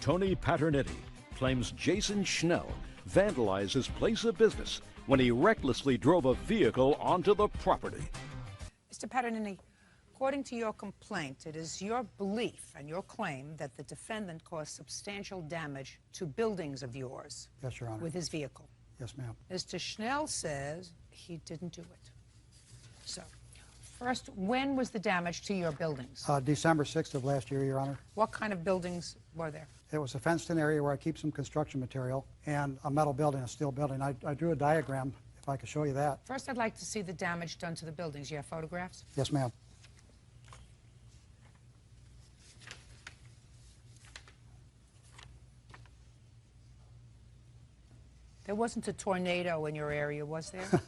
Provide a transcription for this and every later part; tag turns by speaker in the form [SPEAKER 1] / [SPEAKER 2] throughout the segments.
[SPEAKER 1] Tony Paternetti claims Jason Schnell vandalized his place of business when he recklessly drove a vehicle onto the property.
[SPEAKER 2] Mr. Paternetti, according to your complaint, it is your belief and your claim that the defendant caused substantial damage to buildings of yours.
[SPEAKER 3] Yes, Your Honor.
[SPEAKER 2] With his vehicle.
[SPEAKER 3] Yes, ma'am.
[SPEAKER 2] Mr. Schnell says he didn't do it. So, first, when was the damage to your buildings?
[SPEAKER 3] December 6th of last year, Your Honor.
[SPEAKER 2] What kind of buildings were there?
[SPEAKER 3] It was a fenced-in area where I keep some construction material and a metal building, a steel building. I drew a diagram, if I could show you that.
[SPEAKER 2] First, I'd like to see the damage done to the buildings. You have photographs?
[SPEAKER 3] Yes, ma'am.
[SPEAKER 2] There wasn't a tornado in your area, was there?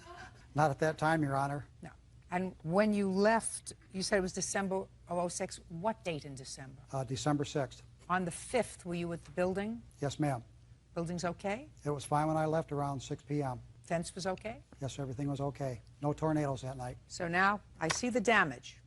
[SPEAKER 3] Not at that time, Your Honor.
[SPEAKER 2] No. And when you left, you said it was December of '06. What date in December?
[SPEAKER 3] December 6th.
[SPEAKER 2] On the 5th, were you at the building?
[SPEAKER 3] Yes, ma'am.
[SPEAKER 2] Building's okay?
[SPEAKER 3] It was fine when I left around 6 p.m.
[SPEAKER 2] Fence was okay?
[SPEAKER 3] Yes, everything was okay. No tornadoes that night.
[SPEAKER 2] So now I see the damage.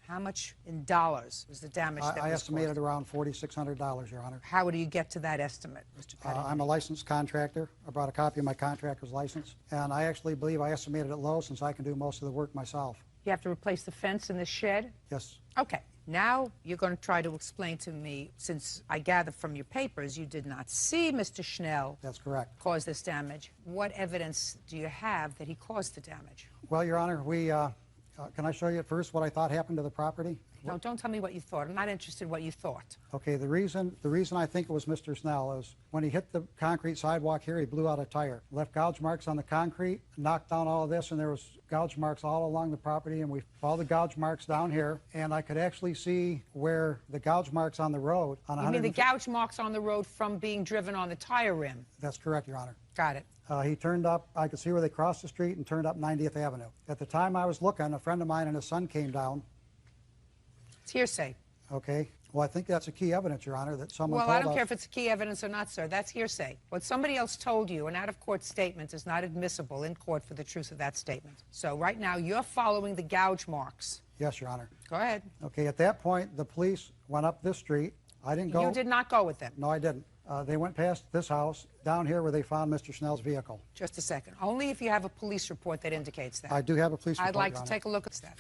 [SPEAKER 2] How much in dollars was the damage that was
[SPEAKER 3] I estimated
[SPEAKER 2] caused?
[SPEAKER 3] around $4,600, Your Honor.
[SPEAKER 2] How do you get to that estimate, Mr. Paternetti?
[SPEAKER 3] I'm a licensed contractor. I brought a copy of my contractor's license, and I actually believe I estimated it low since I can do most of the work myself.
[SPEAKER 2] You have to replace the fence in the shed?
[SPEAKER 3] Yes.
[SPEAKER 2] Okay. Now you're going to try to explain to me, since I gather from your papers you did not see Mr. Schnell
[SPEAKER 3] That's correct.
[SPEAKER 2] cause this damage. What evidence do you have that he caused the damage?
[SPEAKER 3] Well, Your Honor, can I show you at first what I thought happened to the property?
[SPEAKER 2] No, don't tell me what you thought. I'm not interested in what you thought.
[SPEAKER 3] Okay, the reason I think it was Mr. Snell is when he hit the concrete sidewalk here, he blew out a tire, left gouge marks on the concrete, knocked down all of this, and there was gouge marks all along the property, and we followed the gouge marks down here, and I could actually see where the gouge marks on the road on
[SPEAKER 2] You mean the gouge marks on the road from being driven on the tire rim?
[SPEAKER 3] That's correct, Your Honor.
[SPEAKER 2] Got it.
[SPEAKER 3] He turned up, I could see where they crossed the street and turned up 90th Avenue. At the time I was looking, a friend of mine and his son came down.
[SPEAKER 2] It's hearsay.
[SPEAKER 3] Okay. Well, I think that's a key evidence, Your Honor, that someone
[SPEAKER 2] Well,
[SPEAKER 3] told
[SPEAKER 2] I don't
[SPEAKER 3] us.
[SPEAKER 2] care if it's key evidence or not, sir. That's hearsay. What somebody else told you, an out-of-court statement, is not admissible in court for the truth of that statement. So right now, you're following the gouge marks.
[SPEAKER 3] Yes, Your Honor.
[SPEAKER 2] Go ahead.
[SPEAKER 3] Okay, at that point, the police went up this street. I didn't go.
[SPEAKER 2] You did not go with them?
[SPEAKER 3] No, I didn't. They went past this house, down here where they found Mr. Schnell's vehicle.
[SPEAKER 2] Just a second. Only if you have a police report that indicates that.
[SPEAKER 3] I do have a police report,
[SPEAKER 2] I'd like
[SPEAKER 3] Your
[SPEAKER 2] to
[SPEAKER 3] Honor.
[SPEAKER 2] take a look at that.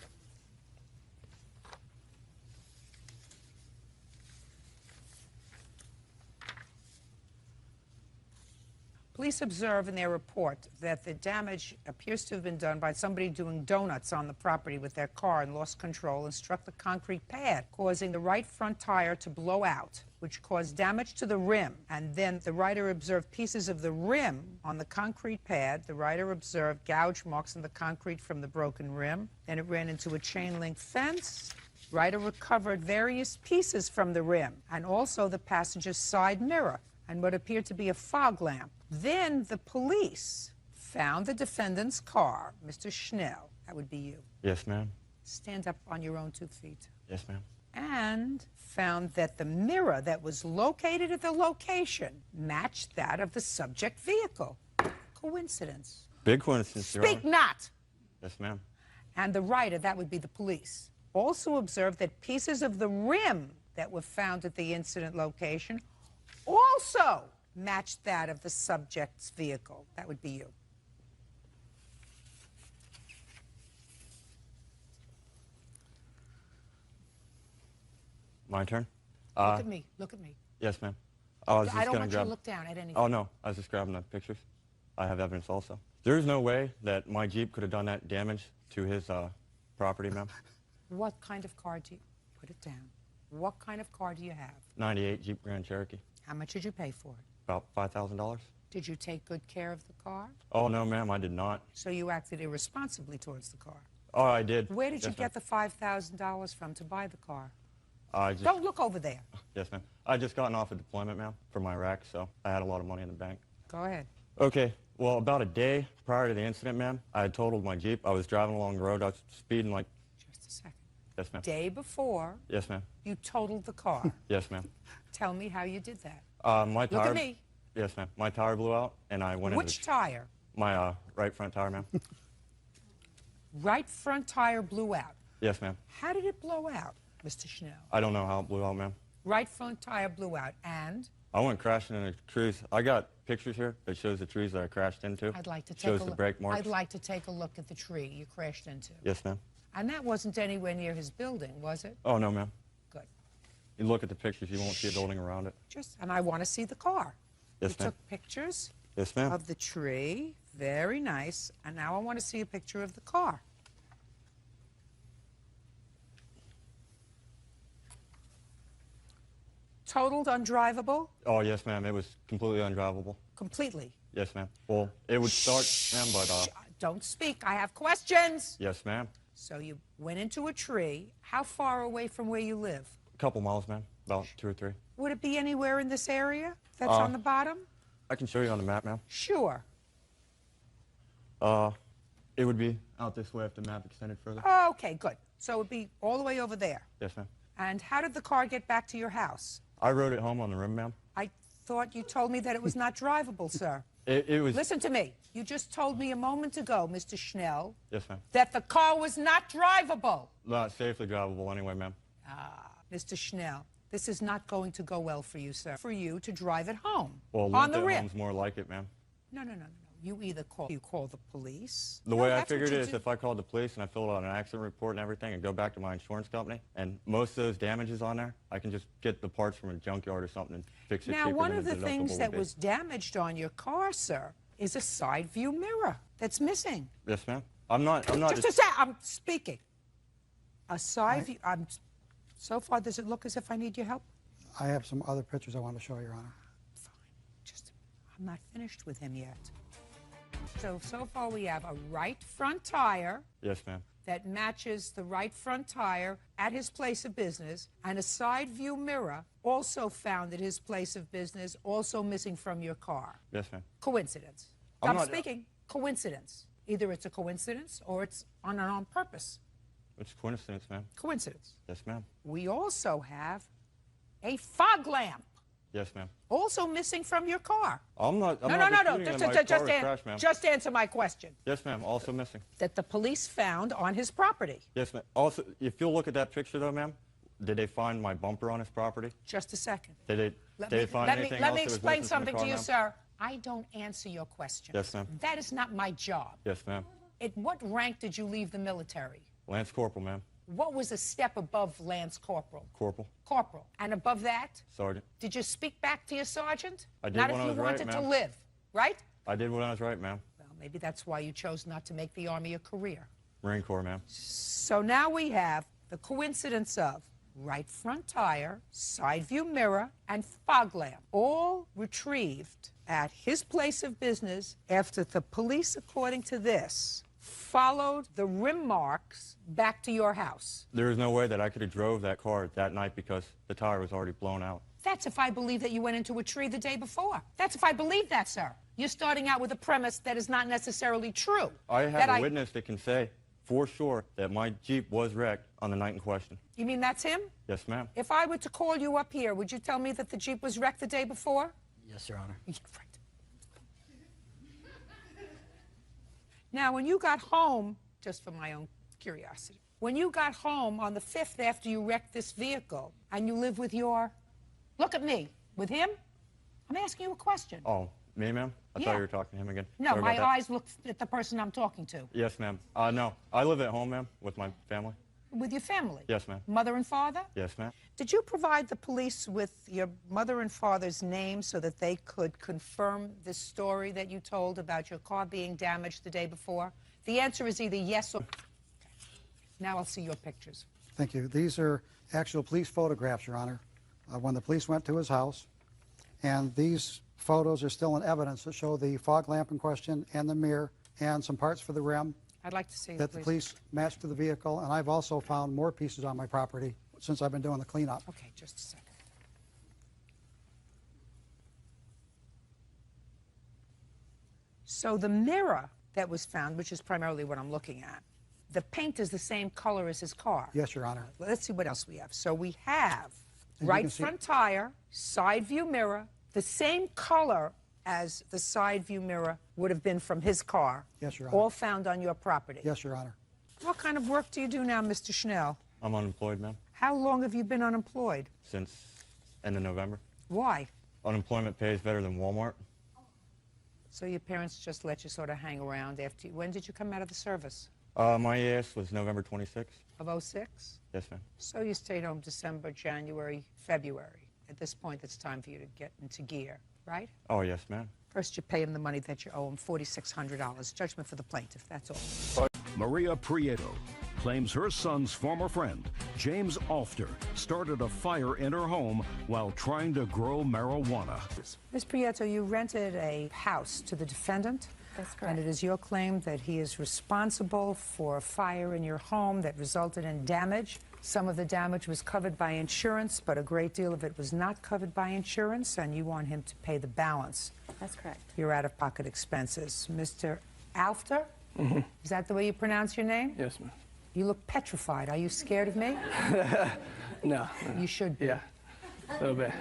[SPEAKER 2] Police observe in their report that the damage appears to have been done by somebody doing donuts on the property with their car and lost control and struck the concrete pad, causing the right front tire to blow out, which caused damage to the rim. And then the writer observed pieces of the rim on the concrete pad. The writer observed gouge marks on the concrete from the broken rim. Then it ran into a chain-link fence. Writer recovered various pieces from the rim and also the passenger's side mirror and what appeared to be a fog lamp. Then the police found the defendant's car, Mr. Schnell. That would be you.
[SPEAKER 4] Yes, ma'am.
[SPEAKER 2] Stand up on your own 2 feet.
[SPEAKER 4] Yes, ma'am.
[SPEAKER 2] And found that the mirror that was located at the location matched that of the subject vehicle. Coincidence.
[SPEAKER 4] Big coincidence, Your Honor.
[SPEAKER 2] Speak not!
[SPEAKER 4] Yes, ma'am.
[SPEAKER 2] And the writer, that would be the police, also observed that pieces of the rim that were found at the incident location also matched that of the subject's vehicle. That would be you.
[SPEAKER 4] My turn?
[SPEAKER 2] Look at me. Look at me.
[SPEAKER 4] Yes, ma'am. I
[SPEAKER 2] don't want you to look down at anything.
[SPEAKER 4] Oh, no. I was just grabbing the pictures. I have evidence also. There's no way that my Jeep could have done that damage to his property, ma'am.
[SPEAKER 2] What kind of car do you... Put it down. What kind of car do you have?
[SPEAKER 4] 98 Jeep Grand Cherokee.
[SPEAKER 2] How much did you pay for it?
[SPEAKER 4] About $5,000.
[SPEAKER 2] Did you take good care of the car?
[SPEAKER 4] Oh, no, ma'am, I did not.
[SPEAKER 2] So you acted irresponsibly towards the car.
[SPEAKER 4] Oh, I did.
[SPEAKER 2] Where did you
[SPEAKER 4] Yes,
[SPEAKER 2] get the $5,000 from to buy the car?
[SPEAKER 4] I just...
[SPEAKER 2] Don't look over there.
[SPEAKER 4] Yes, ma'am. I just gotten off a deployment, ma'am, from Iraq, so I had a lot of money in the bank.
[SPEAKER 2] Go ahead.
[SPEAKER 4] Okay, well, about a day prior to the incident, ma'am, I had totaled my Jeep. I was driving along the road. I was speeding like...
[SPEAKER 2] Just a second.
[SPEAKER 4] Yes, ma'am.
[SPEAKER 2] Day before,
[SPEAKER 4] Yes, ma'am.
[SPEAKER 2] you totaled the car.
[SPEAKER 4] Yes, ma'am.
[SPEAKER 2] Tell me how you did that.
[SPEAKER 4] My tire...
[SPEAKER 2] Look at me.
[SPEAKER 4] Yes, ma'am. My tire blew out, and I went
[SPEAKER 2] Which tire?
[SPEAKER 4] My right front tire, ma'am.
[SPEAKER 2] Right front tire blew out.
[SPEAKER 4] Yes, ma'am.
[SPEAKER 2] How did it blow out, Mr. Schnell?
[SPEAKER 4] I don't know how it blew out, ma'am.
[SPEAKER 2] Right front tire blew out, and
[SPEAKER 4] I went crashing into trees. I got pictures here that shows the trees that I crashed into.
[SPEAKER 2] I'd like to take
[SPEAKER 4] shows
[SPEAKER 2] a
[SPEAKER 4] the
[SPEAKER 2] look.
[SPEAKER 4] brake marks.
[SPEAKER 2] I'd like to take a look at the tree you crashed into.
[SPEAKER 4] Yes, ma'am.
[SPEAKER 2] And that wasn't anywhere near his building, was it?
[SPEAKER 4] Oh, no, ma'am.
[SPEAKER 2] Good.
[SPEAKER 4] You look at the pictures, you won't see a building around it.
[SPEAKER 2] And I want to see the car.
[SPEAKER 4] Yes,
[SPEAKER 2] You
[SPEAKER 4] ma'am.
[SPEAKER 2] took pictures
[SPEAKER 4] Yes, ma'am.
[SPEAKER 2] of the tree. Very nice. And now I want to see a picture of the car. Totaled undrivable?
[SPEAKER 4] Oh, yes, ma'am. It was completely undrivable.
[SPEAKER 2] Completely.
[SPEAKER 4] Yes, ma'am. Well, it would start, ma'am, but,
[SPEAKER 2] Don't speak. I have questions.
[SPEAKER 4] yes, ma'am.
[SPEAKER 2] So you went into a tree. How far away from where you live?
[SPEAKER 4] A couple miles, ma'am. About 2 or 3.
[SPEAKER 2] Would it be anywhere in this area that's on the bottom?
[SPEAKER 4] I can show you on the map, ma'am.
[SPEAKER 2] Sure.
[SPEAKER 4] It would be out this way if the map extended further.
[SPEAKER 2] Oh, okay, good. So it would be all the way over there.
[SPEAKER 4] Yes, ma'am.
[SPEAKER 2] And how did the car get back to your house?
[SPEAKER 4] I rode it home on the rim, ma'am.
[SPEAKER 2] I thought you told me that it was not drivable, sir.
[SPEAKER 4] It was...
[SPEAKER 2] Listen to me. You just told me a moment ago, Mr. Schnell,
[SPEAKER 4] Yes, ma'am.
[SPEAKER 2] that the car was not drivable.
[SPEAKER 4] Not safely drivable anyway, ma'am.
[SPEAKER 2] Mr. Schnell, this is not going to go well for you, sir. For you to drive it home
[SPEAKER 4] Well,
[SPEAKER 2] on the
[SPEAKER 4] that
[SPEAKER 2] rim.
[SPEAKER 4] home's more like it, ma'am.
[SPEAKER 2] No. You either call the police.
[SPEAKER 4] The
[SPEAKER 2] No,
[SPEAKER 4] way I
[SPEAKER 2] that's what
[SPEAKER 4] figured
[SPEAKER 2] you
[SPEAKER 4] it is
[SPEAKER 2] do.
[SPEAKER 4] if I called the police and I filled out an accident report and everything and go back to my insurance company, and most of those damages on there, I can just get the parts from a junkyard or something and fix it
[SPEAKER 2] Now,
[SPEAKER 4] cheaper
[SPEAKER 2] one
[SPEAKER 4] than
[SPEAKER 2] of the
[SPEAKER 4] deductible
[SPEAKER 2] things
[SPEAKER 4] would
[SPEAKER 2] that
[SPEAKER 4] be.
[SPEAKER 2] was damaged on your car, sir, is a side view mirror that's missing.
[SPEAKER 4] Yes, ma'am. I'm not...
[SPEAKER 2] Just a sec. I'm speaking. A side view. So far, does it look as if I need your help?
[SPEAKER 3] I have some other pictures I want to show, Your Honor.
[SPEAKER 2] Fine. I'm not finished with him yet. So far we have a right front tire
[SPEAKER 4] Yes, ma'am.
[SPEAKER 2] that matches the right front tire at his place of business, and a side view mirror also found at his place of business, also missing from your car.
[SPEAKER 4] Yes, ma'am.
[SPEAKER 2] Coincidence.
[SPEAKER 4] I'm
[SPEAKER 2] I'm
[SPEAKER 4] not-
[SPEAKER 2] speaking. Coincidence. Either it's a coincidence or it's on purpose.
[SPEAKER 4] It's coincidence, ma'am.
[SPEAKER 2] Coincidence.
[SPEAKER 4] Yes, ma'am.
[SPEAKER 2] We also have a fog lamp
[SPEAKER 4] Yes, ma'am.
[SPEAKER 2] also missing from your car.
[SPEAKER 4] I'm not
[SPEAKER 2] No.
[SPEAKER 4] disputing that my car was
[SPEAKER 2] Just,
[SPEAKER 4] crashed, ma'am.
[SPEAKER 2] just answer my question.
[SPEAKER 4] Yes, ma'am. Also missing.
[SPEAKER 2] That the police found on his property.
[SPEAKER 4] Yes, ma'am. Also, if you'll look at that picture, though, ma'am, did they find my bumper on his property?
[SPEAKER 2] Just a second.
[SPEAKER 4] Did they find anything
[SPEAKER 2] let
[SPEAKER 4] else
[SPEAKER 2] me
[SPEAKER 4] that was
[SPEAKER 2] explain
[SPEAKER 4] missing from the
[SPEAKER 2] something
[SPEAKER 4] car,
[SPEAKER 2] to you,
[SPEAKER 4] ma'am?
[SPEAKER 2] sir. I don't answer your questions.
[SPEAKER 4] Yes, ma'am.
[SPEAKER 2] That is not my job.
[SPEAKER 4] Yes, ma'am.
[SPEAKER 2] At what rank did you leave the military?
[SPEAKER 4] Lance Corporal, ma'am.
[SPEAKER 2] What was a step above Lance Corporal?
[SPEAKER 4] Corporal.
[SPEAKER 2] Corporal. And above that?
[SPEAKER 4] Sergeant.
[SPEAKER 2] Did you speak back to your sergeant?
[SPEAKER 4] I did
[SPEAKER 2] not
[SPEAKER 4] when
[SPEAKER 2] if
[SPEAKER 4] I
[SPEAKER 2] you
[SPEAKER 4] was right,
[SPEAKER 2] wanted to
[SPEAKER 4] ma'am.
[SPEAKER 2] live, right?
[SPEAKER 4] I did when I was right, ma'am.
[SPEAKER 2] Well, maybe that's why you chose not to make the Army a career.
[SPEAKER 4] Marine Corps, ma'am.
[SPEAKER 2] So now we have the coincidence of right front tire, side view mirror, and fog lamp, all retrieved at his place of business after the police, according to this, followed the rim marks back to your house.
[SPEAKER 4] There is no way that I could have drove that car that night because the tire was already blown out.
[SPEAKER 2] That's if I believe that you went into a tree the day before. That's if I believe that, sir. You're starting out with a premise that is not necessarily true.
[SPEAKER 4] I have a witness that can say for sure that my Jeep was wrecked on the night in question.
[SPEAKER 2] You mean that's him?
[SPEAKER 4] Yes, ma'am.
[SPEAKER 2] If I were to call you up here, would you tell me that the Jeep was wrecked the day before?
[SPEAKER 5] Yes, Your Honor.
[SPEAKER 2] Yeah, right. Now, when you got home, just for my own curiosity, when you got home on the 5th after you wrecked this vehicle and you live with your, look at me, with him? I'm asking you a question.
[SPEAKER 4] Oh, me, ma'am? I
[SPEAKER 2] Yeah.
[SPEAKER 4] thought you were talking to him again.
[SPEAKER 2] No,
[SPEAKER 4] Sorry about
[SPEAKER 2] my
[SPEAKER 4] that.
[SPEAKER 2] eyes look at the person I'm talking to.
[SPEAKER 4] Yes, ma'am. No, I live at home, ma'am, with my family.
[SPEAKER 2] With your family?
[SPEAKER 4] Yes, ma'am.
[SPEAKER 2] Mother and father?
[SPEAKER 4] Yes, ma'am.
[SPEAKER 2] Did you provide the police with your mother and father's names so that they could confirm this story that you told about your car being damaged the day before? The answer is either yes or... Okay. Now I'll see your pictures.
[SPEAKER 3] Thank you. These are actual police photographs, Your Honor, when the police went to his house. And these photos are still in evidence that show the fog lamp in question and the mirror and some parts for the rim
[SPEAKER 2] I'd like to see
[SPEAKER 3] that the police matched to the vehicle. And I've also found more pieces on my property since I've been doing the cleanup.
[SPEAKER 2] Okay, just a second. So the mirror that was found, which is primarily what I'm looking at, the paint is the same color as his car.
[SPEAKER 3] Yes, Your Honor.
[SPEAKER 2] Well, let's see what else we have. So we have
[SPEAKER 3] And you
[SPEAKER 2] right
[SPEAKER 3] can see-
[SPEAKER 2] front tire, side view mirror, the same color as the side view mirror would have been from his car.
[SPEAKER 3] Yes, Your Honor.
[SPEAKER 2] All found on your property.
[SPEAKER 3] Yes, Your Honor.
[SPEAKER 2] What kind of work do you do now, Mr. Schnell?
[SPEAKER 4] I'm unemployed, ma'am,
[SPEAKER 2] How long have you been unemployed?
[SPEAKER 4] since end of November.
[SPEAKER 2] Why?
[SPEAKER 4] unemployment pays better than Walmart.
[SPEAKER 2] So your parents just let you sort of hang around after you. When did you come out of the service?
[SPEAKER 4] My EAS was November 26th.
[SPEAKER 2] Of '06?
[SPEAKER 4] Yes, ma'am.
[SPEAKER 2] So you stayed home December, January, February. At this point, it's time for you to get into gear, right?
[SPEAKER 4] Oh, yes, ma'am.
[SPEAKER 2] First, you pay him the money that you owe him, $4,600. Judgment for the plaintiff, that's all.
[SPEAKER 1] Maria Prieto claims her son's former friend, James Alfter, started a fire in her home while trying to grow marijuana.
[SPEAKER 2] Ms. Prieto, you rented a house to the defendant.
[SPEAKER 5] That's correct.
[SPEAKER 2] And it is your claim that he is responsible for a fire in your home that resulted in damage. Some of the damage was covered by insurance, but a great deal of it was not covered by insurance, and you want him to pay the balance.
[SPEAKER 5] That's correct.
[SPEAKER 2] Your out-of-pocket expenses. Mr. Alfter? Is that the way you pronounce your name?
[SPEAKER 6] Yes, ma'am.
[SPEAKER 2] You look petrified. Are you scared of me?
[SPEAKER 6] No.
[SPEAKER 2] You should be.
[SPEAKER 6] Yeah, a little bit.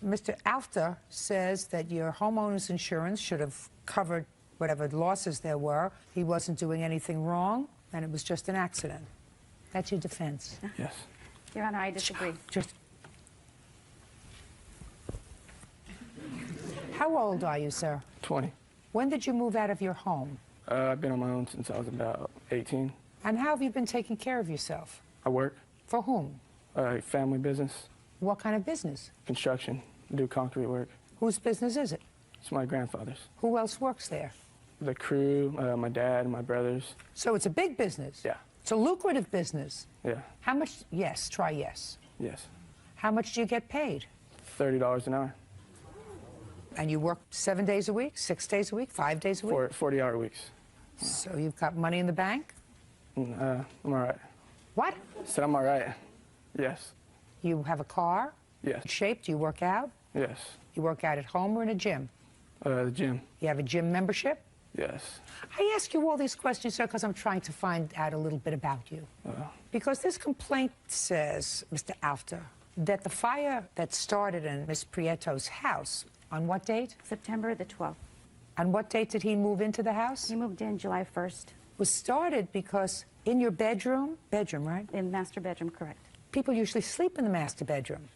[SPEAKER 2] Mr. Alfter says that your homeowner's insurance should have covered whatever losses there were. He wasn't doing anything wrong, and it was just an accident. That's your defense.
[SPEAKER 6] Yes.
[SPEAKER 5] Your Honor, I disagree.
[SPEAKER 2] Just. How old are you, sir?
[SPEAKER 6] 20.
[SPEAKER 2] When did you move out of your home?
[SPEAKER 6] I've been on my own since I was about 18.
[SPEAKER 2] And how have you been taking care of yourself?
[SPEAKER 6] I work,
[SPEAKER 2] For whom?
[SPEAKER 6] family business,
[SPEAKER 2] What kind of business?
[SPEAKER 6] construction, do concrete work.
[SPEAKER 2] Whose business is it?
[SPEAKER 6] It's my grandfather's.
[SPEAKER 2] Who else works there?
[SPEAKER 6] The crew, my dad, my brothers.
[SPEAKER 2] So it's a big business.
[SPEAKER 6] Yeah.
[SPEAKER 2] It's a lucrative business.
[SPEAKER 6] Yeah.
[SPEAKER 2] How much? Yes, try yes.
[SPEAKER 6] Yes.
[SPEAKER 2] How much do you get paid?
[SPEAKER 6] $30 an hour.
[SPEAKER 2] And you work 7 days a week, 6 days a week, 5 days a week?
[SPEAKER 6] 40-hour weeks.
[SPEAKER 2] So you've got money in the bank?
[SPEAKER 6] I'm all right.
[SPEAKER 2] What?
[SPEAKER 6] Said I'm all right. Yes.
[SPEAKER 2] You have a car?
[SPEAKER 6] Yes.
[SPEAKER 2] Shape? Do you work out?
[SPEAKER 6] Yes.
[SPEAKER 2] You work out at home or in a gym?
[SPEAKER 6] The gym.
[SPEAKER 2] You have a gym membership?
[SPEAKER 6] Yes.
[SPEAKER 2] I ask you all these questions, sir, because I'm trying to find out a little bit about you. Because this complaint says, Mr. Alfter, that the fire that started in Miss Prieto's house, on what date?
[SPEAKER 5] September the 12th.
[SPEAKER 2] On what date did he move into the house?
[SPEAKER 5] He moved in July 1st.
[SPEAKER 2] Was started because in your bedroom, right?
[SPEAKER 5] In master bedroom, correct.
[SPEAKER 2] People usually sleep in the master bedroom,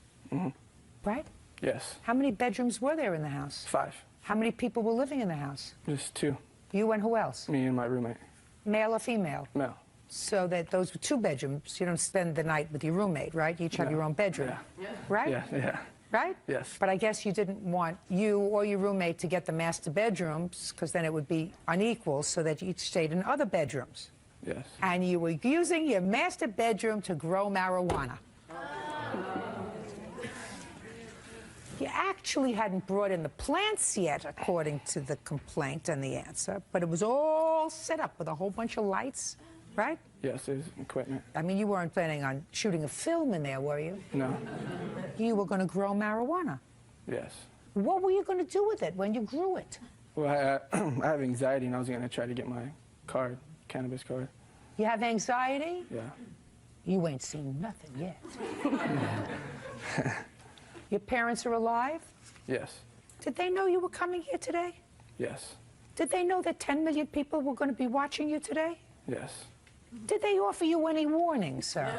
[SPEAKER 2] right?
[SPEAKER 6] Yes.
[SPEAKER 2] How many bedrooms were there in the house?
[SPEAKER 6] 5.
[SPEAKER 2] How many people were living in the house?
[SPEAKER 6] Just 2.
[SPEAKER 2] You and who else?
[SPEAKER 6] Me and my roommate.
[SPEAKER 2] Male or female?
[SPEAKER 6] Male.
[SPEAKER 2] So that those were 2 bedrooms. You don't spend the night with your roommate, right? You each have
[SPEAKER 6] No.
[SPEAKER 2] your own bedroom,
[SPEAKER 6] Yeah.
[SPEAKER 2] right?
[SPEAKER 6] Yeah, yeah.
[SPEAKER 2] Right?
[SPEAKER 6] Yes.
[SPEAKER 2] But I guess you didn't want you or your roommate to get the master bedrooms because then it would be unequal, so that you each stayed in other bedrooms.
[SPEAKER 6] Yes.
[SPEAKER 2] And you were using your master bedroom to grow marijuana. You actually hadn't brought in the plants yet, according to the complaint and the answer, but it was all set up with a whole bunch of lights, right?
[SPEAKER 6] Yes, there's equipment.
[SPEAKER 2] I mean, you weren't planning on shooting a film in there, were you?
[SPEAKER 6] No.
[SPEAKER 2] You were going to grow marijuana.
[SPEAKER 6] Yes.
[SPEAKER 2] What were you going to do with it when you grew it?
[SPEAKER 6] Well, I have anxiety, and I was going to try to get my card, cannabis card.
[SPEAKER 2] You have anxiety?
[SPEAKER 6] Yeah.
[SPEAKER 2] You ain't seen nothing yet. Your parents are alive?
[SPEAKER 6] Yes.
[SPEAKER 2] Did they know you were coming here today?
[SPEAKER 6] Yes.
[SPEAKER 2] Did they know that 10 million people were going to be watching you today?
[SPEAKER 6] Yes.
[SPEAKER 2] Did they offer you any warning, sir?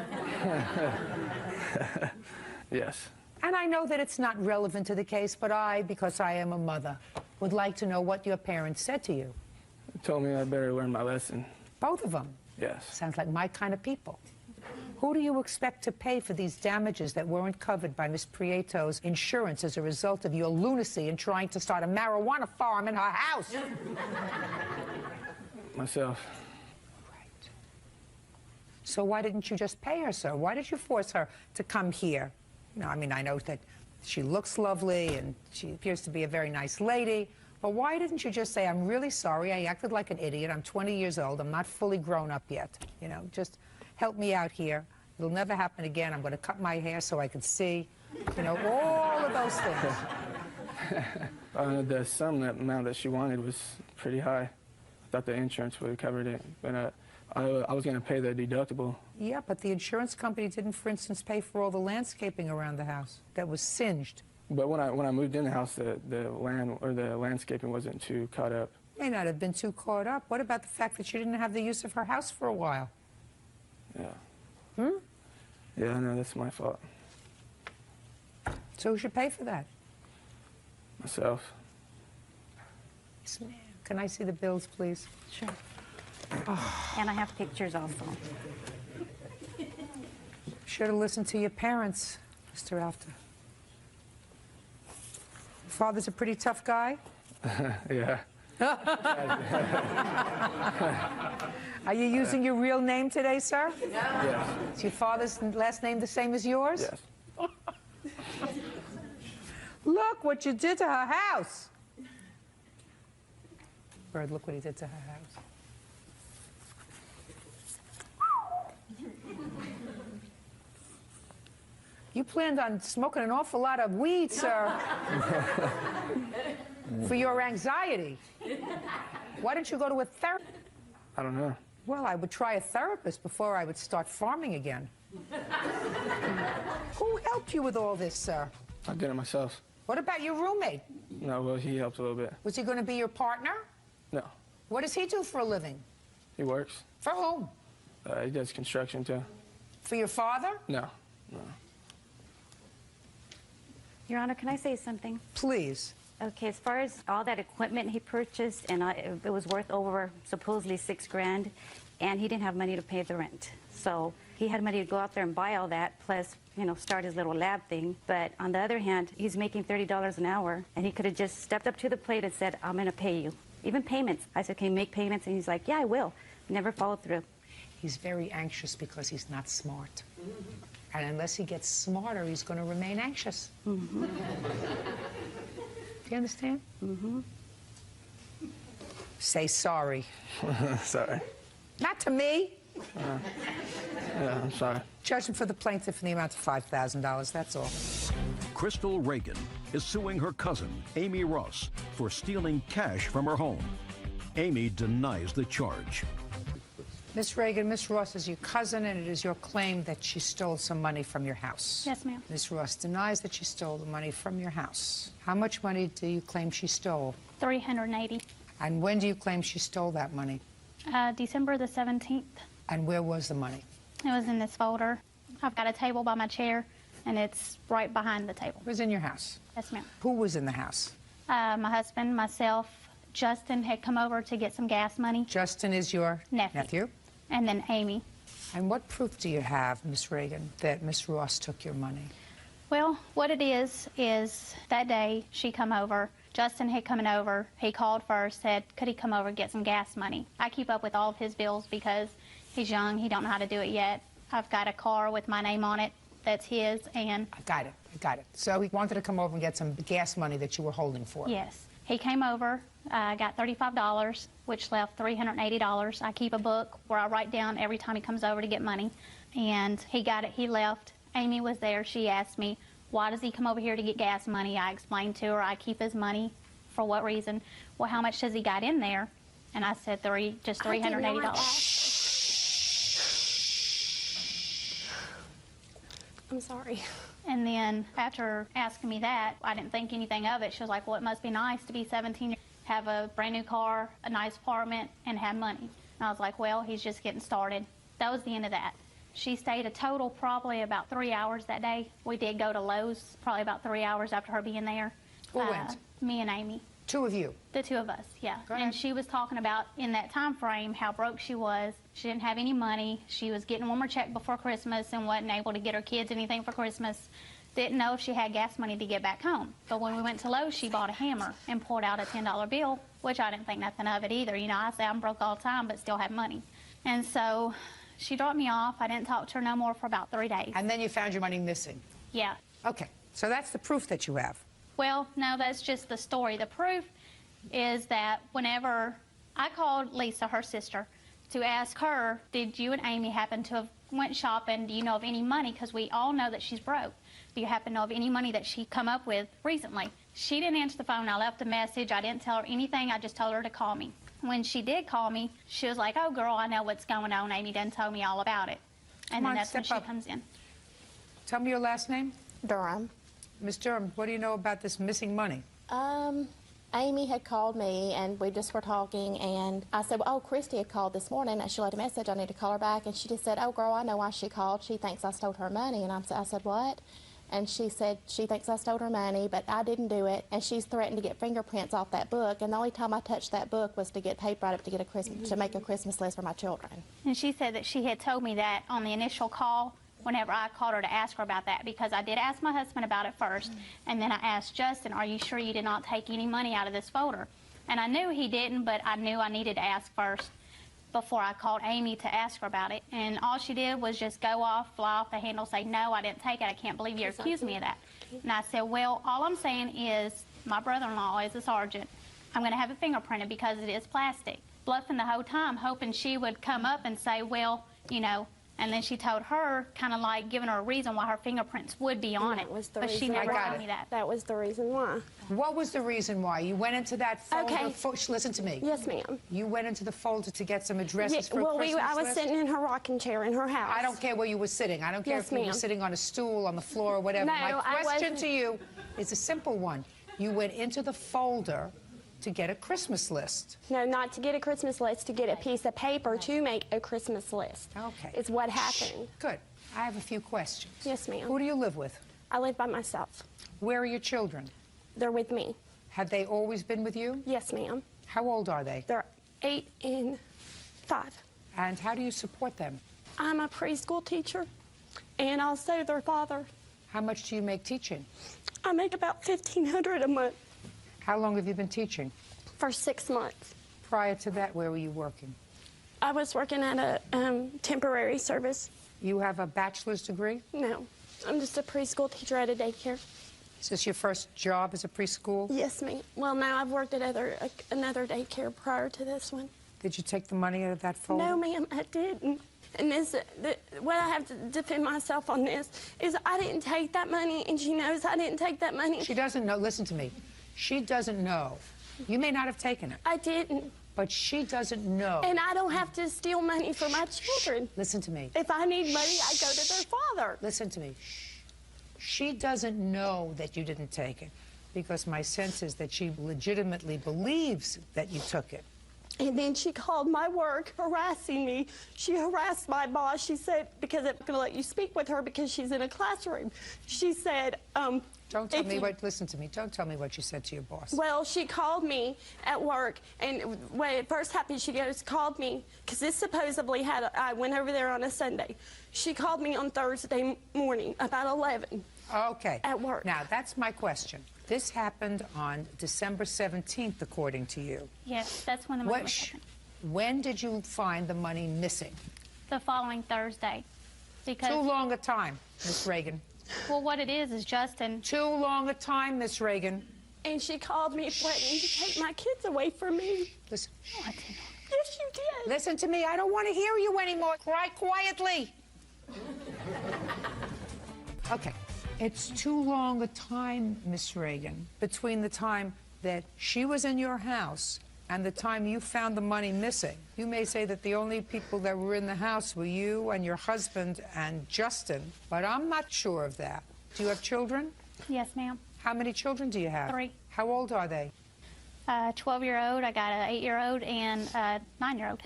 [SPEAKER 6] Yes.
[SPEAKER 2] And I know that it's not relevant to the case, but I, because I am a mother, would like to know what your parents said to you.
[SPEAKER 6] They told me I better learn my lesson.
[SPEAKER 2] Both of them.
[SPEAKER 6] Yes.
[SPEAKER 2] Sounds like my kind of people. Who do you expect to pay for these damages that weren't covered by Miss Prieto's insurance as a result of your lunacy in trying to start a marijuana farm in her house?
[SPEAKER 6] Myself.
[SPEAKER 2] Right. So why didn't you just pay her, sir? Why did you force her to come here? No, I mean, I know that she looks lovely and she appears to be a very nice lady, but why didn't you just say, I'm really sorry, I acted like an idiot, I'm 20 years old, I'm not fully grown up yet. You know, just help me out here. It'll never happen again. I'm going to cut my hair so I can see. You know, all of those things.
[SPEAKER 6] The sum, that amount that she wanted was pretty high. I thought the insurance would have covered it, but I was going to pay the deductible.
[SPEAKER 2] Yeah, but the insurance company didn't, for instance, pay for all the landscaping around the house that was singed.
[SPEAKER 6] But when I moved in the house, the land or the landscaping wasn't too caught up.
[SPEAKER 2] May not have been too caught up. What about the fact that she didn't have the use of her house for a while?
[SPEAKER 6] Yeah. Yeah, no, that's my fault.
[SPEAKER 2] So who should pay for that?
[SPEAKER 6] Myself.
[SPEAKER 2] Yes, ma'am. Can I see the bills, please?
[SPEAKER 5] Sure. And I have pictures also.
[SPEAKER 2] Should have listened to your parents, Mr. Alta. Father's a pretty tough guy?
[SPEAKER 6] Yeah.
[SPEAKER 2] Are you using your real name today, sir?
[SPEAKER 6] Yes.
[SPEAKER 2] Is your father's last name the same as yours?
[SPEAKER 6] Yes.
[SPEAKER 2] Look what you did to her house. Bird, look what he did to her house. You planned on smoking an awful lot of weed, sir, for your anxiety. Why don't you go to a therapist?
[SPEAKER 6] I don't know.
[SPEAKER 2] Well, I would try a therapist before I would start farming again. Who helped you with all this, sir?
[SPEAKER 6] I did it myself.
[SPEAKER 2] What about your roommate?
[SPEAKER 6] No, well, he helped a little bit.
[SPEAKER 2] Was he going to be your partner?
[SPEAKER 6] No.
[SPEAKER 2] What does he do for a living?
[SPEAKER 6] He works.
[SPEAKER 2] For whom?
[SPEAKER 6] He does construction, too.
[SPEAKER 2] For your father?
[SPEAKER 6] No. No.
[SPEAKER 5] Your Honor, can I say something?
[SPEAKER 2] Please.
[SPEAKER 5] Okay, as far as all that equipment he purchased, and it was worth over supposedly $6 grand, and he didn't have money to pay the rent. So he had money to go out there and buy all that, plus, you know, start his little lab thing. But on the other hand, he's making $30 an hour, and he could have just stepped up to the plate and said, I'm going to pay you. Even payments. I said, can you make payments? And he's like, yeah, I will. Never followed through.
[SPEAKER 2] He's very anxious because he's not smart. And unless he gets smarter, he's going to remain anxious. Mm-hmm. Do you understand? Mm-hmm. Say sorry.
[SPEAKER 6] Sorry.
[SPEAKER 2] Not to me.
[SPEAKER 6] Yeah, I'm sorry.
[SPEAKER 2] Judgment for the plaintiff in the amount of $5,000, that's all.
[SPEAKER 1] Crystal Reagan is suing her cousin, Amy Ross, for stealing cash from her home. Amy denies the charge.
[SPEAKER 2] Miss Reagan, Miss Ross is your cousin, and it is your claim that she stole some money from your house.
[SPEAKER 5] Yes, ma'am.
[SPEAKER 2] Miss Ross denies that she stole the money from your house. How much money do you claim she stole?
[SPEAKER 7] $380.
[SPEAKER 2] And when do you claim she stole that money?
[SPEAKER 7] December the 17th.
[SPEAKER 2] And where was the money?
[SPEAKER 7] It was in this folder. I've got a table by my chair, and it's right behind the table.
[SPEAKER 2] It was in your house.
[SPEAKER 7] Yes, ma'am.
[SPEAKER 2] Who was in the house?
[SPEAKER 7] My husband, myself, Justin had come over to get some gas money,
[SPEAKER 2] Justin is your
[SPEAKER 7] nephew, and then Amy.
[SPEAKER 2] And what proof do you have, Miss Reagan, that Miss Ross took your money?
[SPEAKER 7] Well, what it is that day she come over. Justin had come over. He called first, said, could he come over and get some gas money? I keep up with all of his bills because he's young. He don't know how to do it yet. I've got a car with my name on it that's his, and...
[SPEAKER 2] I got it. So he wanted to come over and get some gas money that you were holding for.
[SPEAKER 7] Yes. He came over, got $35, which left $380. I keep a book where I write down every time he comes over to get money. And he got it, he left. Amy was there. She asked me, why does he come over here to get gas money? I explained to her I keep his money. For what reason? Well, how much does he got in there? And I said just $380.
[SPEAKER 8] I'm sorry.
[SPEAKER 7] And then after asking me that, I didn't think anything of it. She was like, well, it must be nice to be 17, have a brand new car, a nice apartment, and have money. And I was like, well, he's just getting started. That was the end of that. She stayed a total probably about 3 hours that day. We did go to Lowe's probably about 3 hours after her being there.
[SPEAKER 2] Who went?
[SPEAKER 7] Me and Amy.
[SPEAKER 2] Two of you?
[SPEAKER 7] The two of us, yeah.
[SPEAKER 2] Go ahead.
[SPEAKER 7] And she was talking about in that time frame how broke she was. She didn't have any money. She was getting one more check before Christmas and wasn't able to get her kids anything for Christmas. Didn't know if she had gas money to get back home. But when we went to Lowe's, she bought a hammer and pulled out a $10 bill, which I didn't think nothing of it either. You know, I say I'm broke all the time, but still have money. And so she dropped me off. I didn't talk to her no more for about 3 days.
[SPEAKER 2] And then you found your money missing?
[SPEAKER 7] Yeah.
[SPEAKER 2] Okay, so that's the proof that you have.
[SPEAKER 7] Well, no, that's just the story. The proof is that whenever I called Lisa, her sister, to ask her, did you and Amy happen to have went shopping? Do you know of any money? Because we all know that she's broke. Do you happen to know of any money that she come up with recently? She didn't answer the phone. I left a message. I didn't tell her anything. I just told her to call me. When she did call me, she was like, oh, girl, I know what's going on. Amy done told me all about it. And then that's when she comes in.
[SPEAKER 2] Tell me your last name.
[SPEAKER 8] Durham.
[SPEAKER 2] Ms. Durham, what do you know about this missing money?
[SPEAKER 8] Amy had called me, and we just were talking, and I said, well, oh, Christy had called this morning, and she left a message. I need to call her back. And she just said, oh, girl, I know why she called. She thinks I stole her money. And I said, what? and she said she thinks I stole her money, but I didn't do it, and she's threatened to get fingerprints off that book, and the only time I touched that book was to get tape right up to get a to make a Christmas list for my children.
[SPEAKER 7] And she said that she had told me that on the initial call whenever I called her to ask her about that, because I did ask my husband about it first, and then I asked Justin, are you sure you did not take any money out of this folder? And I knew he didn't, but I knew I needed to ask first before I called Amy to ask her about it. And all she did was just go off, fly off the handle, say, no, I didn't take it. I can't believe you accused me of that. And I said, well, all I'm saying is my brother-in-law is a sergeant. I'm going to have it fingerprinted because it is plastic. Bluffing the whole time, hoping she would come up and say, well, you know, and then she told her, kind of like giving her a reason why her fingerprints would be on it. But she never told me that.
[SPEAKER 9] That was the reason why.
[SPEAKER 2] What was the reason why? You went into that folder.
[SPEAKER 9] Okay.
[SPEAKER 2] Listen to me.
[SPEAKER 9] Yes, ma'am.
[SPEAKER 2] You went into the folder to get some addresses for a
[SPEAKER 9] well,
[SPEAKER 2] Christmas
[SPEAKER 9] I was
[SPEAKER 2] list?
[SPEAKER 9] sitting in her rocking chair in her house.
[SPEAKER 2] I don't care where you were sitting. I don't care
[SPEAKER 9] Yes,
[SPEAKER 2] if you were
[SPEAKER 9] ma'am.
[SPEAKER 2] sitting on a stool, on the floor, or whatever.
[SPEAKER 9] No,
[SPEAKER 2] My
[SPEAKER 9] I
[SPEAKER 2] question
[SPEAKER 9] wasn't.
[SPEAKER 2] to you is a simple one. You went into the folder to get a Christmas list.
[SPEAKER 9] No, not to get a Christmas list, to get a piece of paper to make a Christmas list.
[SPEAKER 2] Okay.
[SPEAKER 9] It's what happened.
[SPEAKER 2] Good. I have a few questions.
[SPEAKER 9] Yes, ma'am.
[SPEAKER 2] Who do you live with?
[SPEAKER 9] I live by myself.
[SPEAKER 2] Where are your children?
[SPEAKER 9] They're with me.
[SPEAKER 2] Have they always been with you?
[SPEAKER 9] Yes, ma'am.
[SPEAKER 2] How old are they?
[SPEAKER 9] They're 8 and 5.
[SPEAKER 2] And how do you support them?
[SPEAKER 9] I'm a preschool teacher and also their father.
[SPEAKER 2] How much do you make teaching?
[SPEAKER 9] I make about $1,500 a month.
[SPEAKER 2] How long have you been teaching?
[SPEAKER 9] For 6 months.
[SPEAKER 2] Prior to that, where were you working?
[SPEAKER 9] I was working at a temporary service.
[SPEAKER 2] You have a bachelor's degree?
[SPEAKER 9] No, I'm just a preschool teacher at a daycare.
[SPEAKER 2] Is this your first job as a preschool?
[SPEAKER 9] Yes, ma'am. Well, no, I've worked at another daycare prior to this one.
[SPEAKER 2] Did you take the money out of that folder?
[SPEAKER 9] No, ma'am, I didn't. And what I have to defend myself on this is I didn't take that money, and she knows I didn't take that money.
[SPEAKER 2] She doesn't know. Listen to me. She doesn't know. You may not have taken it.
[SPEAKER 9] I didn't.
[SPEAKER 2] But she doesn't know.
[SPEAKER 9] And I don't have to steal money from my children.
[SPEAKER 2] Listen to me.
[SPEAKER 9] If I need money, I go to their father.
[SPEAKER 2] Listen to me. She doesn't know that you didn't take it, because my sense is that she legitimately believes that you took it.
[SPEAKER 9] And then she called my work harassing me. She harassed my boss. She said, because I'm going to let you speak with her because she's in a classroom. She said,
[SPEAKER 2] don't tell me what, listen to me, don't tell me what you said to your boss.
[SPEAKER 9] Well, she called me at work, and when it first happened, she called me, because this supposedly I went over there on a Sunday. She called me on Thursday morning, about 11.
[SPEAKER 2] Okay.
[SPEAKER 9] At work.
[SPEAKER 2] Now, that's my question. This happened on December 17th, according to you.
[SPEAKER 7] Yes, that's when the money was taken.
[SPEAKER 2] When did you find the money missing?
[SPEAKER 7] The following Thursday. Because,
[SPEAKER 2] Too long a time, Miss Reagan.
[SPEAKER 7] well, what it is Justin.
[SPEAKER 2] Too long a time, Miss Reagan.
[SPEAKER 9] And she called me threatening to take my kids away from me.
[SPEAKER 2] Listen.
[SPEAKER 7] No, I didn't.
[SPEAKER 9] Yes, you did.
[SPEAKER 2] Listen to me. I don't want to hear you anymore. Cry quietly. Okay. It's too long a time, Miss Reagan, between the time that she was in your house and the time you found the money missing. You may say that the only people that were in the house were you and your husband and Justin, but I'm not sure of that. Do you have children?
[SPEAKER 7] Yes, ma'am.
[SPEAKER 2] How many children do you have?
[SPEAKER 7] 3.
[SPEAKER 2] How old are they?
[SPEAKER 7] 12-year-old, I got an 8-year-old, and a 9-year-old.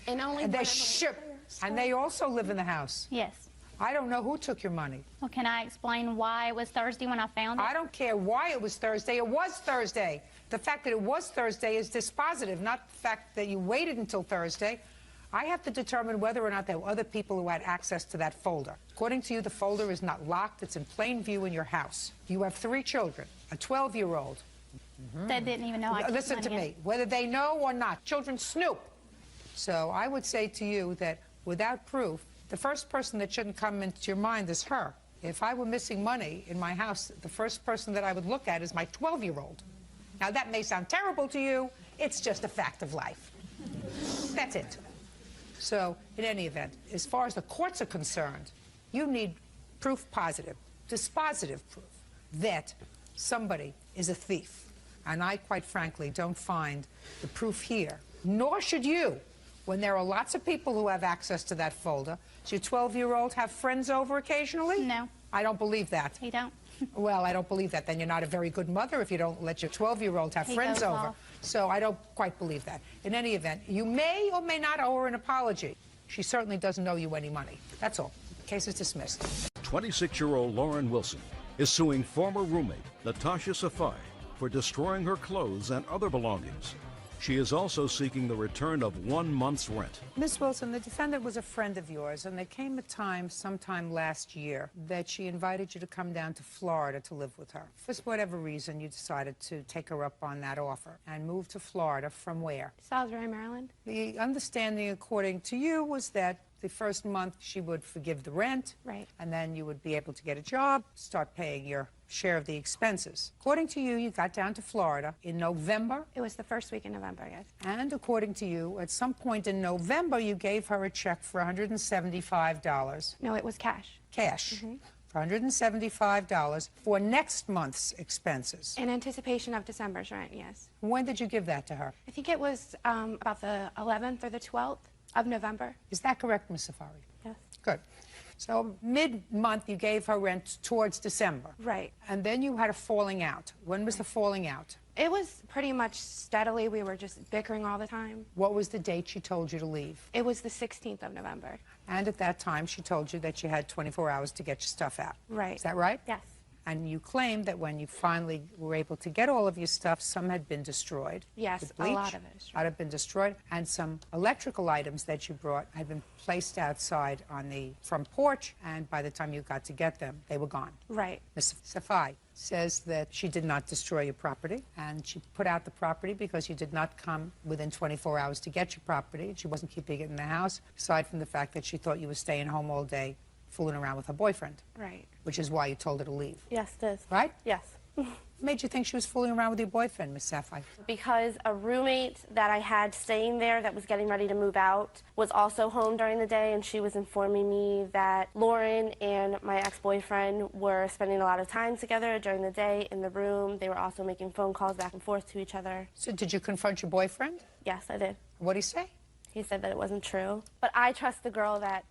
[SPEAKER 9] And only
[SPEAKER 2] And
[SPEAKER 9] one
[SPEAKER 2] they also live in the house.
[SPEAKER 7] Yes.
[SPEAKER 2] I don't know who took your money.
[SPEAKER 7] Well, can I explain why it was Thursday when I found it?
[SPEAKER 2] I don't care why it was Thursday. It was Thursday. The fact that it was Thursday is dispositive, not the fact that you waited until Thursday. I have to determine whether or not there were other people who had access to that folder. According to you, the folder is not locked. It's in plain view in your house. You have 3 children, a 12-year-old.
[SPEAKER 7] That didn't even know I took
[SPEAKER 2] Listen to
[SPEAKER 7] money in.
[SPEAKER 2] me. Whether they know or not, children snoop. So I would say to you that without proof, the first person that shouldn't come into your mind is her. If I were missing money in my house, the first person that I would look at is my 12-year-old. Now, that may sound terrible to you. It's just a fact of life. That's it. So, in any event, as far as the courts are concerned, you need proof positive, dispositive proof that somebody is a thief. And I, quite frankly, don't find the proof here. Nor should you, when there are lots of people who have access to that folder. Does your 12-year-old have friends over occasionally?
[SPEAKER 7] No.
[SPEAKER 2] I don't believe that.
[SPEAKER 7] He don't.
[SPEAKER 2] Well, I don't believe that. Then you're not a very good mother if you don't let your 12-year-old have
[SPEAKER 7] He
[SPEAKER 2] friends
[SPEAKER 7] goes
[SPEAKER 2] over.
[SPEAKER 7] off.
[SPEAKER 2] So I don't quite believe that. In any event, you may or may not owe her an apology. She certainly doesn't owe you any money. That's all. Case is dismissed.
[SPEAKER 1] 26-year-old Lauren Wilson is suing former roommate Natasha Safai for destroying her clothes and other belongings. She is also seeking the return of 1 month's rent.
[SPEAKER 2] Miss Wilson, the defendant was a friend of yours, and there came a time, sometime last year, that she invited you to come down to Florida to live with her. For whatever reason, you decided to take her up on that offer and move to Florida from where?
[SPEAKER 10] Salisbury, Maryland.
[SPEAKER 2] The understanding, according to you, was that the first month she would forgive the rent,
[SPEAKER 10] right,
[SPEAKER 2] and then you would be able to get a job, start paying your share of the expenses. According to you, you got down to Florida in November.
[SPEAKER 10] It was the first week in November, yes.
[SPEAKER 2] And according to you, at some point in November, you gave her a check for $175.
[SPEAKER 10] No, it was cash.
[SPEAKER 2] Cash. Mm-hmm. For $175 for next month's expenses.
[SPEAKER 10] In anticipation of December's rent, yes.
[SPEAKER 2] When did you give that to her?
[SPEAKER 10] I think it was about the 11th or the 12th of November.
[SPEAKER 2] Is that correct, Ms. Safari?
[SPEAKER 10] Yes.
[SPEAKER 2] Good. So mid-month, you gave her rent towards December.
[SPEAKER 10] Right.
[SPEAKER 2] And then you had a falling out. When was the falling out?
[SPEAKER 10] It was pretty much steadily. We were just bickering all the time.
[SPEAKER 2] What was the date she told you to leave?
[SPEAKER 10] It was the 16th of November.
[SPEAKER 2] And at that time, she told you that you had 24 hours to get your stuff out.
[SPEAKER 10] Right.
[SPEAKER 2] Is that right?
[SPEAKER 10] Yes.
[SPEAKER 2] And you claimed that when you finally were able to get all of your stuff, some had been destroyed.
[SPEAKER 10] Yes,
[SPEAKER 2] bleach,
[SPEAKER 10] a lot of it is
[SPEAKER 2] had been destroyed, and some electrical items that you brought had been placed outside on the front porch, and by the time you got to get them, they were gone.
[SPEAKER 10] Right.
[SPEAKER 2] Ms. Safai says that she did not destroy your property, and she put out the property because you did not come within 24 hours to get your property. She wasn't keeping it in the house, aside from the fact that she thought you were staying home all day fooling around with her boyfriend.
[SPEAKER 10] Right.
[SPEAKER 2] Which is why you told her to leave.
[SPEAKER 11] Yes, it is.
[SPEAKER 2] Right?
[SPEAKER 11] Yes.
[SPEAKER 2] What made you think she was fooling around with your boyfriend, Miss Safai?
[SPEAKER 11] Because a roommate that I had staying there that was getting ready to move out was also home during the day, and she was informing me that Lauren and my ex-boyfriend were spending a lot of time together during the day in the room. They were also making phone calls back and forth to each other.
[SPEAKER 2] So did you confront your boyfriend?
[SPEAKER 11] Yes, I did.
[SPEAKER 2] What did he say?
[SPEAKER 11] He said that it wasn't true. But I trust the girl that,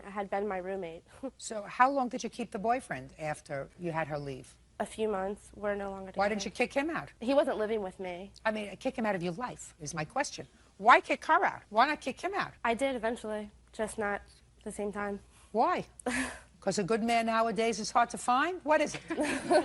[SPEAKER 11] had been my roommate.
[SPEAKER 2] So how long did you keep the boyfriend after you had her leave?
[SPEAKER 11] A few months. We're no longer together.
[SPEAKER 2] Why didn't you kick him out?
[SPEAKER 11] He wasn't living with me.
[SPEAKER 2] Kick him out of your life is my question. Why kick her out? Why not kick him out?
[SPEAKER 11] I did eventually, just not at the same time.
[SPEAKER 2] Why? Because a good man nowadays is hard to find? What is it?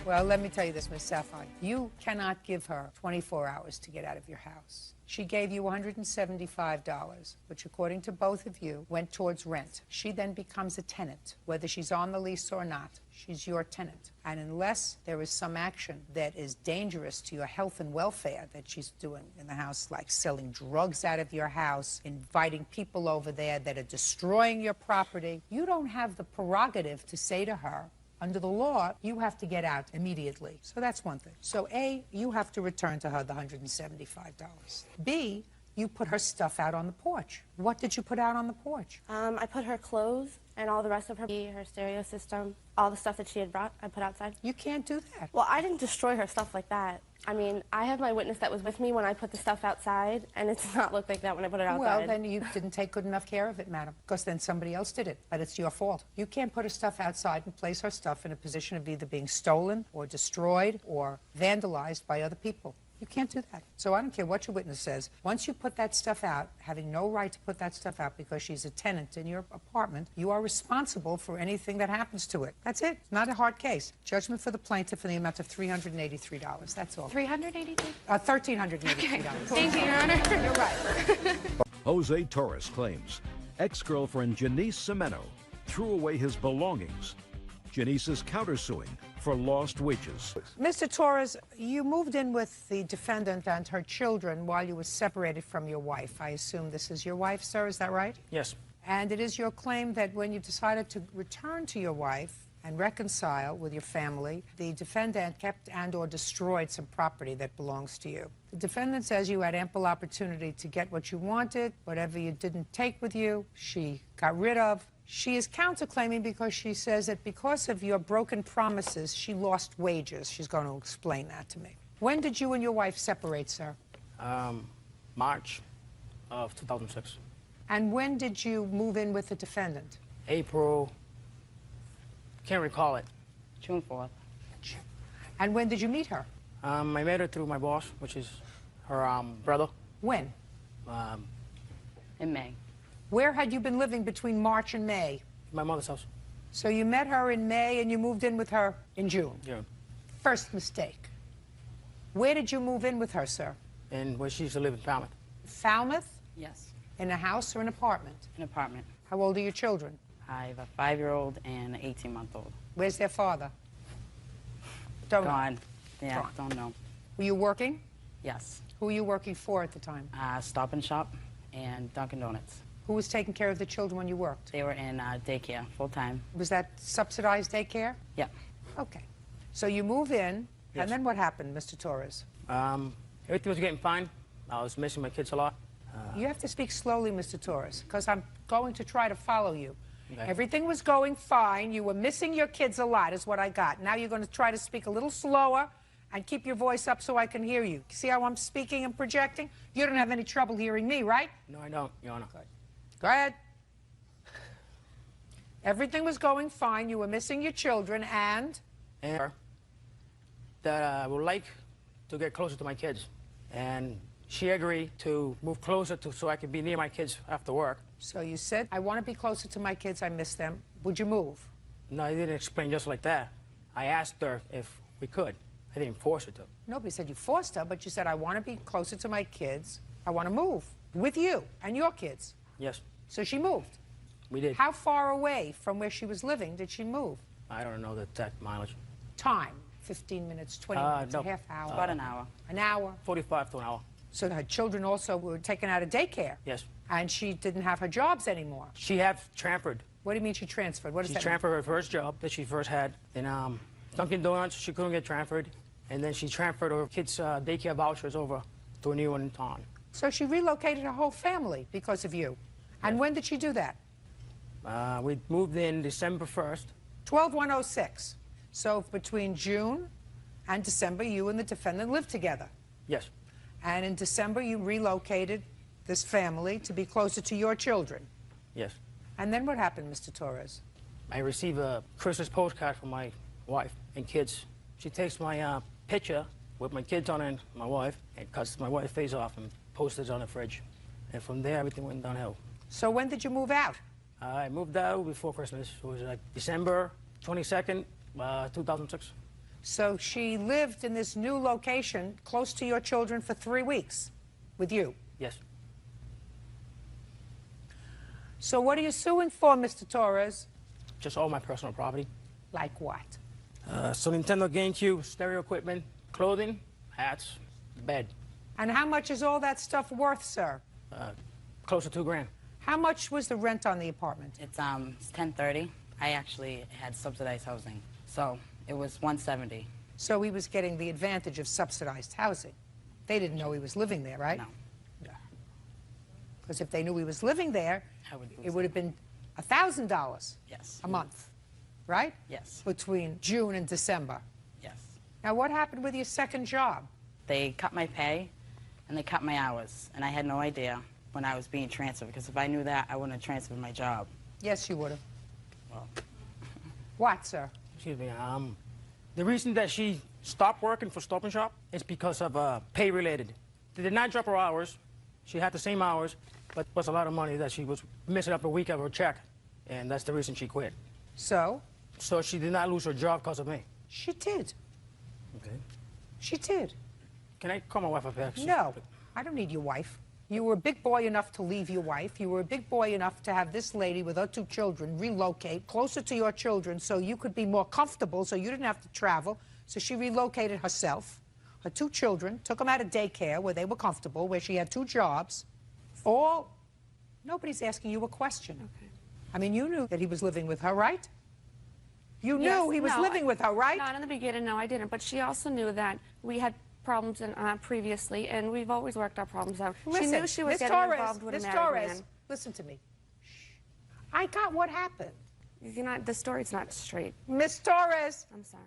[SPEAKER 2] Well, let me tell you this, Miss Safai. You cannot give her 24 hours to get out of your house. She gave you $175, which, according to both of you, went towards rent. She then becomes a tenant. Whether she's on the lease or not, she's your tenant. And unless there is some action that is dangerous to your health and welfare that she's doing in the house, like selling drugs out of your house, inviting people over there that are destroying your property, you don't have the prerogative to say to her, under the law, you have to get out immediately. So that's one thing. So A, you have to return to her the $175. B, you put her stuff out on the porch. What did you put out on the porch?
[SPEAKER 11] I put her clothes and all the rest of her stereo system, all the stuff that she had brought, I put outside.
[SPEAKER 2] You can't do that.
[SPEAKER 11] Well, I didn't destroy her stuff like that. I have my witness that was with me when I put the stuff outside, and it did not look like that when I put it outside.
[SPEAKER 2] Well, then you didn't take good enough care of it, madam, because then somebody else did it, but it's your fault. You can't put her stuff outside and place her stuff in a position of either being stolen or destroyed or vandalized by other people. You can't do that. So I don't care what your witness says. Once you put that stuff out, having no right to put that stuff out because she's a tenant in your apartment, you are responsible for anything that happens to it. That's it. It's not a hard case. Judgment for the plaintiff in the amount of $383. That's all.
[SPEAKER 10] $383?
[SPEAKER 2] $1,383.
[SPEAKER 10] Okay. Thank you, Your Honor.
[SPEAKER 2] You're right.
[SPEAKER 1] Jose Torres claims ex-girlfriend Janice Semeno threw away his belongings. Janice is countersuing for lost wages.
[SPEAKER 2] Mr. Torres, you moved in with the defendant and her children while you were separated from your wife. I assume this is your wife, sir, is that right?
[SPEAKER 12] Yes.
[SPEAKER 2] And it is your claim that when you decided to return to your wife and reconcile with your family, the defendant kept and/or destroyed some property that belongs to you. The defendant says you had ample opportunity to get what you wanted. Whatever you didn't take with you, she got rid of. She is counterclaiming because she says that because of your broken promises, she lost wages. She's going to explain that to me. When did you and your wife separate, sir?
[SPEAKER 12] March of 2006.
[SPEAKER 2] And when did you move in with the defendant?
[SPEAKER 12] April, can't recall it.
[SPEAKER 13] June 4th.
[SPEAKER 2] And when did you meet her?
[SPEAKER 12] I met her through my boss, which is her brother.
[SPEAKER 2] When?
[SPEAKER 13] In May.
[SPEAKER 2] Where had you been living between March and May?
[SPEAKER 12] My mother's house.
[SPEAKER 2] So you met her in May and you moved in with her in June?
[SPEAKER 12] June.
[SPEAKER 2] First mistake. Where did you move in with her, sir?
[SPEAKER 12] And where she used to live in Falmouth.
[SPEAKER 2] Falmouth?
[SPEAKER 13] Yes,
[SPEAKER 2] In a house or an apartment?
[SPEAKER 13] an apartment.
[SPEAKER 2] How old are your children?
[SPEAKER 13] I have a 5-year-old and an 18-month-old.
[SPEAKER 2] Where's their father? Don't know.
[SPEAKER 13] Gone. Yeah,
[SPEAKER 2] Gone.
[SPEAKER 13] don't know.
[SPEAKER 2] Were you working?
[SPEAKER 13] Yes.
[SPEAKER 2] Who were you working for at the time?
[SPEAKER 13] Stop and Shop and Dunkin' Donuts.
[SPEAKER 2] Who was taking care of the children when you worked?
[SPEAKER 13] They were in daycare full-time.
[SPEAKER 2] Was that subsidized daycare?
[SPEAKER 13] Yeah.
[SPEAKER 2] Okay. So you move in,
[SPEAKER 12] Yes.
[SPEAKER 2] and then what happened, Mr. Torres?
[SPEAKER 12] Everything was getting fine. I was missing my kids a lot.
[SPEAKER 2] You have to speak slowly, Mr. Torres, because I'm going to try to follow you.
[SPEAKER 12] Okay.
[SPEAKER 2] Everything was going fine. You were missing your kids a lot, is what I got. Now you're going to try to speak a little slower and keep your voice up so I can hear you. See how I'm speaking and projecting? You don't have any trouble hearing me, right?
[SPEAKER 12] No, I don't, Your Honor.
[SPEAKER 2] Good. Go ahead. Everything was going fine. You were missing your children, and
[SPEAKER 12] that I would like to get closer to my kids. And she agreed to move closer so I could be near my kids after work.
[SPEAKER 2] so you said, I want to be closer to my kids. I miss them. Would you move?
[SPEAKER 12] No, I didn't explain just like that. I asked her if we could. I didn't force her to.
[SPEAKER 2] Nobody said you forced her, but you said, I want to be closer to my kids. I want to move with you and your kids.
[SPEAKER 12] Yes,
[SPEAKER 2] So she moved.
[SPEAKER 12] we did.
[SPEAKER 2] How far away from where she was living did she move?
[SPEAKER 12] I don't know the exact mileage.
[SPEAKER 2] Time, 15 minutes, 20 minutes,
[SPEAKER 12] no.
[SPEAKER 2] a half hour?
[SPEAKER 13] About an hour.
[SPEAKER 2] An hour?
[SPEAKER 12] 45 to an hour.
[SPEAKER 2] So her children also were taken out of daycare?
[SPEAKER 12] Yes.
[SPEAKER 2] And she didn't have her jobs anymore?
[SPEAKER 12] She had transferred.
[SPEAKER 2] What do you mean she transferred? What does
[SPEAKER 12] She
[SPEAKER 2] that
[SPEAKER 12] transferred her first job that she first had in Dunkin' Donuts. She couldn't get transferred. And then she transferred her kids' daycare vouchers over to a new one in town.
[SPEAKER 2] mean? So she relocated her whole family because of you. And when did she do that?
[SPEAKER 12] We moved in December 1st.
[SPEAKER 2] 12/106. So between June and December, you and the defendant lived together.
[SPEAKER 12] Yes.
[SPEAKER 2] And in December, you relocated this family to be closer to your children.
[SPEAKER 12] Yes.
[SPEAKER 2] And then what happened, Mr. Torres?
[SPEAKER 12] I received a Christmas postcard from my wife and kids. She takes my picture with my kids on it and my wife and cuts my wife's face off and posts it on the fridge. And from there, everything went downhill.
[SPEAKER 2] So when did you move out?
[SPEAKER 12] I moved out before Christmas. It was like December 22nd, 2006.
[SPEAKER 2] So she lived in this new location close to your children for 3 weeks with you.
[SPEAKER 12] Yes.
[SPEAKER 2] So what are you suing for, Mr. Torres?
[SPEAKER 12] Just all my personal property.
[SPEAKER 2] Like what?
[SPEAKER 12] So Nintendo GameCube, stereo equipment, clothing, hats, bed.
[SPEAKER 2] And how much is all that stuff worth, sir?
[SPEAKER 12] Close to $2,000.
[SPEAKER 2] How much was the rent on the apartment?
[SPEAKER 13] It's $10.30. I actually had subsidized housing, so it was $170.
[SPEAKER 2] So he was getting the advantage of subsidized housing. They didn't know he was living there, right?
[SPEAKER 13] No.
[SPEAKER 2] Because if they knew he was living there,
[SPEAKER 13] I would lose
[SPEAKER 2] it would have been $1,000
[SPEAKER 13] Yes.
[SPEAKER 2] a month, right?
[SPEAKER 13] Yes.
[SPEAKER 2] Between June and December.
[SPEAKER 13] Yes.
[SPEAKER 2] Now, what happened with your second job?
[SPEAKER 13] They cut my pay and they cut my hours, and I had no idea when I was being transferred, because if I knew that, I wouldn't have transferred my job.
[SPEAKER 2] Yes, you would have.
[SPEAKER 13] Well,
[SPEAKER 2] What, sir?
[SPEAKER 12] Excuse me. The reason that she stopped working for Stop and Shop is because of pay related. They did not drop her hours. She had the same hours, but it was a lot of money that she was missing up a week of her check, and that's the reason she quit.
[SPEAKER 2] So?
[SPEAKER 12] So she did not lose her job because of me.
[SPEAKER 2] She did.
[SPEAKER 12] Okay.
[SPEAKER 2] She did.
[SPEAKER 12] Can I call my wife up here?
[SPEAKER 2] No, I don't need your wife. You were a big boy enough to leave your wife. You were a big boy enough to have this lady with her 2 children relocate closer to your children so you could be more comfortable, so you didn't have to travel. So she relocated herself. Her 2 children, took them out of daycare where they were comfortable, where she had 2 jobs. Nobody's asking you a question.
[SPEAKER 10] Okay.
[SPEAKER 2] I mean, you knew that he was living with her, right? You knew
[SPEAKER 10] Yes,
[SPEAKER 2] he was
[SPEAKER 10] no,
[SPEAKER 2] living with her, right?
[SPEAKER 10] Not in the beginning, no, I didn't. But she also knew that we had problems previously, and we've always worked our problems out.
[SPEAKER 2] Listen,
[SPEAKER 10] she knew she was
[SPEAKER 2] Miss
[SPEAKER 10] getting
[SPEAKER 2] Torres,
[SPEAKER 10] involved with
[SPEAKER 2] Miss
[SPEAKER 10] a married
[SPEAKER 2] Torres,
[SPEAKER 10] man.
[SPEAKER 2] listen to me. Shh. I got what happened.
[SPEAKER 10] You're not, the story's not straight.
[SPEAKER 2] Miss Torres,
[SPEAKER 10] I'm sorry.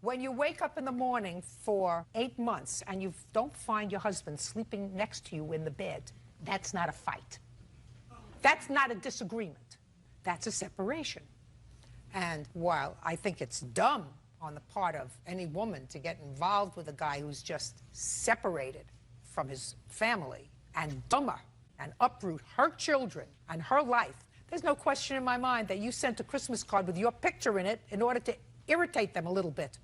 [SPEAKER 2] when you wake up in the morning for 8 months and you don't find your husband sleeping next to you in the bed, that's not a fight. That's not a disagreement. That's a separation. And while I think it's dumb on the part of any woman to get involved with a guy who's just separated from his family, and dumber, and uproot her children and her life There's no question in my mind that you sent a Christmas card with your picture in it in order to irritate them a little bit.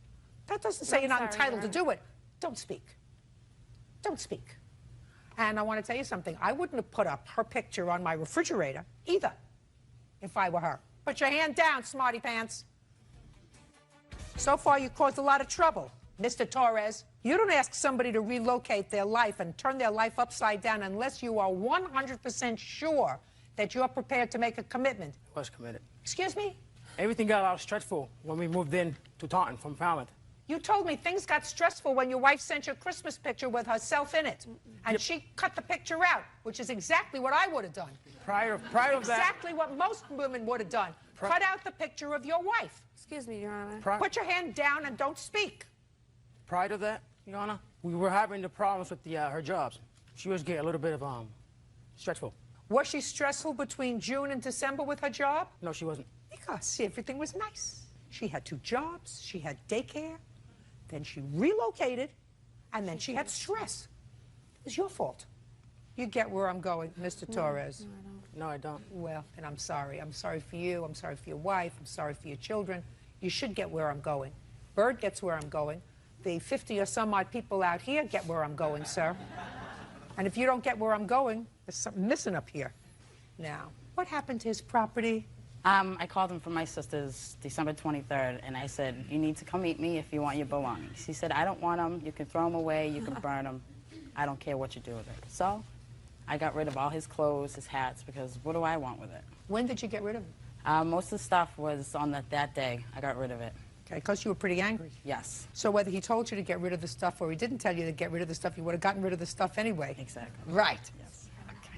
[SPEAKER 2] That doesn't say you're not entitled to do it. Don't speak. Don't speak. And I want to tell you something. I wouldn't have put up her picture on my refrigerator either if I were her. Put your hand down, smarty pants. So far, you caused a lot of trouble, Mr. Torres. You don't ask somebody to relocate their life and turn their life upside down unless you are 100% sure that you're prepared to make a commitment.
[SPEAKER 12] I was committed.
[SPEAKER 2] Excuse me?
[SPEAKER 12] Everything got a lot stressful when we moved in to Taunton from Falmouth.
[SPEAKER 2] You told me things got stressful when your wife sent you a Christmas picture with herself in it. And she cut the picture out, which is exactly what I would have done.
[SPEAKER 12] Prior to that...
[SPEAKER 2] Exactly what most women would have done. Cut out the picture of your wife.
[SPEAKER 10] Excuse me, Your Honor.
[SPEAKER 2] Put your hand down and don't speak.
[SPEAKER 12] Prior to that, Your Honor, we were having the problems with her jobs. She was getting a little bit of stressful.
[SPEAKER 2] Was she stressful between June and December with her job?
[SPEAKER 12] No, she wasn't.
[SPEAKER 2] Because everything was nice. She had 2 jobs, she had daycare, then she relocated, and then she had stress. It was your fault. You get where I'm going, Mr. Torres.
[SPEAKER 12] No, I don't.
[SPEAKER 2] Well, and I'm sorry. I'm sorry for you. I'm sorry for your wife. I'm sorry for your children. You should get where I'm going. Bird gets where I'm going. The 50 or some odd people out here get where I'm going, sir. And if you don't get where I'm going, there's something missing up here. Now, what happened to his property?
[SPEAKER 13] I called him from my sister's December 23rd, and I said, you need to come meet me if you want your belongings. He said, I don't want them. You can throw them away. You can burn them. I don't care what you do with it. So I got rid of all his clothes, his hats, because what do I want with it?
[SPEAKER 2] When did you get rid of it?
[SPEAKER 13] Most of the stuff was on that day. I got rid of it.
[SPEAKER 2] Okay, because you were pretty angry.
[SPEAKER 13] Yes.
[SPEAKER 2] So whether he told you to get rid of the stuff or he didn't tell you to get rid of the stuff, you would have gotten rid of the stuff anyway.
[SPEAKER 13] Exactly.
[SPEAKER 2] Right.
[SPEAKER 13] Yes.
[SPEAKER 2] Okay.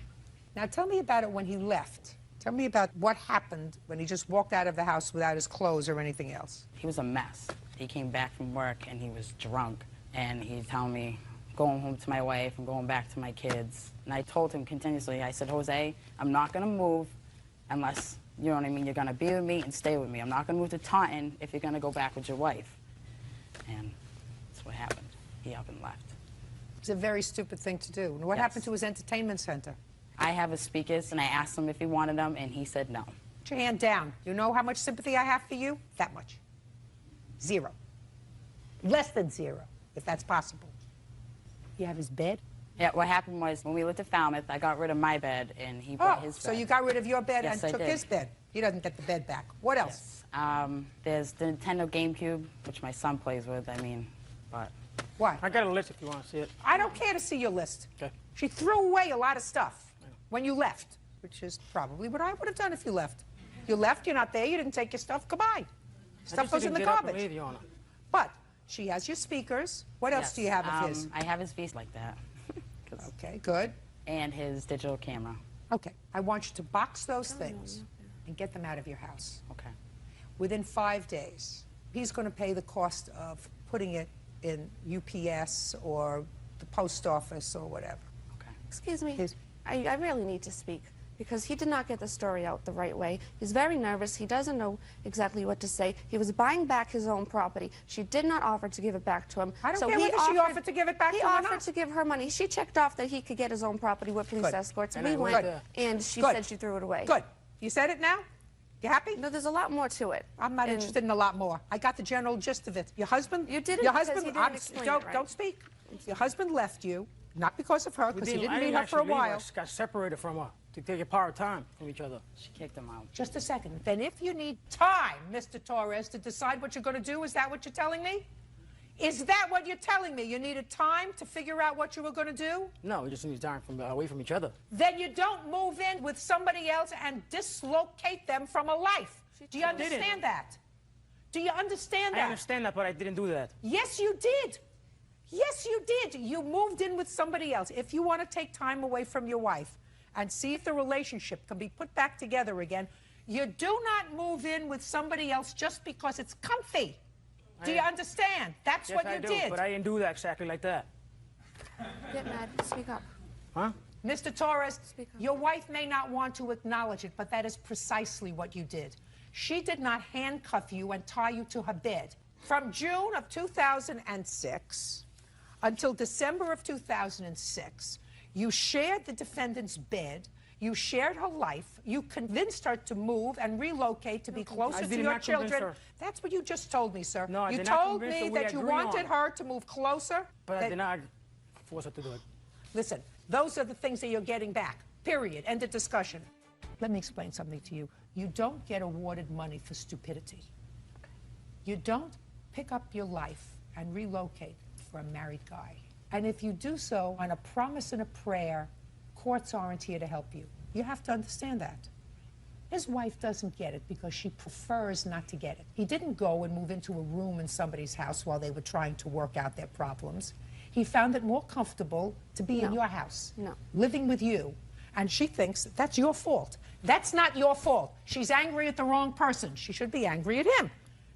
[SPEAKER 2] Now tell me about it when he left. Tell me about what happened when he just walked out of the house without his clothes or anything else.
[SPEAKER 13] He was a mess. He came back from work and he was drunk, and he'd tell me, going home to my wife and going back to my kids. And I told him continuously, I said, Jose, I'm not going to move unless, you know what I mean, you're going to be with me and stay with me. I'm not going to move to Taunton if you're going to go back with your wife. And that's what happened. He up and left.
[SPEAKER 2] It's a very stupid thing to do. And what happened to his entertainment center?
[SPEAKER 13] I have his speakers, and I asked him if he wanted them, and he said no.
[SPEAKER 2] Put your hand down. You know how much sympathy I have for you? That much. 0. Less than 0, if that's possible. You have his bed?
[SPEAKER 13] Yeah, what happened was when we lived at Falmouth, I got rid of my bed, and he brought his bed.
[SPEAKER 2] So you got rid of your bed
[SPEAKER 13] Yes,
[SPEAKER 2] and took
[SPEAKER 13] I did.
[SPEAKER 2] his bed. He doesn't get the bed back. What else?
[SPEAKER 13] Yes. There's the Nintendo GameCube, which my son plays with, but...
[SPEAKER 2] What?
[SPEAKER 12] I got a list if you want to see it.
[SPEAKER 2] I don't care to see your list.
[SPEAKER 12] Okay.
[SPEAKER 2] She threw away a lot of stuff when you left, which is probably what I would have done if you left. You left, you're not there, you didn't take your stuff, goodbye. Stuff goes in the garbage. But she has your speakers. What else do you have of his?
[SPEAKER 13] I have his VC like that.
[SPEAKER 2] Okay, good.
[SPEAKER 13] And his digital camera.
[SPEAKER 2] Okay, I want you to box those things and get them out of your house.
[SPEAKER 13] Okay.
[SPEAKER 2] Within 5 days, he's going to pay the cost of putting it in UPS or the post office or whatever.
[SPEAKER 13] Okay.
[SPEAKER 10] Excuse me. I really need to speak because he did not get the story out the right way. He's very nervous. He doesn't know exactly what to say. He was buying back his own property. She did not offer to give it back to him.
[SPEAKER 2] I don't care whether she offered to give it back to him or
[SPEAKER 10] He
[SPEAKER 2] not.
[SPEAKER 10] offered to give her money. She checked off that he could get his own property with police escorts. We went, and she said she threw it away.
[SPEAKER 2] Good. You said it now? You happy?
[SPEAKER 10] No, there's a lot more to it.
[SPEAKER 2] I'm not interested in a lot more. I got the general gist of it. Your husband?
[SPEAKER 10] You didn't
[SPEAKER 2] Your
[SPEAKER 10] because
[SPEAKER 2] husband,
[SPEAKER 10] he didn't explain it right.
[SPEAKER 2] Don't speak. Your husband left you, not because of her, because he didn't meet her for a while.
[SPEAKER 12] I got separated from her to take a part of time from each other.
[SPEAKER 13] She kicked him out.
[SPEAKER 2] Just a second. Then if you need time, Mr. Torres, to decide what you're going to do, is that what you're telling me? Is that what you're telling me? You needed time to figure out what you were going to do?
[SPEAKER 12] No, we just need time away from each other.
[SPEAKER 2] Then you don't move in with somebody else and dislocate them from a life. Do you understand that? Do you understand that?
[SPEAKER 12] I understand that, but I didn't do that.
[SPEAKER 2] Yes, you did. Yes, you did. You moved in with somebody else. If you want to take time away from your wife and see if the relationship can be put back together again, you do not move in with somebody else just because it's comfy. Do you understand? That's what you did.
[SPEAKER 12] But I didn't do that exactly like that.
[SPEAKER 10] Get mad. Speak up.
[SPEAKER 12] Huh?
[SPEAKER 2] Mr. Torres, your wife may not want to acknowledge it, but that is precisely what you did. She did not handcuff you and tie you to her bed. From June of 2006 until December of 2006, you shared the defendant's bed, You shared her life. You convinced her to move and relocate to be closer to your children. That's what you just told me, sir.
[SPEAKER 12] No, I
[SPEAKER 2] you
[SPEAKER 12] did not
[SPEAKER 2] told
[SPEAKER 12] convince
[SPEAKER 2] me
[SPEAKER 12] her. We
[SPEAKER 2] that you
[SPEAKER 12] agree
[SPEAKER 2] wanted
[SPEAKER 12] on.
[SPEAKER 2] her to move closer.
[SPEAKER 12] But I did not force her to do it.
[SPEAKER 2] Listen, those are the things that you're getting back. Period. End of discussion. Let me explain something to you. You don't get awarded money for stupidity. You don't pick up your life and relocate for a married guy. And if you do so on a promise and a prayer, courts aren't here to help you. You have to understand that. His wife doesn't get it because she prefers not to get it. He didn't go and move into a room in somebody's house while they were trying to work out their problems. He found it more comfortable to be in your house, living with you. And she thinks that's your fault. That's not your fault. She's angry at the wrong person. She should be angry at him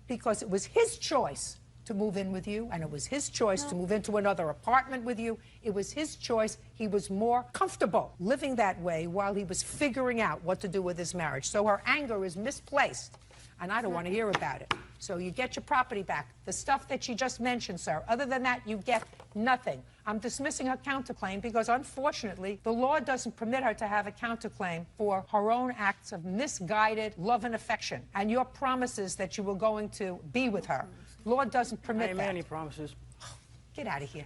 [SPEAKER 2] because it was his choice to move in with you, and it was his choice to move into another apartment with you. It was his choice. He was more comfortable living that way while he was figuring out what to do with his marriage. So her anger is misplaced, and I don't want to hear about it. So you get your property back. The stuff that she just mentioned, sir, other than that, you get nothing. I'm dismissing her counterclaim because, unfortunately, the law doesn't permit her to have a counterclaim for her own acts of misguided love and affection and your promises that you were going to be with her. Law doesn't permit that.
[SPEAKER 12] Any promises.
[SPEAKER 2] Get out of here.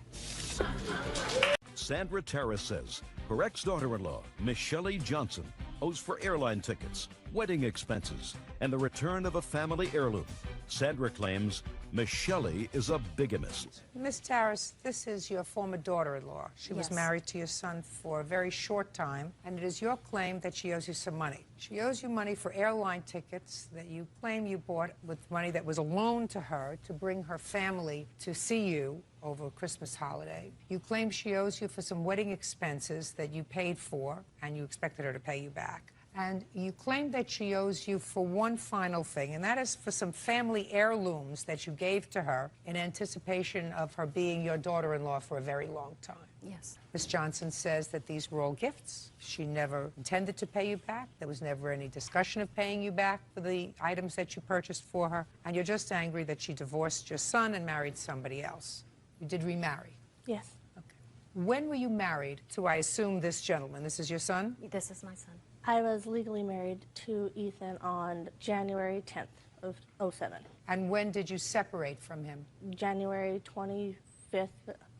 [SPEAKER 1] Sandra Terrace says her ex-daughter-in-law, Miss Shelley Johnson, owes for airline tickets, wedding expenses, and the return of a family heirloom. Sandra claims Miss Shelley is a bigamist.
[SPEAKER 2] Miss Terrace, this is your former daughter-in-law. She was married to your son for a very short time, and it is your claim that she owes you some money. She owes you money for airline tickets that you claim you bought with money that was a loan to her to bring her family to see you over a Christmas holiday. You claim she owes you for some wedding expenses that you paid for, and you expected her to pay you back. And you claim that she owes you for one final thing, and that is for some family heirlooms that you gave to her in anticipation of her being your daughter-in-law for a very long time.
[SPEAKER 14] Yes.
[SPEAKER 2] Ms. Johnson says that these were all gifts. She never intended to pay you back. There was never any discussion of paying you back for the items that you purchased for her. And you're just angry that she divorced your son and married somebody else. You did remarry.
[SPEAKER 10] Yes.
[SPEAKER 2] Okay. When were you married to, I assume, this gentleman? This is your son?
[SPEAKER 14] This is my son.
[SPEAKER 10] I was legally married to Ethan on January 10th of '07.
[SPEAKER 2] And when did you separate from him?
[SPEAKER 10] January 25th,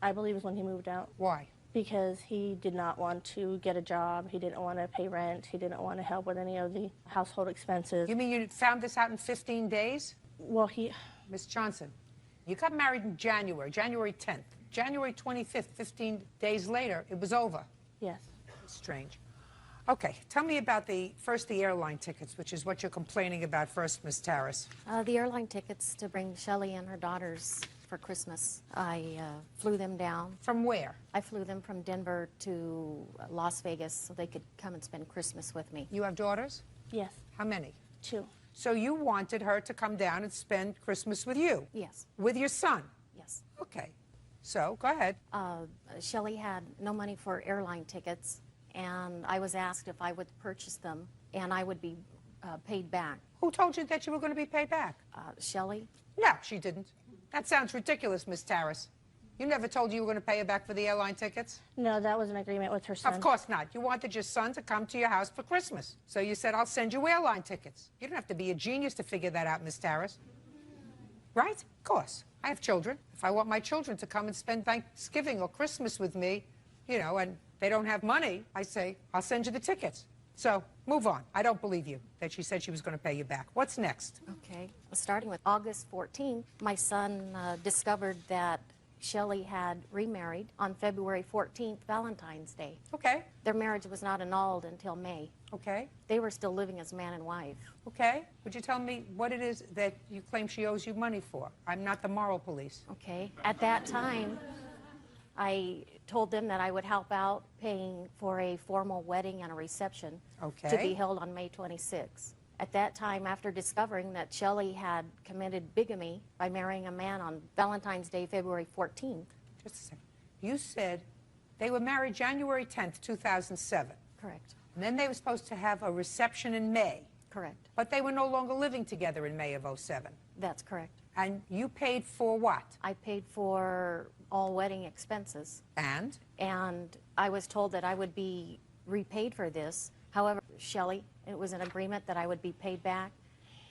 [SPEAKER 10] I believe, is when he moved out.
[SPEAKER 2] Why?
[SPEAKER 10] Because he did not want to get a job. He didn't want to pay rent. He didn't want to help with any of the household expenses.
[SPEAKER 2] You mean you found this out in 15 days?
[SPEAKER 10] Well, he...
[SPEAKER 2] Miss Johnson, you got married in January 10th. January 25th, 15 days later, it was over.
[SPEAKER 10] Yes.
[SPEAKER 2] Strange. Okay, tell me about the airline tickets, which is what you're complaining about first, Ms. Terrace.
[SPEAKER 14] The airline tickets to bring Shelley and her daughters for Christmas. I flew them down.
[SPEAKER 2] From where?
[SPEAKER 14] I flew them from Denver to Las Vegas so they could come and spend Christmas with me.
[SPEAKER 2] You have daughters?
[SPEAKER 10] Yes.
[SPEAKER 2] How many?
[SPEAKER 10] 2.
[SPEAKER 2] So you wanted her to come down and spend Christmas with you?
[SPEAKER 14] Yes.
[SPEAKER 2] With your son?
[SPEAKER 14] Yes.
[SPEAKER 2] Okay. So, go ahead.
[SPEAKER 14] Shelley had no money for airline tickets, and I was asked if I would purchase them, and I would be paid back.
[SPEAKER 2] Who told you that you were going to be paid back?
[SPEAKER 14] Shelley?
[SPEAKER 2] No, she didn't. That sounds ridiculous, Miss Terrace. You never told you were going to pay her back for the airline tickets?
[SPEAKER 10] No, that was an agreement with her son.
[SPEAKER 2] Of course not. You wanted your son to come to your house for Christmas. So you said, I'll send you airline tickets. You don't have to be a genius to figure that out, Miss Terrace. Right? Of course. I have children. If I want my children to come and spend Thanksgiving or Christmas with me, you know, and they don't have money, I say, I'll send you the tickets. So, move on. I don't believe you that she said she was going to pay you back. What's next?
[SPEAKER 14] Okay. Starting with August 14th, my son discovered that Shelley had remarried on February 14th, Valentine's Day.
[SPEAKER 2] Okay.
[SPEAKER 14] Their marriage was not annulled until May.
[SPEAKER 2] Okay.
[SPEAKER 14] They were still living as man and wife.
[SPEAKER 2] Okay. Would you tell me what it is that you claim she owes you money for? I'm not the moral police.
[SPEAKER 14] Okay. At that time, I told them that I would help out paying for a formal wedding and a reception to be held on May 26th. At that time, after discovering that Shelley had committed bigamy by marrying a man on Valentine's Day, February 14th.
[SPEAKER 2] Just a second. You said they were married January 10th, 2007.
[SPEAKER 14] Correct.
[SPEAKER 2] And then they were supposed to have a reception in May.
[SPEAKER 14] Correct.
[SPEAKER 2] But they were no longer living together in May of '07.
[SPEAKER 14] That's correct.
[SPEAKER 2] And you paid for what?
[SPEAKER 14] I paid for all wedding expenses.
[SPEAKER 2] And?
[SPEAKER 14] And I was told that I would be repaid for this However, Shelley, it was an agreement that I would be paid back.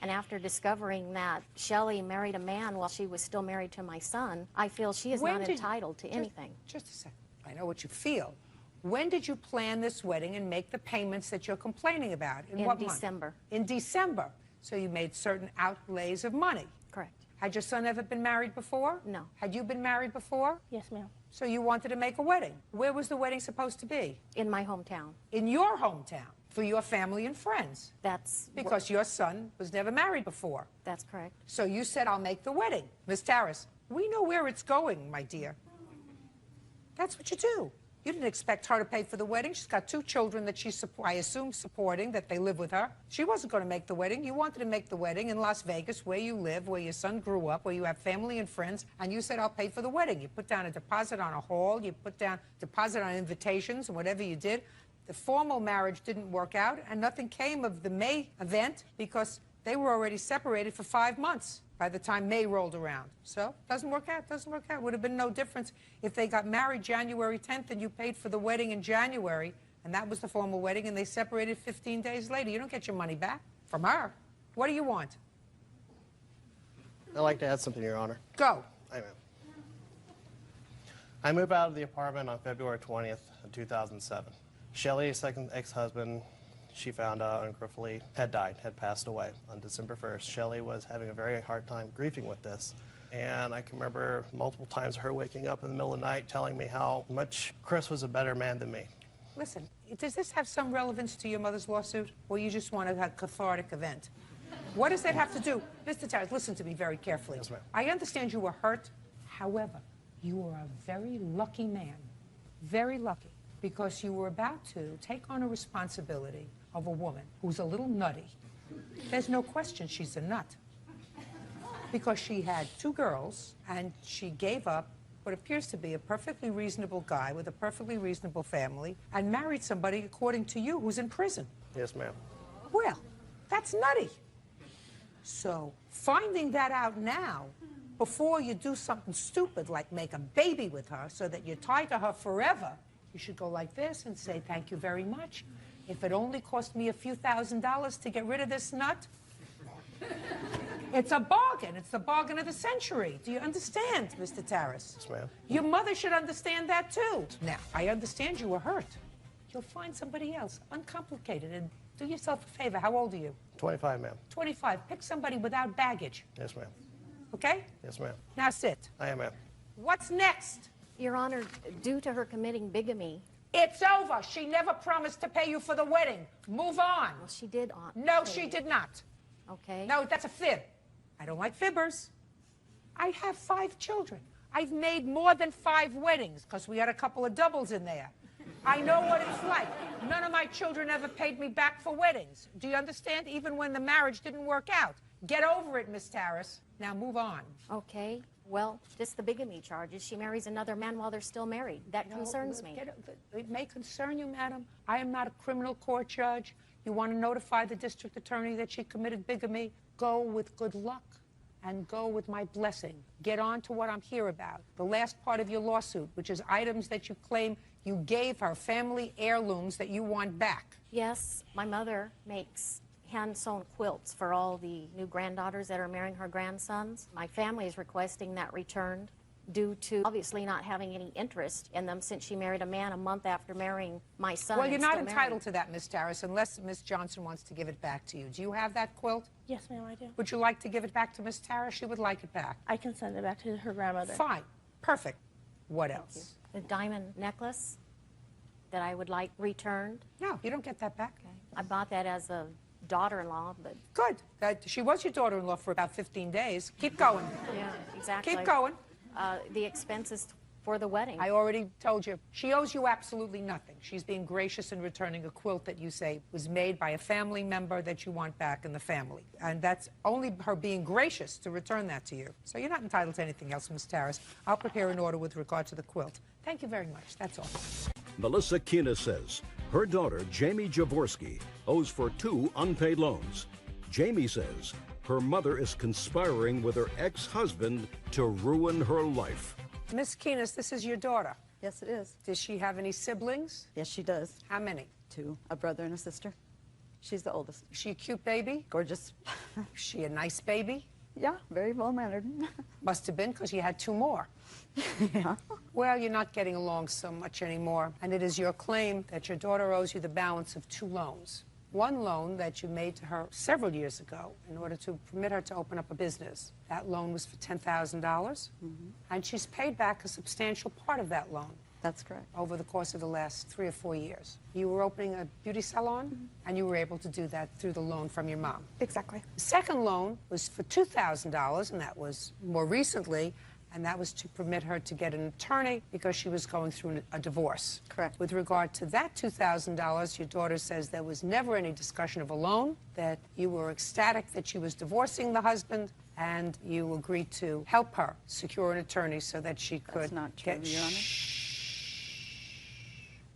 [SPEAKER 14] And after discovering that Shelley married a man while she was still married to my son, I feel she is not entitled to anything.
[SPEAKER 2] Just a second. I know what you feel. When did you plan this wedding and make the payments that you're complaining about?
[SPEAKER 14] In
[SPEAKER 2] what
[SPEAKER 14] December.
[SPEAKER 2] Month? In December. So you made certain outlays of money.
[SPEAKER 14] Correct.
[SPEAKER 2] Had your son ever been married before?
[SPEAKER 14] No.
[SPEAKER 2] Had you been married before?
[SPEAKER 10] Yes, ma'am.
[SPEAKER 2] So you wanted to make a wedding. Where was the wedding supposed to be?
[SPEAKER 14] In my hometown.
[SPEAKER 2] In your hometown, for your family and friends.
[SPEAKER 14] That's
[SPEAKER 2] because your son was never married before.
[SPEAKER 14] That's correct.
[SPEAKER 2] So you said, I'll make the wedding. Miss Tarras, we know where it's going, my dear. That's what you do. You didn't expect her to pay for the wedding. She's got 2 children that she's, I assume, supporting, that they live with her. She wasn't going to make the wedding. You wanted to make the wedding in Las Vegas, where you live, where your son grew up, where you have family and friends, and you said, I'll pay for the wedding. You put down a deposit on a hall, you put down deposit on invitations, and whatever you did. The formal marriage didn't work out, and nothing came of the May event because they were already separated for 5 months by the time May rolled around. So, doesn't work out, doesn't work out. Would have been no difference if they got married January 10th and you paid for the wedding in January, and that was the formal wedding, and they separated 15 days later. You don't get your money back from her. What do you want?
[SPEAKER 15] I'd like to add something, Your Honor.
[SPEAKER 2] Go.
[SPEAKER 15] I moved out of the apartment on February 20th, 2007. Shelley, second ex-husband, she found out unfortunately had died, had passed away on December 1st. Shelley was having a very hard time grieving with this. And I can remember multiple times her waking up in the middle of the night telling me how much Chris was a better man than me.
[SPEAKER 2] Listen, does this have some relevance to your mother's lawsuit, or you just want to have a cathartic event? What does that have to do? Mr. Tarras, listen to me very carefully.
[SPEAKER 15] Yes, ma'am.
[SPEAKER 2] I understand you were hurt. However, you were a very lucky man. Very lucky. Because you were about to take on a responsibility of a woman who's a little nutty. There's no question she's a nut. Because she had 2 girls, and she gave up what appears to be a perfectly reasonable guy with a perfectly reasonable family, and married somebody, according to you, who's in prison.
[SPEAKER 15] Yes, ma'am.
[SPEAKER 2] Well, that's nutty. So, finding that out now, before you do something stupid like make a baby with her so that you're tied to her forever, you should go like this and say, thank you very much. If it only cost me a few $1,000s to get rid of this nut, it's a bargain. It's the bargain of the century. Do you understand, Mr. Tarras?
[SPEAKER 15] Yes, ma'am.
[SPEAKER 2] Your mother should understand that, too. Now, I understand you were hurt. You'll find somebody else, uncomplicated, and do yourself a favor. How old are you?
[SPEAKER 15] 25, ma'am.
[SPEAKER 2] 25. Pick somebody without baggage.
[SPEAKER 15] Yes, ma'am.
[SPEAKER 2] Okay?
[SPEAKER 15] Yes, ma'am.
[SPEAKER 2] Now sit.
[SPEAKER 15] I am, ma'am.
[SPEAKER 2] What's next?
[SPEAKER 14] Your Honor, due to her committing bigamy.
[SPEAKER 2] It's over. She never promised to pay you for the wedding. Move on.
[SPEAKER 14] Well, she did, Aunt.
[SPEAKER 2] No, she did not.
[SPEAKER 14] Okay.
[SPEAKER 2] No, that's a fib. I don't like fibbers. I have 5 children. I've made more than 5 weddings because we had a couple of doubles in there. I know what it's like. None of my children ever paid me back for weddings. Do you understand? Even when the marriage didn't work out. Get over it, Miss Tarras. Now move on.
[SPEAKER 14] Okay. Well, just the bigamy charges. She marries another man while they're still married. That concerns me.
[SPEAKER 2] It may concern you, madam. I am not a criminal court judge. You want to notify the district attorney that she committed bigamy? Go with good luck and go with my blessing. Get on to what I'm here about. The last part of your lawsuit, which is items that you claim you gave her, family heirlooms that you want back.
[SPEAKER 14] Yes, my mother makes hand-sewn quilts for all the new granddaughters that are marrying her grandsons. My family is requesting that returned due to obviously not having any interest in them since she married a man a month after marrying my son.
[SPEAKER 2] Well, you're not entitled to that, Miss Tarras, unless Miss Johnson wants to give it back to you. Do you have that quilt?
[SPEAKER 10] Yes, ma'am, I do.
[SPEAKER 2] Would you like to give it back to Miss Tarras? She would like it back.
[SPEAKER 10] I can send it back to her grandmother.
[SPEAKER 2] Fine. Perfect. What else?
[SPEAKER 14] The diamond necklace that I would like returned.
[SPEAKER 2] No, you don't get that back.
[SPEAKER 14] Okay. I bought that as a daughter-in-law, but...
[SPEAKER 2] Good. She was your daughter-in-law for about 15 days. Keep going.
[SPEAKER 14] Yeah, exactly.
[SPEAKER 2] Keep going.
[SPEAKER 14] The expenses for the wedding.
[SPEAKER 2] I already told you. She owes you absolutely nothing. She's being gracious in returning a quilt that you say was made by a family member that you want back in the family. And that's only her being gracious to return that to you. So you're not entitled to anything else, Miss Tarras. I'll prepare an order with regard to the quilt. Thank you very much. That's all.
[SPEAKER 1] Melissa Kina says her daughter, Jamie Jaworski, owes for 2 unpaid loans. Jamie says her mother is conspiring with her ex-husband to ruin her life.
[SPEAKER 2] Miss Keenest, this is your daughter.
[SPEAKER 16] Yes, it is.
[SPEAKER 2] Does she have any siblings?
[SPEAKER 16] Yes, she does.
[SPEAKER 2] How many?
[SPEAKER 16] 2, a brother and a sister. She's the oldest.
[SPEAKER 2] Is she a cute baby?
[SPEAKER 16] Gorgeous.
[SPEAKER 2] Is she a nice baby?
[SPEAKER 16] Yeah, very well-mannered.
[SPEAKER 2] Must have been, because you had 2 more.
[SPEAKER 16] Yeah.
[SPEAKER 2] Well, you're not getting along so much anymore, and it is your claim that your daughter owes you the balance of 2 loans. One loan that you made to her several years ago in order to permit her to open up a business. That loan was for $10,000, and she's paid back a substantial part of that loan.
[SPEAKER 16] That's correct.
[SPEAKER 2] Over the course of the last 3 or 4 years. You were opening a beauty salon, and you were able to do that through the loan from your mom.
[SPEAKER 17] Exactly.
[SPEAKER 2] The second loan was for $2,000, and that was more recently, and that was to permit her to get an attorney because she was going through a divorce.
[SPEAKER 16] Correct.
[SPEAKER 2] With regard to that $2,000, your daughter says there was never any discussion of a loan, that you were ecstatic that she was divorcing the husband, and you agreed to help her secure an attorney so that she could
[SPEAKER 16] That's not true, Your Honor.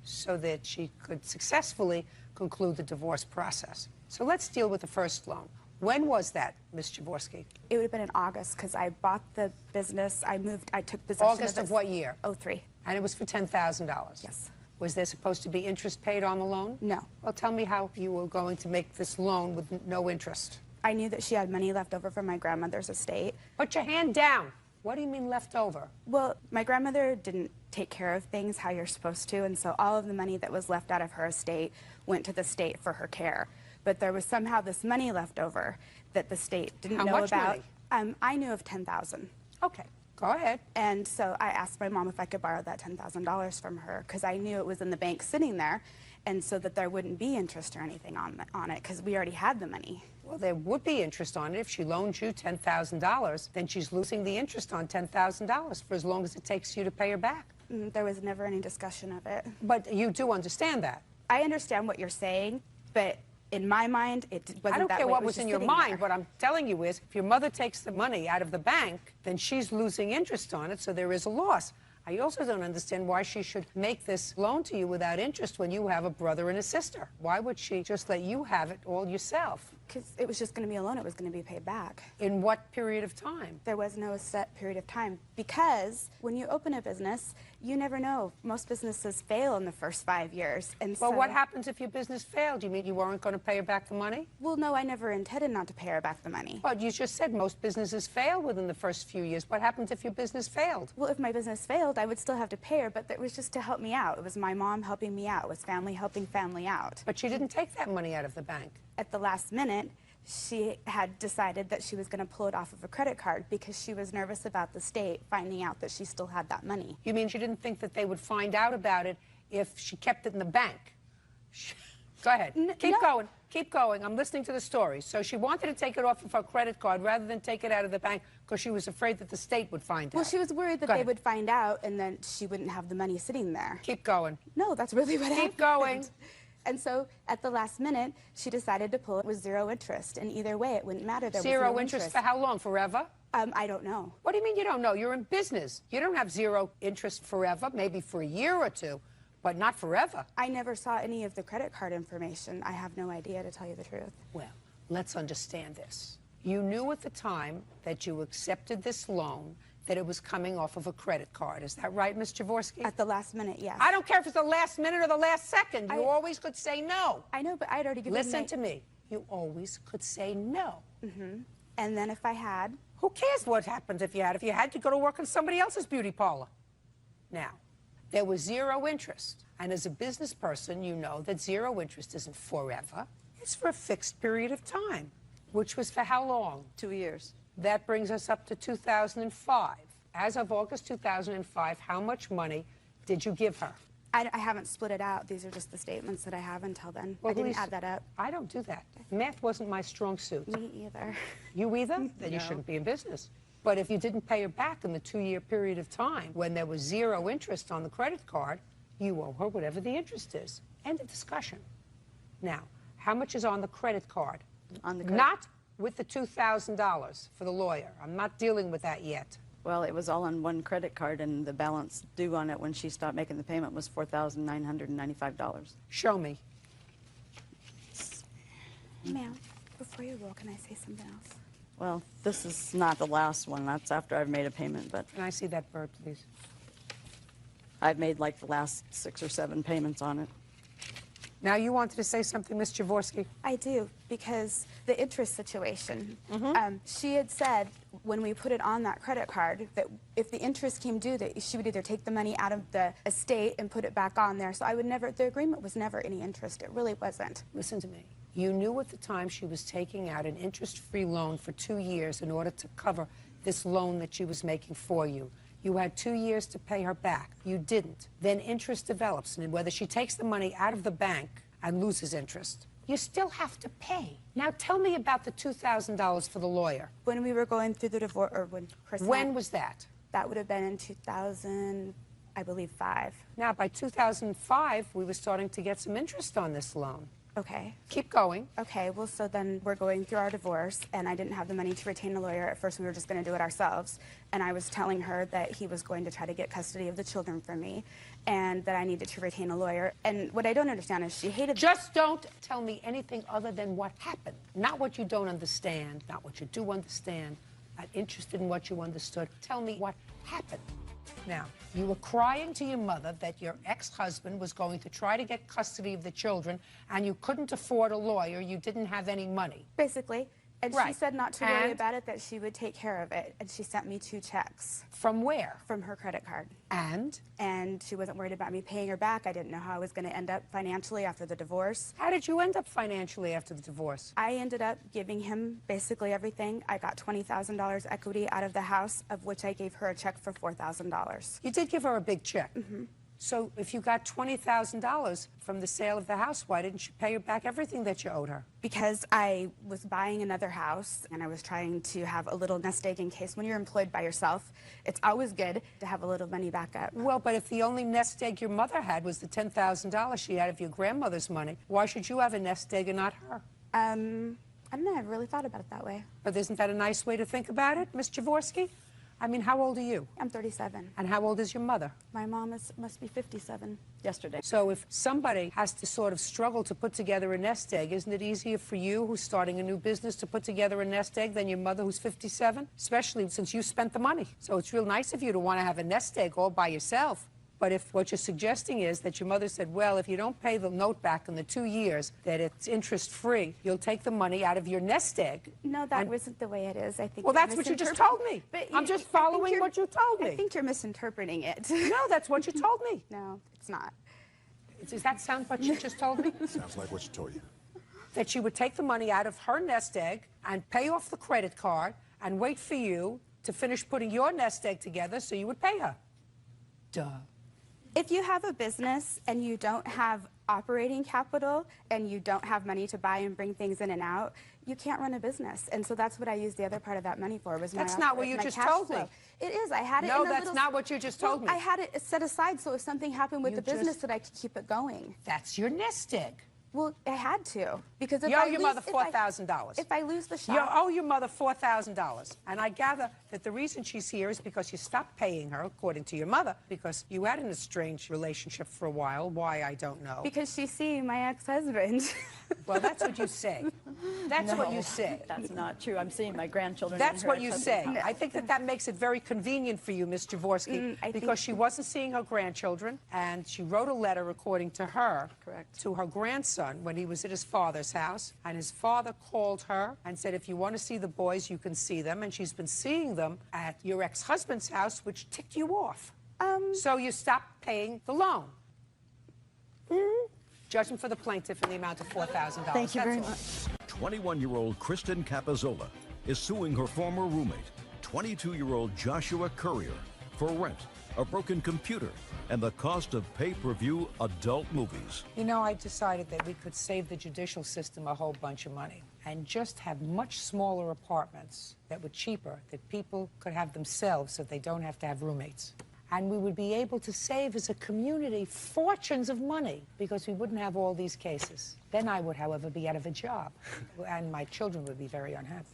[SPEAKER 2] So that she could successfully conclude the divorce process. So let's deal with the first loan. When was that, Ms. Jaworski?
[SPEAKER 17] It would have been in August because I bought the business. I took possession
[SPEAKER 2] August of what year?
[SPEAKER 17] 03.
[SPEAKER 2] And it was for $10,000?
[SPEAKER 17] Yes.
[SPEAKER 2] Was there supposed to be interest paid on the loan?
[SPEAKER 17] No.
[SPEAKER 2] Well, tell me how you were going to make this loan with no interest.
[SPEAKER 17] I knew that she had money left over from my grandmother's estate.
[SPEAKER 2] Put your hand down. What do you mean left over?
[SPEAKER 17] Well, my grandmother didn't take care of things how you're supposed to, and so all of the money that was left out of her estate went to the state for her care. But there was somehow this money left over that the state didn't know about. I knew of $10,000.
[SPEAKER 2] Okay, go ahead.
[SPEAKER 17] And so I asked my mom if I could borrow that $10,000 from her because I knew it was in the bank sitting there, and so that there wouldn't be interest or anything on it because we already had the money.
[SPEAKER 2] Well, there would be interest on it. If she loaned you $10,000, then she's losing the interest on $10,000 for as long as it takes you to pay her back.
[SPEAKER 17] There was never any discussion of it.
[SPEAKER 2] But you do understand that.
[SPEAKER 17] I understand what you're saying, but in my mind, it wasn't that way.
[SPEAKER 2] I don't care what
[SPEAKER 17] It
[SPEAKER 2] was in
[SPEAKER 17] just
[SPEAKER 2] your
[SPEAKER 17] sitting
[SPEAKER 2] mind.
[SPEAKER 17] there.
[SPEAKER 2] What I'm telling you is, if your mother takes the money out of the bank, then she's losing interest on it, so there is a loss. I also don't understand why she should make this loan to you without interest when you have a brother and a sister. Why would she just let you have it all yourself?
[SPEAKER 17] Because it was just going to be a loan. It was going to be paid back.
[SPEAKER 2] In what period of time?
[SPEAKER 17] There was no set period of time. Because when you open a business, you never know. Most businesses fail in the first 5 years. And
[SPEAKER 2] Well,
[SPEAKER 17] so,
[SPEAKER 2] what happens if your business failed? You mean you weren't going to pay her back the money?
[SPEAKER 17] Well, no, I never intended not to pay her back the money.
[SPEAKER 2] But you just said most businesses fail within the first few years. What happens if your business failed?
[SPEAKER 17] Well, if my business failed, I would still have to pay her, but that was just to help me out. It was my mom helping me out. It was family helping family out.
[SPEAKER 2] But she didn't take that money out of the bank.
[SPEAKER 17] At the last minute, she had decided that she was going to pull it off of a credit card because she was nervous about the state finding out that she still had that money.
[SPEAKER 2] You mean she didn't think that they would find out about it if she kept it in the bank? Go ahead. Keep going. Keep going. I'm listening to the story. So she wanted to take it off of her credit card rather than take it out of the bank because she was afraid that the state would find out.
[SPEAKER 17] Well, she was worried that
[SPEAKER 2] Go
[SPEAKER 17] they
[SPEAKER 2] ahead.
[SPEAKER 17] would find out and then she wouldn't have the money sitting there.
[SPEAKER 2] Keep going.
[SPEAKER 17] No, that's really what happened.
[SPEAKER 2] Keep going.
[SPEAKER 17] And so at the last minute, she decided to pull it with 0 interest. And either way, it wouldn't matter. There was
[SPEAKER 2] Zero
[SPEAKER 17] no
[SPEAKER 2] interest for how long? Forever?
[SPEAKER 17] I don't know.
[SPEAKER 2] What do you mean you don't know? You're in business. You don't have 0 interest forever, maybe for a year or two, but not forever.
[SPEAKER 17] I never saw any of the credit card information. I have no idea, to tell you the truth.
[SPEAKER 2] Well, let's understand this. You knew at the time that you accepted this loan that it was coming off of a credit card. Is that right, Ms. Jaworski?
[SPEAKER 17] At the last minute, yes.
[SPEAKER 2] I don't care if it's the last minute or the last second. You always could say no.
[SPEAKER 17] I know, but I'd already given
[SPEAKER 2] Listen to me. You always could say no.
[SPEAKER 17] And then if I had...
[SPEAKER 2] Who cares what happens if you had? If you had, you go to work in somebody else's beauty parlor. Now, there was 0 interest. And as a business person, you know that 0 interest isn't forever. It's for a fixed period of time, which was for how long?
[SPEAKER 16] 2 years.
[SPEAKER 2] That brings us up to 2005. As of August 2005, how much money did you give her?
[SPEAKER 17] I haven't split it out. These are just the statements that I have until then.
[SPEAKER 2] Well,
[SPEAKER 17] I didn't
[SPEAKER 2] Lisa,
[SPEAKER 17] add that up.
[SPEAKER 2] I don't do that. Math wasn't my strong suit.
[SPEAKER 17] Me either.
[SPEAKER 2] You either? Then you shouldn't be in business. But if you didn't pay her back in the 2-year period of time when there was 0 interest on the credit card, you owe her whatever the interest is. End of discussion. Now, how much is on the credit card?
[SPEAKER 16] On the credit
[SPEAKER 2] Not with the $2,000 for the lawyer. I'm not dealing with that yet.
[SPEAKER 16] Well, it was all on one credit card, and the balance due on it when she stopped making the payment was $4,995.
[SPEAKER 2] Show me.
[SPEAKER 17] Ma'am, before you go, can I say something else?
[SPEAKER 16] Well, this is not the last one. That's after I've made a payment, but
[SPEAKER 2] Can I see that bird, please?
[SPEAKER 16] I've made like the last 6 or 7 payments on it.
[SPEAKER 2] Now, you wanted to say something, Ms. Jaworski?
[SPEAKER 17] I do, because the interest situation. She had said when we put it on that credit card that if the interest came due, that she would either take the money out of the estate and put it back on there. So I would never, the agreement was never any interest. It really wasn't.
[SPEAKER 2] Listen to me. You knew at the time she was taking out an interest-free loan for 2 years in order to cover this loan that she was making for you. You had 2 years to pay her back. You didn't. Then interest develops, and whether she takes the money out of the bank and loses interest, you still have to pay. Now tell me about the $2,000 for the lawyer.
[SPEAKER 17] When we were going through the divorce, or when Chris...
[SPEAKER 2] When was that?
[SPEAKER 17] That would have been in 2000, I believe, 5.
[SPEAKER 2] Now, by 2005, we were starting to get some interest on this loan.
[SPEAKER 17] Okay.
[SPEAKER 2] Keep going.
[SPEAKER 17] Okay, well, so then we're going through our divorce, and I didn't have the money to retain a lawyer. At first, we were just going to do it ourselves. And I was telling her that he was going to try to get custody of the children from me, and that I needed to retain a lawyer. And what I don't understand is she hated...
[SPEAKER 2] Just don't tell me anything other than what happened. Not what you don't understand, not what you do understand. Not interested in what you understood. Tell me what happened. Now, you were crying to your mother that your ex-husband was going to try to get custody of the children, and you couldn't afford a lawyer. You didn't have any money.
[SPEAKER 17] Basically. And
[SPEAKER 2] Right.
[SPEAKER 17] she said not to worry about it, that she would take care of it. And she sent me 2 checks.
[SPEAKER 2] From where?
[SPEAKER 17] From her credit card.
[SPEAKER 2] And?
[SPEAKER 17] And she wasn't worried about me paying her back. I didn't know how I was going to end up financially after the divorce.
[SPEAKER 2] How did you end up financially after the divorce?
[SPEAKER 17] I ended up giving him basically everything. I got $20,000 equity out of the house, of which I gave her a check for $4,000.
[SPEAKER 2] You did give her a big check. So if you got $20,000 from the sale of the house, why didn't you pay her back everything that you owed her?
[SPEAKER 17] Because I was buying another house, and I was trying to have a little nest egg in case when you're employed by yourself, it's always good to have a little money back up.
[SPEAKER 2] Well, but if the only nest egg your mother had was the $10,000 she had of your grandmother's money, why should you have a nest egg and not her?
[SPEAKER 17] I don't know. I really thought about it that way.
[SPEAKER 2] But isn't that a nice way to think about it, Ms. Jaworski? I mean, how old are you?
[SPEAKER 17] I'm 37.
[SPEAKER 2] And how old is your mother?
[SPEAKER 17] My mom must be 57.
[SPEAKER 16] Yesterday.
[SPEAKER 2] So if somebody has to sort of struggle to put together a nest egg, isn't it easier for you, who's starting a new business, to put together a nest egg than your mother, who's 57? Especially since you spent the money. So it's real nice of you to want to have a nest egg all by yourself. But if what you're suggesting is that your mother said, well, if you don't pay the note back in the 2 years, that it's interest-free, you'll take the money out of your nest egg.
[SPEAKER 17] No, that wasn't the way it is. I think.
[SPEAKER 2] Well, that's what you just told me.
[SPEAKER 17] But
[SPEAKER 2] I'm just following what you told me.
[SPEAKER 17] I think you're misinterpreting it.
[SPEAKER 2] No, that's what you told me.
[SPEAKER 17] No, it's not.
[SPEAKER 2] Does that sound what you just told me?
[SPEAKER 18] Sounds like what she told you.
[SPEAKER 2] That she would take the money out of her nest egg and pay off the credit card and wait for you to finish putting your nest egg together so you would pay her. Duh.
[SPEAKER 17] If you have a business and you don't have operating capital and you don't have money to buy and bring things in and out, you can't run a business. And so that's what I used the other part of that money for. Was
[SPEAKER 2] That's not what you just told me.
[SPEAKER 17] It is. I had it.
[SPEAKER 2] No,
[SPEAKER 17] in a
[SPEAKER 2] that's
[SPEAKER 17] little...
[SPEAKER 2] not what you just told me.
[SPEAKER 17] I had it set aside so if something happened with the business that I could keep it going.
[SPEAKER 2] That's your nest egg.
[SPEAKER 17] Well, I had to, because if
[SPEAKER 2] You
[SPEAKER 17] I
[SPEAKER 2] owe your mother $4,000.
[SPEAKER 17] If I lose the shop...
[SPEAKER 2] You owe your mother $4,000. And I gather that the reason she's here is because you stopped paying her, according to your mother, because you had an estranged relationship for a while. Why, I don't know.
[SPEAKER 17] Because she's seeing my ex-husband.
[SPEAKER 2] Well, that's what you say. That's
[SPEAKER 16] No,
[SPEAKER 2] what you say.
[SPEAKER 16] That's not true. I'm seeing my grandchildren.
[SPEAKER 2] That's
[SPEAKER 16] and her
[SPEAKER 2] what you say.
[SPEAKER 16] ex-husband.
[SPEAKER 2] I think that makes it very convenient for you, Ms. Jaworski, because she wasn't seeing her grandchildren, and she wrote a letter, according to her, to her grandson when he was at his father's house, and his father called her and said, if you want to see the boys, you can see them, and she's been seeing them at your ex-husband's house, which ticked you off. So you stopped paying the loan. Judgment for the plaintiff in the amount of $4,000.
[SPEAKER 16] Thank you very much.
[SPEAKER 1] 21-year-old Kristen Capizzola is suing her former roommate, 22-year-old Joshua Courier, for rent, a broken computer, and the cost of pay-per-view adult movies.
[SPEAKER 2] You know, I decided that we could save the judicial system a whole bunch of money and just have much smaller apartments that were cheaper, that people could have themselves so they don't have to have roommates. And we would be able to save as a community fortunes of money because we wouldn't have all these cases. Then I would, however, be out of a job, and my children would be very unhappy.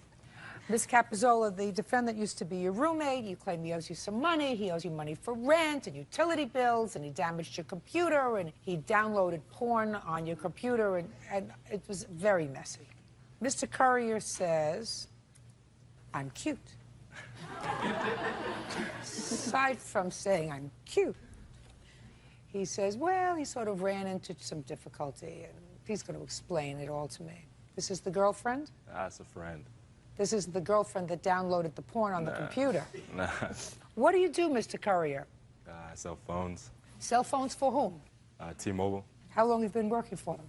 [SPEAKER 2] Ms. Capizzola, the defendant used to be your roommate. You claim he owes you some money. He owes you money for rent and utility bills, and he damaged your computer, and he downloaded porn on your computer, and it was very messy. Mr. Courier says I'm cute. Aside from saying I'm cute, he says, well, he sort of ran into some difficulty, and he's going to explain it all to me. This is the girlfriend?
[SPEAKER 18] That's a friend.
[SPEAKER 2] This is the girlfriend that downloaded the porn on the computer.
[SPEAKER 18] Nah.
[SPEAKER 2] What do you do, Mr. Courier?
[SPEAKER 18] I sell phones.
[SPEAKER 2] Cell phones for whom?
[SPEAKER 18] T-Mobile.
[SPEAKER 2] How long have you been working for them?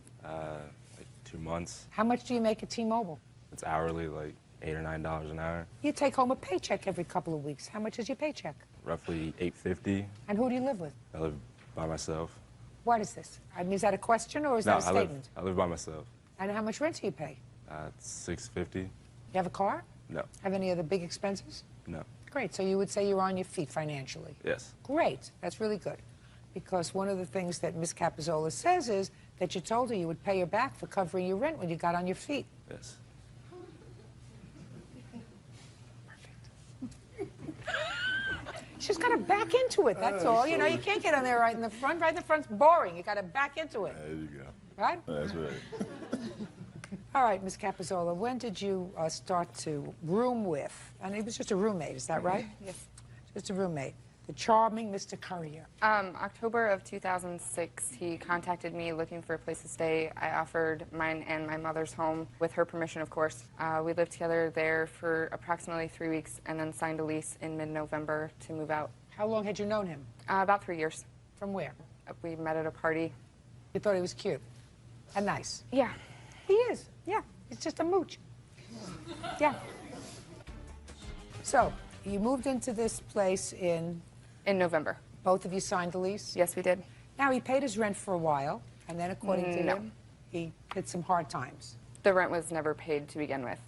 [SPEAKER 18] Like 2 months.
[SPEAKER 2] How much do you make at T-Mobile?
[SPEAKER 18] It's hourly, like $8 or $9 an hour.
[SPEAKER 2] You take home a paycheck every couple of weeks. How much is your paycheck?
[SPEAKER 18] Roughly $8.50.
[SPEAKER 2] And who do you live with?
[SPEAKER 18] I live by myself.
[SPEAKER 2] What is this? I mean, is that a question or is
[SPEAKER 18] No,
[SPEAKER 2] that a statement?
[SPEAKER 18] I live by myself.
[SPEAKER 2] And how much rent do you pay?
[SPEAKER 18] It's $6.50.
[SPEAKER 2] You have a car?
[SPEAKER 18] No.
[SPEAKER 2] Have any other big expenses?
[SPEAKER 18] No.
[SPEAKER 2] Great. So you would say you're on your feet financially?
[SPEAKER 18] Yes.
[SPEAKER 2] Great. That's really good. Because one of the things that Ms. Capizzola says is that you told her you would pay her back for covering your rent when you got on your feet.
[SPEAKER 18] Yes.
[SPEAKER 2] She's got to back into it, that's all. You know, you can't get on there right in the front. Right in the front's boring. You got to back into it.
[SPEAKER 18] There you go.
[SPEAKER 2] Right?
[SPEAKER 18] That's right.
[SPEAKER 2] All right, Ms. Capizzola, when did you start to room with, and it was just a roommate, is that right?
[SPEAKER 19] Yes.
[SPEAKER 2] Just a roommate. The charming Mr. Courier.
[SPEAKER 19] October of 2006, he contacted me looking for a place to stay. I offered mine and my mother's home, with her permission, of course. We lived together there for approximately 3 weeks and then signed a lease in mid-November to move out.
[SPEAKER 2] How long had you known him?
[SPEAKER 19] About 3 years.
[SPEAKER 2] From where?
[SPEAKER 19] We met at a party.
[SPEAKER 2] You thought he was cute and nice?
[SPEAKER 19] Yeah.
[SPEAKER 2] He is. Yeah. He's just a mooch. Yeah. So, you moved into this place in
[SPEAKER 19] November.
[SPEAKER 2] Both of you signed the lease?
[SPEAKER 19] Yes, we did.
[SPEAKER 2] Now, he paid his rent for a while, and then according to
[SPEAKER 19] No.
[SPEAKER 2] him, he hit some hard times.
[SPEAKER 19] The rent was never paid to begin with.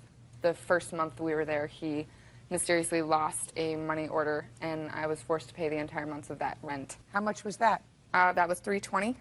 [SPEAKER 19] The first month we were there, he mysteriously lost a money order, and I was forced to pay the entire months of that rent.
[SPEAKER 2] How much was that?
[SPEAKER 19] That was $320.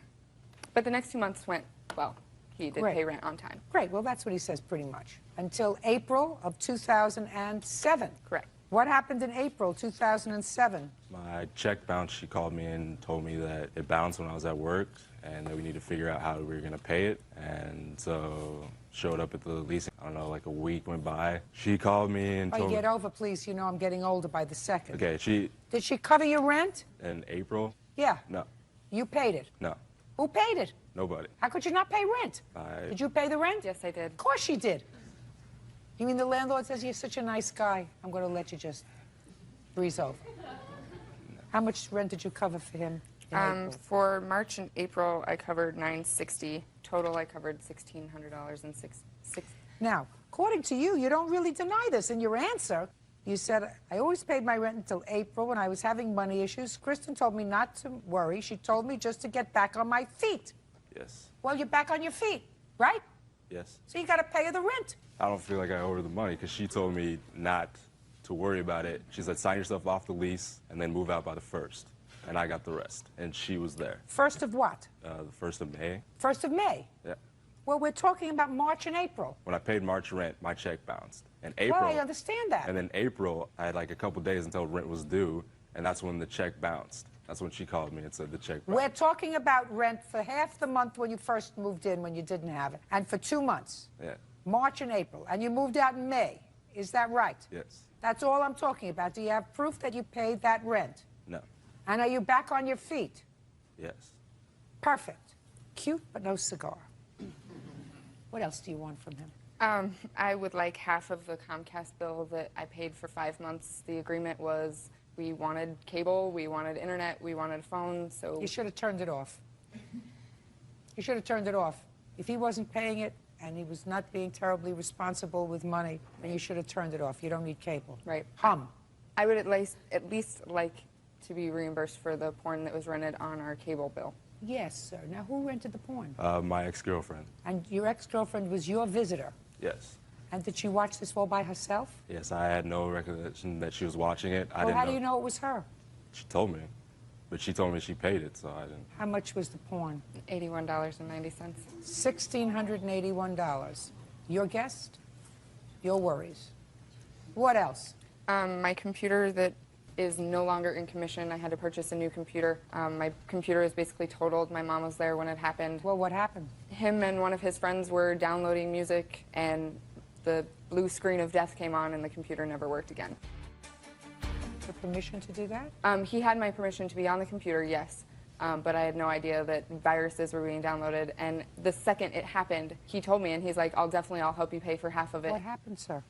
[SPEAKER 19] But the next 2 months went well. He did
[SPEAKER 2] Great.
[SPEAKER 19] pay rent on time.
[SPEAKER 2] Great. Well, that's what he says pretty much. Until April of 2007.
[SPEAKER 19] Correct.
[SPEAKER 2] What happened in April 2007?
[SPEAKER 18] My check bounced. She called me and told me that it bounced when I was at work and that we need to figure out how we were going to pay it. And so showed up at the leasing. I don't know, like a week went by. She called me and told me.
[SPEAKER 2] Get over, please. You know I'm getting older by the second.
[SPEAKER 18] Okay,
[SPEAKER 2] Did she cover your rent?
[SPEAKER 18] in April?
[SPEAKER 2] Yeah.
[SPEAKER 18] No.
[SPEAKER 2] You paid it.
[SPEAKER 18] No.
[SPEAKER 2] Who paid it?
[SPEAKER 18] Nobody.
[SPEAKER 2] How could you not pay rent? Did you pay the rent?
[SPEAKER 19] Yes, I did.
[SPEAKER 2] Of course she did. You mean the landlord says you're such a nice guy, I'm going to let you just breeze over. How much rent did you cover for him in April?
[SPEAKER 19] For March and April, I covered $960. Total, I covered $1,600 and six.
[SPEAKER 2] Now, according to you, you don't really deny this. In your answer, you said, I always paid my rent until April when I was having money issues. Kristen told me not to worry. She told me just to get back on my feet.
[SPEAKER 18] Yes.
[SPEAKER 2] Well, you're back on your feet, right?
[SPEAKER 18] Yes.
[SPEAKER 2] So you got to pay her the rent.
[SPEAKER 18] I don't feel like I owe her the money because she told me not to worry about it. She said, sign yourself off the lease and then move out by the 1st. And I got the rest. And she was there.
[SPEAKER 2] 1st of what?
[SPEAKER 18] The 1st of May.
[SPEAKER 2] 1st of May?
[SPEAKER 18] Yeah.
[SPEAKER 2] Well, we're talking about March and April.
[SPEAKER 18] When I paid March rent, my check bounced. And April.
[SPEAKER 2] Well, I understand that.
[SPEAKER 18] And then April, I had like a couple days until rent was due, and that's when the check bounced. That's when she called me and said the check bounced.
[SPEAKER 2] We're talking about rent for half the month when you first moved in, when you didn't have it, and for 2 months.
[SPEAKER 18] Yeah.
[SPEAKER 2] March and April. And you moved out in May. Is that right?
[SPEAKER 18] Yes.
[SPEAKER 2] That's all I'm talking about. Do you have proof that you paid that rent?
[SPEAKER 18] No.
[SPEAKER 2] And are you back on your feet?
[SPEAKER 18] Yes.
[SPEAKER 2] Perfect. Cute, but no cigar. What else do you want from him?
[SPEAKER 19] I would like half of the Comcast bill that I paid for 5 months. The agreement was we wanted cable, we wanted internet, we wanted a phone, so...
[SPEAKER 2] You should have turned it off. You should have turned it off. If he wasn't paying it and he was not being terribly responsible with money, then you should have turned it off. You don't need cable.
[SPEAKER 19] Right.
[SPEAKER 2] Hum.
[SPEAKER 19] I would at least like to be reimbursed for the porn that was rented on our cable bill.
[SPEAKER 2] Yes, sir. Now, who rented the porn?
[SPEAKER 18] My ex-girlfriend.
[SPEAKER 2] And your ex-girlfriend was your visitor?
[SPEAKER 18] Yes.
[SPEAKER 2] And did she watch this all by herself?
[SPEAKER 18] Yes, I had no recollection that she was watching it. I
[SPEAKER 2] Well,
[SPEAKER 18] didn't
[SPEAKER 2] how
[SPEAKER 18] know.
[SPEAKER 2] do you know it was her?
[SPEAKER 18] She told me. But she told me she paid it, so I didn't.
[SPEAKER 2] How much was the porn?
[SPEAKER 19] $81.90.
[SPEAKER 2] $1,681. Your guest? Your worries. What else?
[SPEAKER 19] My computer that is no longer in commission. I had to purchase a new computer. My computer is basically totaled. My mom was there when it happened.
[SPEAKER 2] Well, what happened?
[SPEAKER 19] Him and one of his friends were downloading music, and the blue screen of death came on and the computer never worked again.
[SPEAKER 2] The permission to do that?
[SPEAKER 19] He had my permission to be on the computer, yes. But I had no idea that viruses were being downloaded. And the second it happened, he told me, and he's like, I'll help you pay for half of it.
[SPEAKER 2] What happened, sir?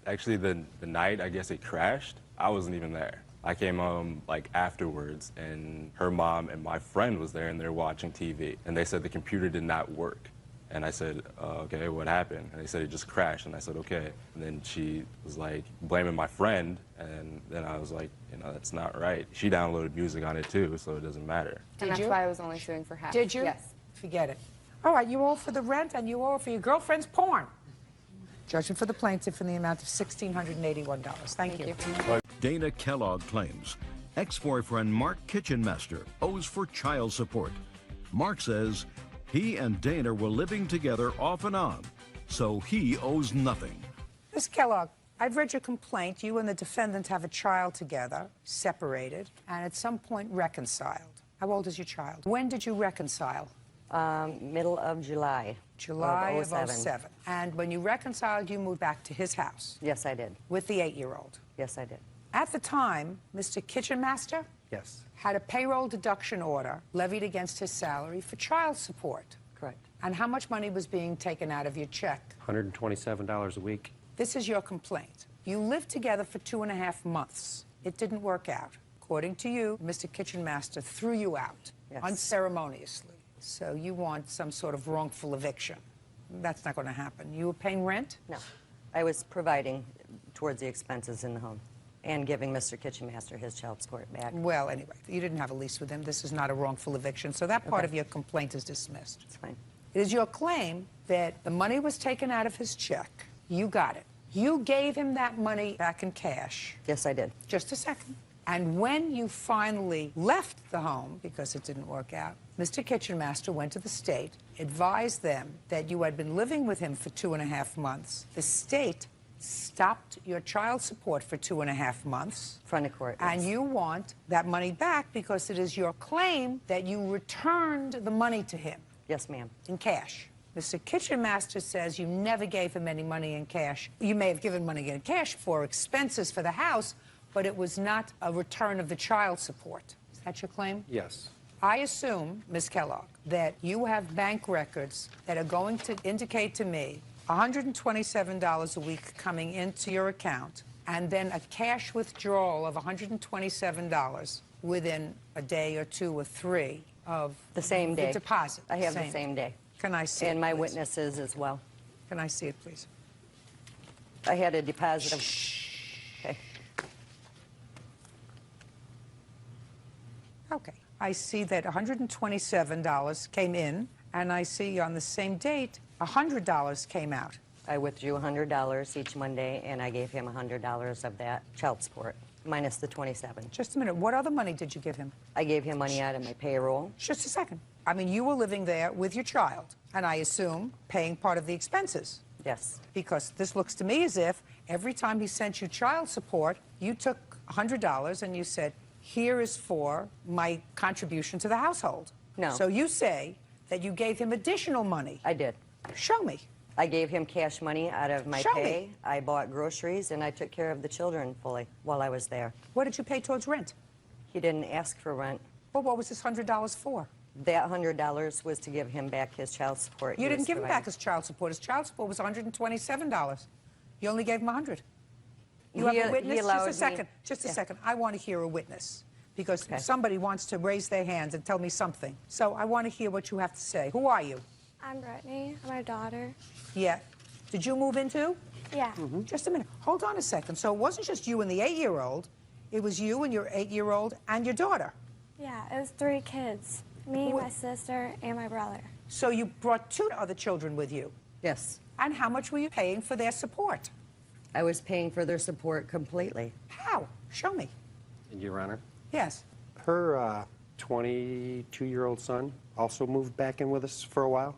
[SPEAKER 18] Actually, the night, I guess it crashed, I wasn't even there. I came home like afterwards, and her mom and my friend was there, and they're watching TV. And they said the computer did not work. And I said, okay, what happened? And they said it just crashed. And I said, okay. And then she was like blaming my friend. And then I was like, you know, that's not right. She downloaded music on it too, so it doesn't matter.
[SPEAKER 19] And that's why I was only suing for half.
[SPEAKER 2] Did you?
[SPEAKER 19] Yes.
[SPEAKER 2] Forget it. All right, you all for the rent and you all for your girlfriend's porn. Judgment for the plaintiff in the amount of $1,681. Thank you.
[SPEAKER 1] Dana Kellogg claims ex-boyfriend Mark Kitchenmaster owes for child support. Mark says he and Dana were living together off and on, so he owes nothing.
[SPEAKER 2] Ms. Kellogg, I've read your complaint. You and the defendant have a child together, separated, and at some point reconciled. How old is your child? When did you reconcile?
[SPEAKER 20] Middle of July.
[SPEAKER 2] July of
[SPEAKER 20] 07.
[SPEAKER 2] 07. And when you reconciled, you moved back to his house?
[SPEAKER 20] Yes, I did.
[SPEAKER 2] With the 8-year-old?
[SPEAKER 20] Yes, I did.
[SPEAKER 2] At the time, Mr. Kitchenmaster?
[SPEAKER 21] Yes.
[SPEAKER 2] Had a payroll deduction order levied against his salary for child support.
[SPEAKER 20] Correct.
[SPEAKER 2] And how much money was being taken out of your check?
[SPEAKER 21] $127 a week.
[SPEAKER 2] This is your complaint. You lived together for 2.5 months. It didn't work out. According to you, Mr. Kitchenmaster threw you out unceremoniously. So you want some sort of wrongful eviction. That's not going to happen. You were paying rent?
[SPEAKER 20] No. I was providing towards the expenses in the home and giving Mr. Kitchenmaster his child support back.
[SPEAKER 2] Well, anyway, you didn't have a lease with him. This is not a wrongful eviction, so that part of your complaint is dismissed.
[SPEAKER 20] It's fine.
[SPEAKER 2] It is your claim that the money was taken out of his check. You got it. You gave him that money back in cash.
[SPEAKER 20] Yes, I did.
[SPEAKER 2] Just a second. And when you finally left the home, because it didn't work out, Mr. Kitchenmaster went to the state, advised them that you had been living with him for 2.5 months. The state stopped your child support for 2.5 months.
[SPEAKER 20] Front of court.
[SPEAKER 2] And
[SPEAKER 20] yes.
[SPEAKER 2] you want that money back because it is your claim that you returned the money to him.
[SPEAKER 20] Yes, ma'am.
[SPEAKER 2] In cash. Mr. Kitchenmaster says you never gave him any money in cash. You may have given money in cash for expenses for the house, but it was not a return of the child support. Is that your claim?
[SPEAKER 21] Yes.
[SPEAKER 2] I assume, Ms. Kellogg, that you have bank records that are going to indicate to me $127 a week coming into your account and then a cash withdrawal of $127 within a day or 2 or 3 of
[SPEAKER 20] the same day.
[SPEAKER 2] The deposit.
[SPEAKER 20] I have the same day.
[SPEAKER 2] Can I see it,
[SPEAKER 20] and my
[SPEAKER 2] please?
[SPEAKER 20] witnesses as well.
[SPEAKER 2] Can I see it, please?
[SPEAKER 20] I had a deposit of... Okay.
[SPEAKER 2] Okay. I see that $127 came in, and I see on the same date $100 came out.
[SPEAKER 20] I withdrew $100 each Monday, and I gave him $100 of that child support, minus the $27.
[SPEAKER 2] Just a minute. What other money did you give him?
[SPEAKER 20] I gave him money out of my payroll.
[SPEAKER 2] Just a second. I mean, you were living there with your child, and I assume paying part of the expenses.
[SPEAKER 20] Yes.
[SPEAKER 2] Because this looks to me as if every time he sent you child support, you took $100 and you said, here is for my contribution to the household.
[SPEAKER 20] No.
[SPEAKER 2] So you say that you gave him additional money.
[SPEAKER 20] I did.
[SPEAKER 2] Show me.
[SPEAKER 20] I gave him cash money out of my
[SPEAKER 2] Show
[SPEAKER 20] pay.
[SPEAKER 2] me.
[SPEAKER 20] I bought groceries, and I took care of the children fully while I was there.
[SPEAKER 2] What did you pay towards rent?
[SPEAKER 20] He didn't ask for rent.
[SPEAKER 2] Well, what was this $100 for?
[SPEAKER 20] That $100 was to give him back his child support.
[SPEAKER 2] You didn't give him back his child support. His child support was $127. You only gave him $100. You have a witness? Just a second. Just a second. I want to hear a witness because somebody wants to raise their hands and tell me something. So I want to hear what you have to say. Who are you?
[SPEAKER 22] I'm Brittany. I'm her daughter.
[SPEAKER 2] Yeah. Did you move in too?
[SPEAKER 22] Yeah.
[SPEAKER 2] Just a minute. Hold on a second. So it wasn't just you and the 8-year-old. It was you and your 8-year-old and your daughter.
[SPEAKER 22] Yeah, it was 3 kids. Me, my sister, and my brother.
[SPEAKER 2] So you brought 2 other children with you?
[SPEAKER 20] Yes.
[SPEAKER 2] And how much were you paying for their support?
[SPEAKER 20] I was paying for their support completely.
[SPEAKER 2] How? Show me.
[SPEAKER 21] Your Honor.
[SPEAKER 2] Yes.
[SPEAKER 21] Her 22-year-old son also moved back in with us for a while?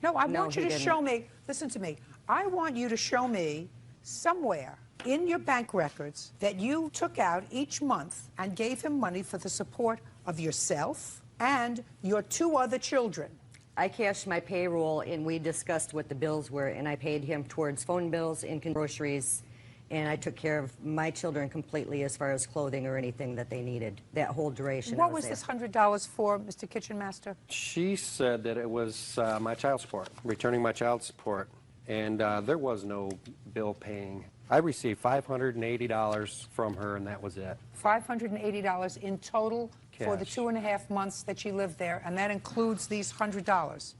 [SPEAKER 2] No, I want you to show me, listen to me, I want you to show me somewhere in your bank records that you took out each month and gave him money for the support of yourself and your 2 other children.
[SPEAKER 20] I cashed my payroll, and we discussed what the bills were, and I paid him towards phone bills and groceries, and I took care of my children completely as far as clothing or anything that they needed, that whole duration.
[SPEAKER 2] What was this $100 for, Mr. Kitchen Master?
[SPEAKER 21] She said that it was my child support, returning my child support, and there was no bill paying. I received $580 from her, and that was it.
[SPEAKER 2] $580 in total for the
[SPEAKER 21] Cash.
[SPEAKER 2] 2.5 months that she lived there, and that includes these $100. Does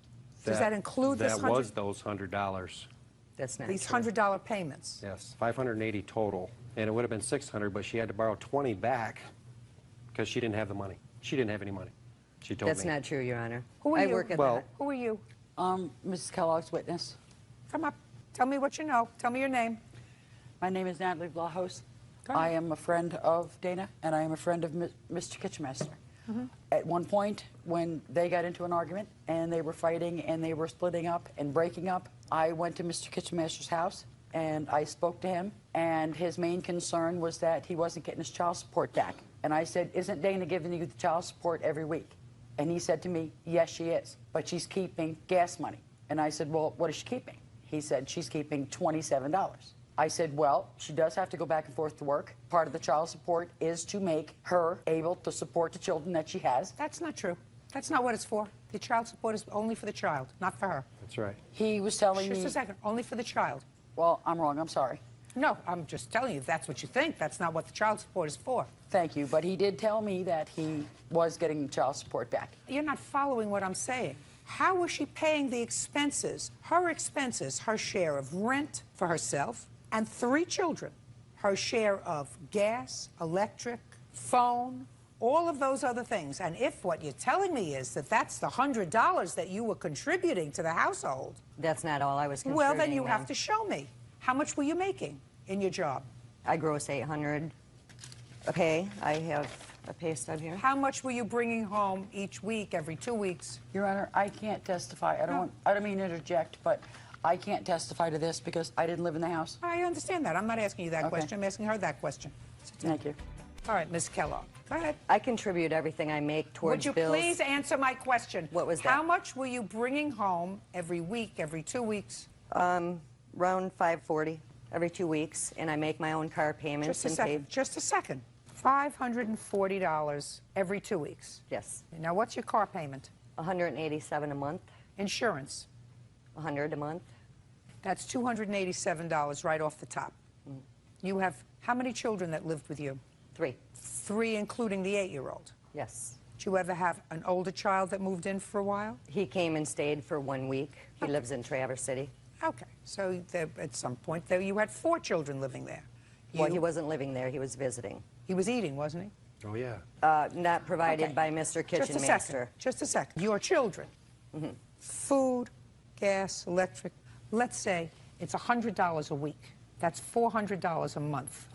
[SPEAKER 2] that include this
[SPEAKER 21] That was those $100.
[SPEAKER 20] That's not
[SPEAKER 2] these
[SPEAKER 20] true.
[SPEAKER 2] $100 payments?
[SPEAKER 21] Yes, $580 total, and it would have been $600, but she had to borrow $20 back because she didn't have the money. She didn't have any money. She told me.
[SPEAKER 20] That's not true, Your Honor.
[SPEAKER 2] Who are
[SPEAKER 20] I
[SPEAKER 2] you?
[SPEAKER 20] work at
[SPEAKER 21] Well-
[SPEAKER 20] that.
[SPEAKER 2] Who are you?
[SPEAKER 3] Mrs. Kellogg's witness.
[SPEAKER 2] Come up. Tell me what you know. Tell me your name.
[SPEAKER 3] My name is Natalie Vlahos.
[SPEAKER 2] Go ahead.
[SPEAKER 3] I am a friend of Dana, and I am a friend of Mr. Kitchenmaster. At one point, when they got into an argument, and they were fighting, and they were splitting up and breaking up, I went to Mr. Kitchenmaster's house, and I spoke to him, and his main concern was that he wasn't getting his child support back. And I said, isn't Dana giving you the child support every week? And he said to me, yes, she is, but she's keeping gas money. And I said, well, what is she keeping? He said, she's keeping $27. I said, well, she does have to go back and forth to work. Part of the child support is to make her able to support the children that she has.
[SPEAKER 2] That's not true. That's not what it's for. The child support is only for the child, not for her.
[SPEAKER 21] That's right.
[SPEAKER 3] He was telling me...
[SPEAKER 2] Just a second. Only for the child.
[SPEAKER 3] Well, I'm wrong. I'm sorry.
[SPEAKER 2] No, I'm just telling you, if that's what you think, that's not what the child support is for.
[SPEAKER 3] Thank you, but he did tell me that he was getting the child support back.
[SPEAKER 2] You're not following what I'm saying. How was she paying the expenses, her share of rent for herself and 3 children, her share of gas, electric, phone, all of those other things? And if what you're telling me is that that's the $100 that you were contributing to the household...
[SPEAKER 20] That's not all I was contributing.
[SPEAKER 2] Well, then you have to show me. How much were you making in your job?
[SPEAKER 20] I gross $800 a pay. I have a pay stub here.
[SPEAKER 2] How much were you bringing home each week, every 2 weeks?
[SPEAKER 3] Your Honor, I can't testify. I don't mean to interject, but I can't testify to this because I didn't live in the house.
[SPEAKER 2] I understand that. I'm not asking you that question. I'm asking her that question.
[SPEAKER 3] Thank you.
[SPEAKER 2] All right, Ms. Kellogg, go ahead.
[SPEAKER 20] I contribute everything I make towards
[SPEAKER 2] bills. Would you
[SPEAKER 20] bills.
[SPEAKER 2] please answer my question?
[SPEAKER 20] What was that?
[SPEAKER 2] How much were you bringing home every week, every 2 weeks?
[SPEAKER 20] Around $540 every 2 weeks, and I make my own car payments
[SPEAKER 2] Just a second. Just a second. $540 every 2 weeks.
[SPEAKER 20] Yes.
[SPEAKER 2] Now, what's your car payment?
[SPEAKER 20] $187 a month.
[SPEAKER 2] Insurance?
[SPEAKER 20] $100 a month.
[SPEAKER 2] That's $287 right off the top. You have how many children that lived with you?
[SPEAKER 20] 3.
[SPEAKER 2] 3, including the 8-year-old?
[SPEAKER 20] Yes.
[SPEAKER 2] Did you ever have an older child that moved in for a while?
[SPEAKER 20] He came and stayed for 1 week. He lives in Traverse City.
[SPEAKER 2] Okay, so at some point there you had 4 children living there.
[SPEAKER 20] Well, he wasn't living there. He was visiting.
[SPEAKER 2] He was eating, wasn't he?
[SPEAKER 21] Oh, yeah.
[SPEAKER 20] Not provided by Mr. Kitchen Master.
[SPEAKER 2] Just a second. Your children, food, gas, electric, let's say it's $100 a week. That's $400 a month.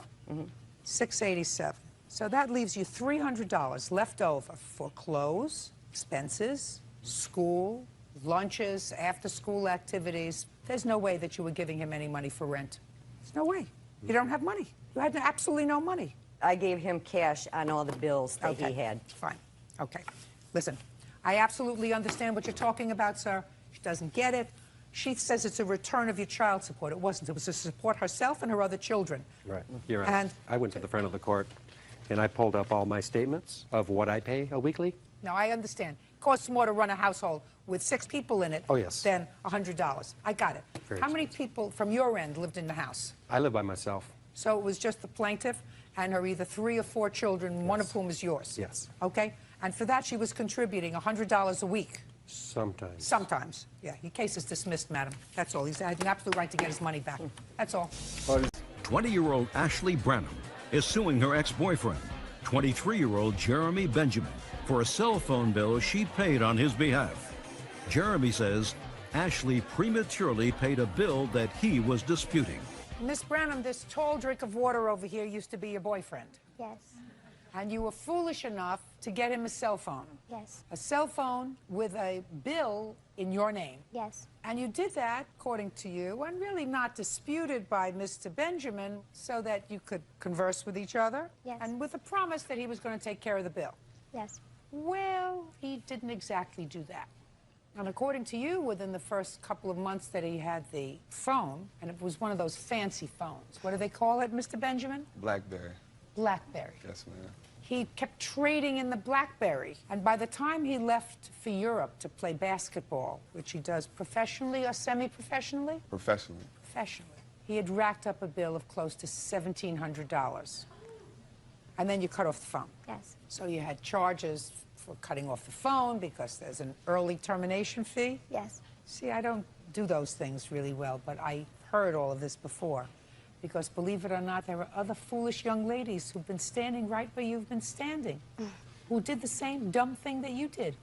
[SPEAKER 2] $687. So that leaves you $300 left over for clothes, expenses, school, lunches, after-school activities. There's no way that you were giving him any money for rent. There's no way. You don't have money. You had absolutely no money.
[SPEAKER 20] I gave him cash on all the bills that he had.
[SPEAKER 2] Fine. Okay. Listen, I absolutely understand what you're talking about, sir. She doesn't get it. She says it's a return of your child support. It wasn't. It was to support herself and her other children.
[SPEAKER 21] Right. You're right.
[SPEAKER 2] And
[SPEAKER 21] I went to the front of the court, and I pulled up all my statements of what I pay a weekly.
[SPEAKER 2] now I understand. It costs more to run a household with 6 people in it than $100. I got it.
[SPEAKER 21] Very
[SPEAKER 2] How many people from your end lived in the house?
[SPEAKER 21] I live by myself.
[SPEAKER 2] So it was just the plaintiff and her either 3 or 4 children, one of whom is yours?
[SPEAKER 21] Yes.
[SPEAKER 2] Okay? And for that, she was contributing $100 a week?
[SPEAKER 21] Sometimes.
[SPEAKER 2] Sometimes. Yeah, your case is dismissed, madam. That's all. He's had an absolute right to get his money back. That's all.
[SPEAKER 1] 20-year-old Ashley Branham is suing her ex-boyfriend, 23-year-old Jeremy Benjamin, for a cell phone bill she paid on his behalf. Jeremy says Ashley prematurely paid a bill that he was disputing.
[SPEAKER 2] Miss Branham, this tall drink of water over here used to be your boyfriend.
[SPEAKER 22] Yes.
[SPEAKER 2] And you were foolish enough to get him a cell phone.
[SPEAKER 22] Yes.
[SPEAKER 2] A cell phone with a bill in your name.
[SPEAKER 22] Yes.
[SPEAKER 2] And you did that, according to you, and really not disputed by Mr. Benjamin, so that you could converse with each other.
[SPEAKER 22] Yes.
[SPEAKER 2] And with the promise that he was going to take care of the bill.
[SPEAKER 22] Yes.
[SPEAKER 2] Well, he didn't exactly do that. And according to you, within the first couple of months that he had the phone, and it was one of those fancy phones. What do they call it, Mr. Benjamin?
[SPEAKER 4] BlackBerry.
[SPEAKER 2] BlackBerry.
[SPEAKER 4] Yes, ma'am.
[SPEAKER 2] He kept trading in the BlackBerry. And by the time he left for Europe to play basketball, which he does professionally or semi-professionally?
[SPEAKER 4] Professionally.
[SPEAKER 2] Professionally. He had racked up a bill of close to $1,700. And then you cut off the phone.
[SPEAKER 22] Yes.
[SPEAKER 2] So you had charges for cutting off the phone because there's an early termination fee?
[SPEAKER 22] Yes.
[SPEAKER 2] See, I don't do those things really well, but I heard all of this before. Because believe it or not, there are other foolish young ladies who've been standing right where you've been standing, who did the same dumb thing that you did.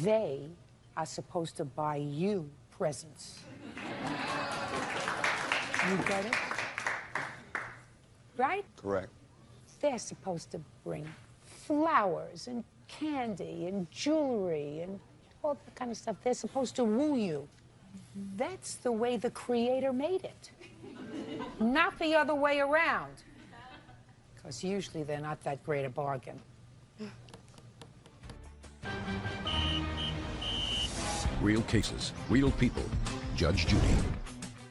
[SPEAKER 2] They are supposed to buy you presents. You get it? Right?
[SPEAKER 4] Correct.
[SPEAKER 2] They're supposed to bring flowers and candy and jewelry and all that kind of stuff. They're supposed to woo you. That's the way the Creator made it. Not the other way around. Because usually they're not that great a bargain.
[SPEAKER 1] Real cases, real people. Judge Judy.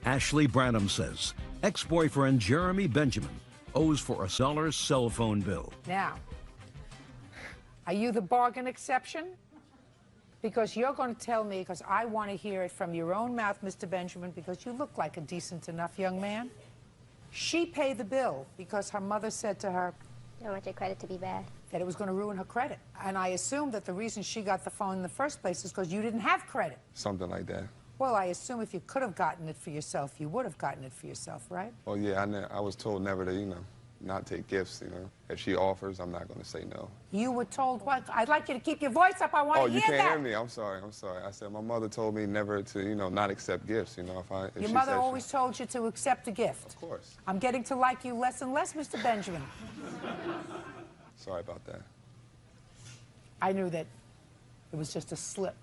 [SPEAKER 1] Ashley Branham says ex-boyfriend Jeremy Benjamin owes for a $1 cell phone bill.
[SPEAKER 2] Now, are you the bargain exception? Because you're going to tell me, because I want to hear it from your own mouth, Mr. Benjamin, because you look like a decent enough young man. She paid the bill because her mother said to her,
[SPEAKER 22] I don't want your credit to be bad.
[SPEAKER 2] that it was going to ruin her credit. And I assume that the reason she got the phone in the first place is because you didn't have credit.
[SPEAKER 4] Something like that.
[SPEAKER 2] Well, I assume if you could have gotten it for yourself, you would have gotten it for yourself, right?
[SPEAKER 4] Oh, yeah, I was told never to, not take gifts, If she offers, I'm not going to say no.
[SPEAKER 2] You were told what? I'd like you to keep your voice up. I want to hear that.
[SPEAKER 4] Oh, you can't hear me. I'm sorry. I said my mother told me never to, not accept gifts, if
[SPEAKER 2] Your mother always told you to accept a gift.
[SPEAKER 4] Of course.
[SPEAKER 2] I'm getting to like you less and less, Mr. Benjamin.
[SPEAKER 4] Sorry about that.
[SPEAKER 2] I knew that it was just a slip.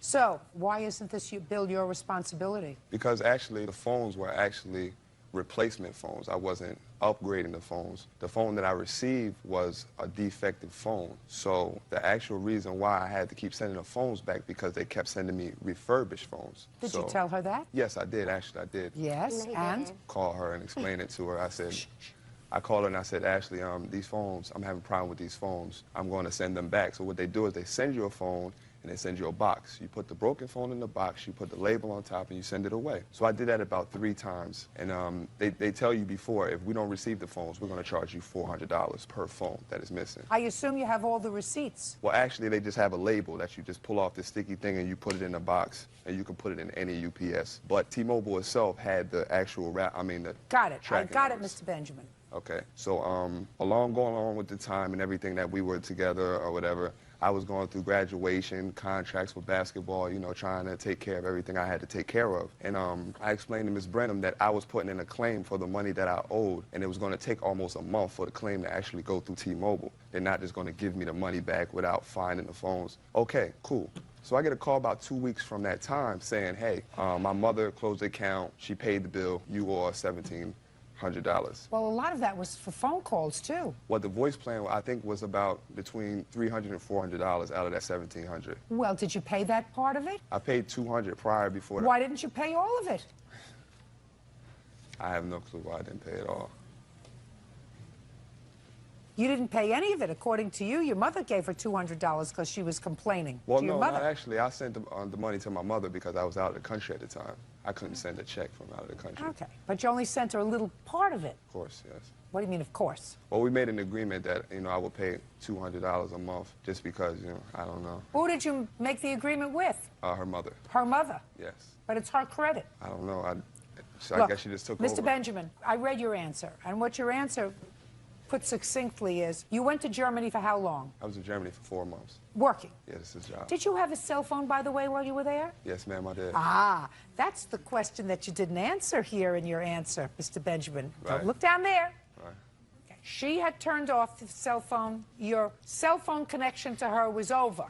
[SPEAKER 2] So, why isn't this bill your responsibility?
[SPEAKER 4] Because actually, the phones were actually replacement phones. I wasn't upgrading the phones. The phone that I received was a defective phone. So the actual reason why I had to keep sending the phones back because they kept sending me refurbished phones.
[SPEAKER 2] Did you tell her that?
[SPEAKER 4] Yes, I did. Actually, I did.
[SPEAKER 2] Yes, and?
[SPEAKER 4] Call her and explain it to her. I said, I called her and I said, Ashley, these phones, I'm having a problem with these phones. I'm going to send them back. So what they do is they send you a phone and they send you a box. You put the broken phone in the box, you put the label on top, and you send it away. So I did that about 3 times. And they tell you before, if we don't receive the phones, we're going to charge you $400 per phone that is missing.
[SPEAKER 2] I assume you have all the receipts.
[SPEAKER 4] Well, actually, they just have a label that you just pull off this sticky thing and you put it in a box, and you can put it in any UPS. But T-Mobile itself had the actual the
[SPEAKER 2] Got it. I
[SPEAKER 4] tracking
[SPEAKER 2] got
[SPEAKER 4] numbers.
[SPEAKER 2] it, Mr. Benjamin.
[SPEAKER 4] Okay. So going along with the time and everything that we were together or whatever, I was going through graduation, contracts for basketball, trying to take care of everything I had to take care of. And I explained to Ms. Brenham that I was putting in a claim for the money that I owed, and it was going to take almost a month for the claim to actually go through T-Mobile. They're not just going to give me the money back without finding the phones. Okay, cool. So I get a call about 2 weeks from that time saying, hey, my mother closed the account, she paid the bill, you owe $1,700.
[SPEAKER 2] Well, a lot of that was for phone calls, too.
[SPEAKER 4] Well, the voice plan, I think, was about between $300 and $400 out of that $1,700.
[SPEAKER 2] Well, did you pay that part of it?
[SPEAKER 4] I paid $200 prior before that.
[SPEAKER 2] Why didn't you pay all of it?
[SPEAKER 4] I have no clue why I didn't pay it all.
[SPEAKER 2] You didn't pay any of it. According to you, your mother gave her $200 because she was complaining
[SPEAKER 4] Well,
[SPEAKER 2] to your
[SPEAKER 4] no,
[SPEAKER 2] mother.
[SPEAKER 4] not actually. I sent the money to my mother because I was out of the country at the time. I couldn't send a check from out of the country.
[SPEAKER 2] Okay, but you only sent her a little part of it.
[SPEAKER 4] Of course, yes.
[SPEAKER 2] What do you mean, of course?
[SPEAKER 4] Well, we made an agreement that, I would pay $200 a month just because, I don't know.
[SPEAKER 2] Who did you make the agreement with?
[SPEAKER 4] Her mother.
[SPEAKER 2] Her mother?
[SPEAKER 4] Yes.
[SPEAKER 2] But it's her credit.
[SPEAKER 4] I don't know. I
[SPEAKER 2] Look,
[SPEAKER 4] guess she just took
[SPEAKER 2] Mr.
[SPEAKER 4] over.
[SPEAKER 2] Benjamin, I read your answer, and what your answer put succinctly is, you went to Germany for how long?
[SPEAKER 4] I was in Germany for 4 months.
[SPEAKER 2] Working?
[SPEAKER 4] Yes, this is a job.
[SPEAKER 2] Did you have a cell phone, by the way, while you were there?
[SPEAKER 4] Yes, ma'am, I did.
[SPEAKER 2] Ah, that's the question that you didn't answer here in your answer, Mr. Benjamin.
[SPEAKER 4] Right.
[SPEAKER 2] Don't look down there.
[SPEAKER 4] Right.
[SPEAKER 2] Okay. She had turned off the cell phone. Your cell phone connection to her was over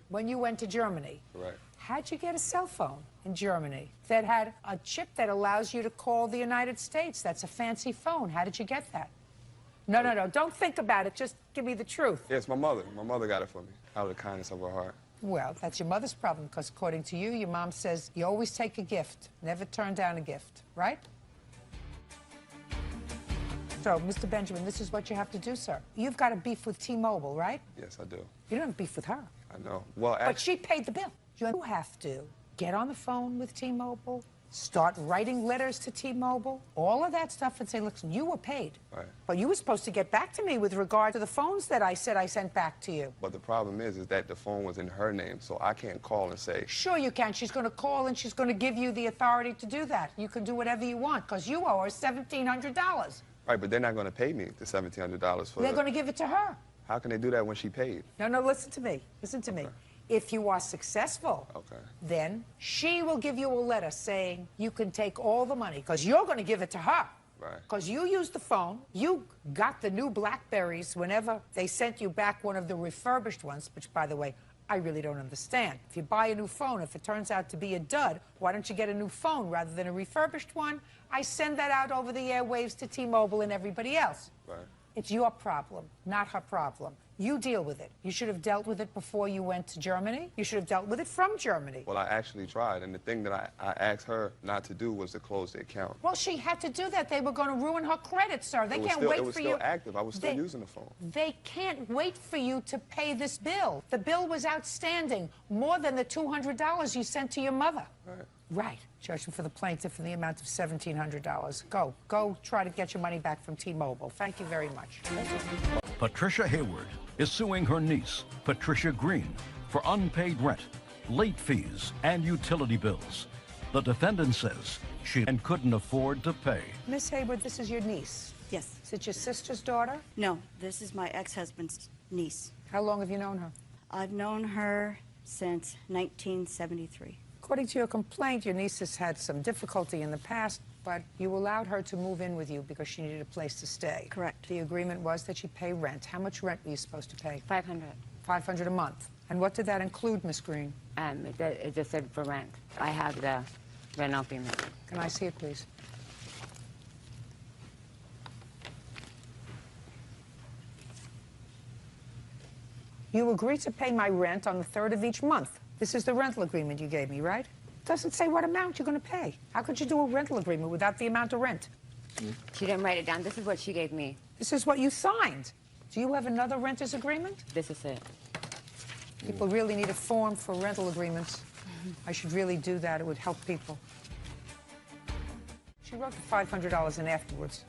[SPEAKER 2] when you went to Germany.
[SPEAKER 4] Right.
[SPEAKER 2] How'd you get a cell phone in Germany that had a chip that allows you to call the United States? That's a fancy phone. How did you get that? No, no, no. Don't think about it. Just give me the truth.
[SPEAKER 4] Yes, my mother. My mother got it for me out of the kindness of her heart.
[SPEAKER 2] Well, that's your mother's problem, because according to you, your mom says you always take a gift, never turn down a gift, right? So, Mr. Benjamin, this is what you have to do, sir. You've got a beef with T-Mobile, right?
[SPEAKER 4] Yes, I do.
[SPEAKER 2] You don't have beef with her.
[SPEAKER 4] I know. Well,
[SPEAKER 2] But she paid the bill. You have to get on the phone with T-Mobile, start writing letters to T-Mobile, all of that stuff, and say, listen, you were paid.
[SPEAKER 4] Right.
[SPEAKER 2] But you were supposed to get back to me with regard to the phones that I said I sent back to you.
[SPEAKER 4] But the problem is that the phone was in her name, so I can't call and say.
[SPEAKER 2] Sure you can. She's going to call and she's going to give you the authority to do that. You can do whatever you want, because you owe her $1,700.
[SPEAKER 4] Right, but they're not going to pay me the $1,700 for
[SPEAKER 2] They're going to give it to her.
[SPEAKER 4] How can they do that when she paid?
[SPEAKER 2] No, no, listen to me. Listen to me. If you are successful, then she will give you a letter saying you can take all the money, because you're going to give it to her.
[SPEAKER 4] Right.
[SPEAKER 2] Because you used the phone, you got the new Blackberries whenever they sent you back one of the refurbished ones, which, by the way, I really don't understand. If you buy a new phone, if it turns out to be a dud, why don't you get a new phone rather than a refurbished one? I send that out over the airwaves to T-Mobile and everybody else.
[SPEAKER 4] Right.
[SPEAKER 2] It's your problem, not her problem. You deal with it. You should have dealt with it before you went to Germany. You should have dealt with it from Germany.
[SPEAKER 4] Well, I actually tried, and the thing that I asked her not to do was to close the account.
[SPEAKER 2] Well, she had to do that. They were going to ruin her credit, sir. They can't wait for you.
[SPEAKER 4] It was still active. I was still using the phone.
[SPEAKER 2] They can't wait for you to pay this bill. The bill was outstanding, more than the $200 you sent to your mother.
[SPEAKER 4] Right.
[SPEAKER 2] Right. Judgment for the plaintiff in the amount of $1,700. Go try to get your money back from T-Mobile. Thank you very much.
[SPEAKER 1] Patricia Hayward is suing her niece, Patricia Green, for unpaid rent, late fees, and utility bills. The defendant says she couldn't afford to pay.
[SPEAKER 2] Miss Hayward, this is your niece.
[SPEAKER 5] Yes.
[SPEAKER 2] Is it your sister's daughter?
[SPEAKER 5] No, this is my ex-husband's niece.
[SPEAKER 2] How long have you known her?
[SPEAKER 5] I've known her since 1973.
[SPEAKER 2] According to your complaint, your niece has had some difficulty in the past, but you allowed her to move in with you because she needed a place to stay.
[SPEAKER 5] Correct.
[SPEAKER 2] The agreement was that she pay rent. How much rent were you supposed to pay?
[SPEAKER 6] $500.
[SPEAKER 2] $500 a month. And what did that include, Miss Green?
[SPEAKER 6] It just said for rent. I have the rental payment.
[SPEAKER 2] Can I see it, please? You agreed to pay my rent on the 3rd of each month. This is the rental agreement you gave me, right? Doesn't say what amount you're going to pay. How could you do a rental agreement without the amount of rent?
[SPEAKER 6] She didn't write it down. This is what she gave me.
[SPEAKER 2] This is what you signed. Do you have another renter's agreement?
[SPEAKER 6] This is it.
[SPEAKER 2] People really need a form for rental agreements. I should really do that. It would help people. She wrote the $500 in afterwards.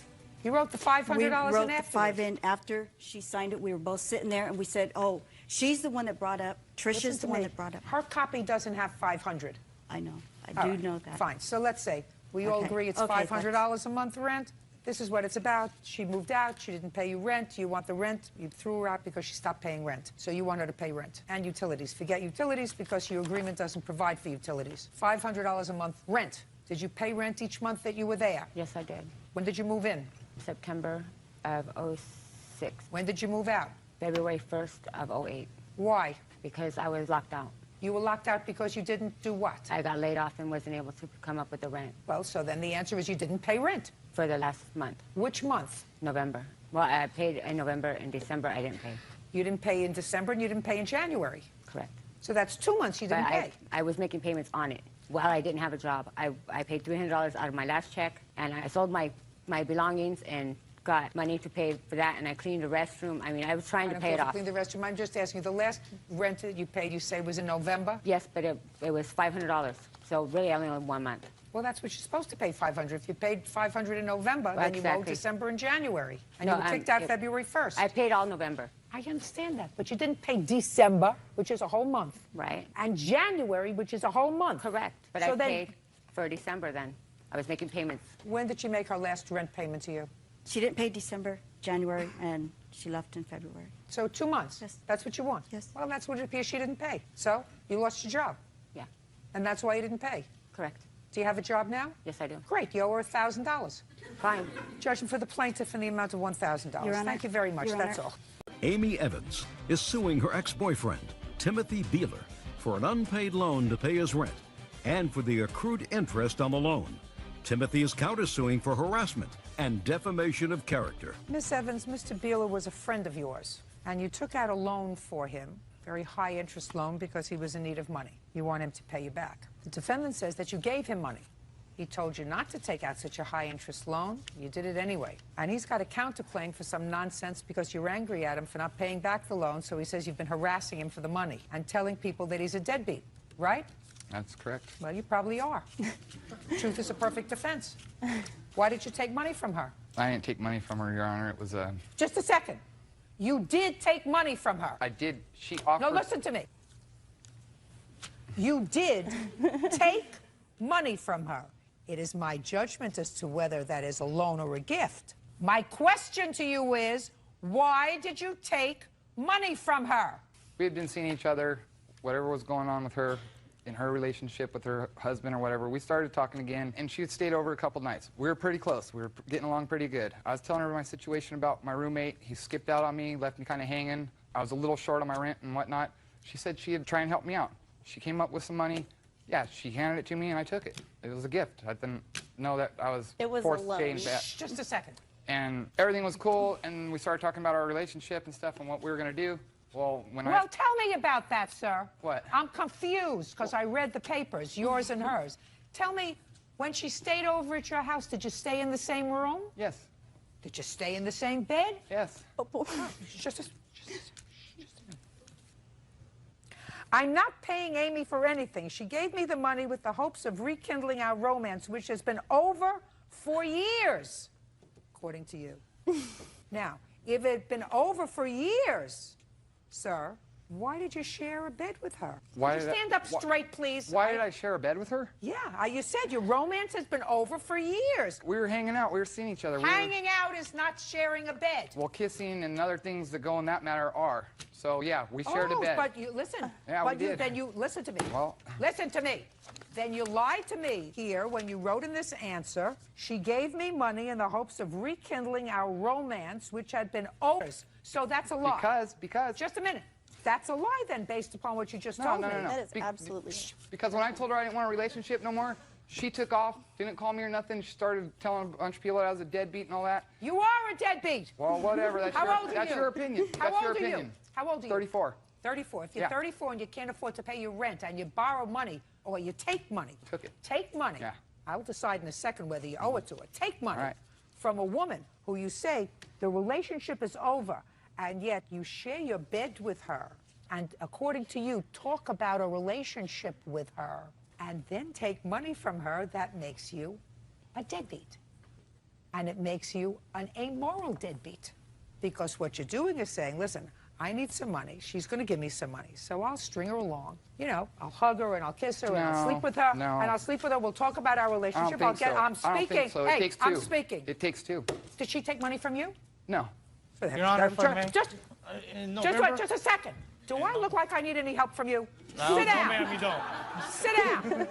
[SPEAKER 2] You wrote the $500 in afterwards?
[SPEAKER 5] We wrote the $5 in after she signed it. We were both sitting there, and we said, oh, she's the one that brought up, Trisha's the one that brought up.
[SPEAKER 2] Her copy doesn't have $500.
[SPEAKER 5] I know. I do know that.
[SPEAKER 2] Fine. So let's say we all agree it's
[SPEAKER 5] Okay,
[SPEAKER 2] $500 a month rent. This is what it's about. She moved out. She didn't pay you rent. You want the rent. You threw her out because she stopped paying rent. So you want her to pay rent and utilities. Forget utilities because your agreement doesn't provide for utilities. $500 a month rent. Did you pay rent each month that you were there?
[SPEAKER 6] Yes, I did.
[SPEAKER 2] When did you move in?
[SPEAKER 6] September of '06.
[SPEAKER 2] When did you move out?
[SPEAKER 6] February 1st of '08.
[SPEAKER 2] Why?
[SPEAKER 6] Because I was locked out.
[SPEAKER 2] You were locked out because you didn't do what?
[SPEAKER 6] I got laid off and wasn't able to come up with the rent.
[SPEAKER 2] Well, so then the answer is you didn't pay rent.
[SPEAKER 6] For the last month.
[SPEAKER 2] Which month?
[SPEAKER 6] November. Well, I paid in November. In December, I didn't pay.
[SPEAKER 2] You didn't pay in December and you didn't pay in January.
[SPEAKER 6] Correct.
[SPEAKER 2] So that's 2 months you didn't pay.
[SPEAKER 6] I was making payments on it while I didn't have a job. I paid $300 out of my last check, and I sold my belongings and got money to pay for that, and I cleaned the restroom. I mean, I was trying to pay it off.
[SPEAKER 2] Clean the restroom. I'm just asking you, the last rent that you paid, you say, was in November?
[SPEAKER 6] Yes, but it was $500. So really, I only owed 1 month.
[SPEAKER 2] Well, that's what you're supposed to pay, $500. If you paid $500 in November, then you owe December and January. And you were kicked out February 1st.
[SPEAKER 6] I paid all November.
[SPEAKER 2] I understand that, but you didn't pay December, which is a whole month.
[SPEAKER 6] Right.
[SPEAKER 2] And January, which is a whole month.
[SPEAKER 6] Correct. But I paid for December then. I was making payments.
[SPEAKER 2] When did she make her last rent payment to you?
[SPEAKER 5] She didn't pay December, January, and she left in February.
[SPEAKER 2] So 2 months?
[SPEAKER 5] Yes.
[SPEAKER 2] That's what you want?
[SPEAKER 5] Yes.
[SPEAKER 2] Well, that's what it appears she didn't pay. So you lost your job?
[SPEAKER 6] Yeah.
[SPEAKER 2] And that's why you didn't pay?
[SPEAKER 6] Correct.
[SPEAKER 2] Do you have a job now?
[SPEAKER 6] Yes, I do.
[SPEAKER 2] Great. You owe her $1,000.
[SPEAKER 6] Fine.
[SPEAKER 2] Judgment for the plaintiff in the amount of $1,000.
[SPEAKER 5] Your Honor.
[SPEAKER 2] Thank you very much.
[SPEAKER 5] Your
[SPEAKER 2] That's
[SPEAKER 5] Honor.
[SPEAKER 2] all.
[SPEAKER 1] Amy Evans is suing her ex-boyfriend, Timothy Beeler, for an unpaid loan to pay his rent and for the accrued interest on the loan. Timothy is countersuing for harassment and defamation of character.
[SPEAKER 2] Miss Evans, Mr. Beeler was a friend of yours, and you took out a loan for him, very high interest loan, because he was in need of money. You want him to pay you back. The defendant says that you gave him money. He told you not to take out such a high interest loan. You did it anyway. And he's got a counterclaim for some nonsense because you're angry at him for not paying back the loan, so he says you've been harassing him for the money and telling people that he's a deadbeat, right?
[SPEAKER 8] That's correct.
[SPEAKER 2] Well, you probably are. Truth is a perfect defense. Why did you take money from her?
[SPEAKER 8] I didn't take money from her, Your Honor. It was a...
[SPEAKER 2] Just a second. You did take money from her.
[SPEAKER 8] I did. She offered...
[SPEAKER 2] No, listen to me. You did take money from her. It is my judgment as to whether that is a loan or a gift. My question to you is, why did you take money from her?
[SPEAKER 8] We had been seeing each other, whatever was going on with her, in her relationship with her husband or whatever. We started talking again, and she had stayed over a couple nights. We were pretty close. We were getting along pretty good. I was telling her my situation about my roommate. He skipped out on me, left me kind of hanging. I was a little short on my rent and whatnot. She said she'd try and help me out. She came up with some money. Yeah, she handed it to me, and I took it. It was a gift. I didn't know that I was forced to stay in bed.
[SPEAKER 2] Just a second.
[SPEAKER 8] And everything was cool, and we started talking about our relationship and stuff and what we were going to do. Well,
[SPEAKER 2] tell me about that, sir.
[SPEAKER 8] What?
[SPEAKER 2] I'm confused because I read the papers, yours and hers. Tell me, when she stayed over at your house, did you stay in the same room?
[SPEAKER 8] Yes.
[SPEAKER 2] Did you stay in the same bed?
[SPEAKER 8] Yes.
[SPEAKER 2] Just a minute. I'm not paying Amy for anything. She gave me the money with the hopes of rekindling our romance, which has been over for years, according to you. Now, if it had been over for years, sir, why did you share a bed with her? Stand up straight, please.
[SPEAKER 8] Why did I share a bed with her?
[SPEAKER 2] Yeah, you said your romance has been over for years.
[SPEAKER 8] We were hanging out. We were seeing each other.
[SPEAKER 2] Hanging out is not sharing a bed.
[SPEAKER 8] Well, kissing and other things that go in that matter are. So, yeah, we shared a bed.
[SPEAKER 2] But you, listen.
[SPEAKER 8] Yeah,
[SPEAKER 2] but
[SPEAKER 8] we did.
[SPEAKER 2] Then you, listen to me.
[SPEAKER 8] Well.
[SPEAKER 2] Listen to me. Then you lied to me here when you wrote in this answer, she gave me money in the hopes of rekindling our romance, which had been over. So that's a lie.
[SPEAKER 8] Because.
[SPEAKER 2] Just a minute. That's a lie then, based upon what you just told me.
[SPEAKER 8] No.
[SPEAKER 22] That is absolutely.
[SPEAKER 8] Because when I told her I didn't want a relationship no more, she took off, didn't call me or nothing. She started telling a bunch of people that I was a deadbeat and all that.
[SPEAKER 2] You are a deadbeat.
[SPEAKER 8] Well, whatever. That's your opinion.
[SPEAKER 2] How
[SPEAKER 8] That's your
[SPEAKER 2] old are
[SPEAKER 8] opinion.
[SPEAKER 2] you? How old are you?
[SPEAKER 8] 34.
[SPEAKER 2] 34. If you're 34 and you can't afford to pay your rent and you borrow money or you take money.
[SPEAKER 8] Took it.
[SPEAKER 2] Take money.
[SPEAKER 8] Yeah.
[SPEAKER 2] I'll decide in a second whether you owe it to her. Take money
[SPEAKER 8] Right.
[SPEAKER 2] from a woman who you say the relationship is over, and yet you share your bed with her, and according to you, talk about a relationship with her, and then take money from her. That makes you a deadbeat. And it makes you an amoral deadbeat. Because what you're doing is saying, listen, I need some money. She's going to give me some money. So I'll string her along. You know, I'll hug her and I'll kiss her and I'll sleep with her. And I'll sleep with her. We'll talk about our relationship.
[SPEAKER 8] I'm speaking.
[SPEAKER 2] I don't think so.
[SPEAKER 8] It takes two.
[SPEAKER 2] I'm speaking.
[SPEAKER 8] It takes two.
[SPEAKER 2] Did she take money from you?
[SPEAKER 8] No.
[SPEAKER 12] Your Honor, if I may.
[SPEAKER 2] Just a second. Do I look like I need any help from you?
[SPEAKER 12] No,
[SPEAKER 2] Sit down.
[SPEAKER 12] No, ma'am, you don't.
[SPEAKER 2] Sit down.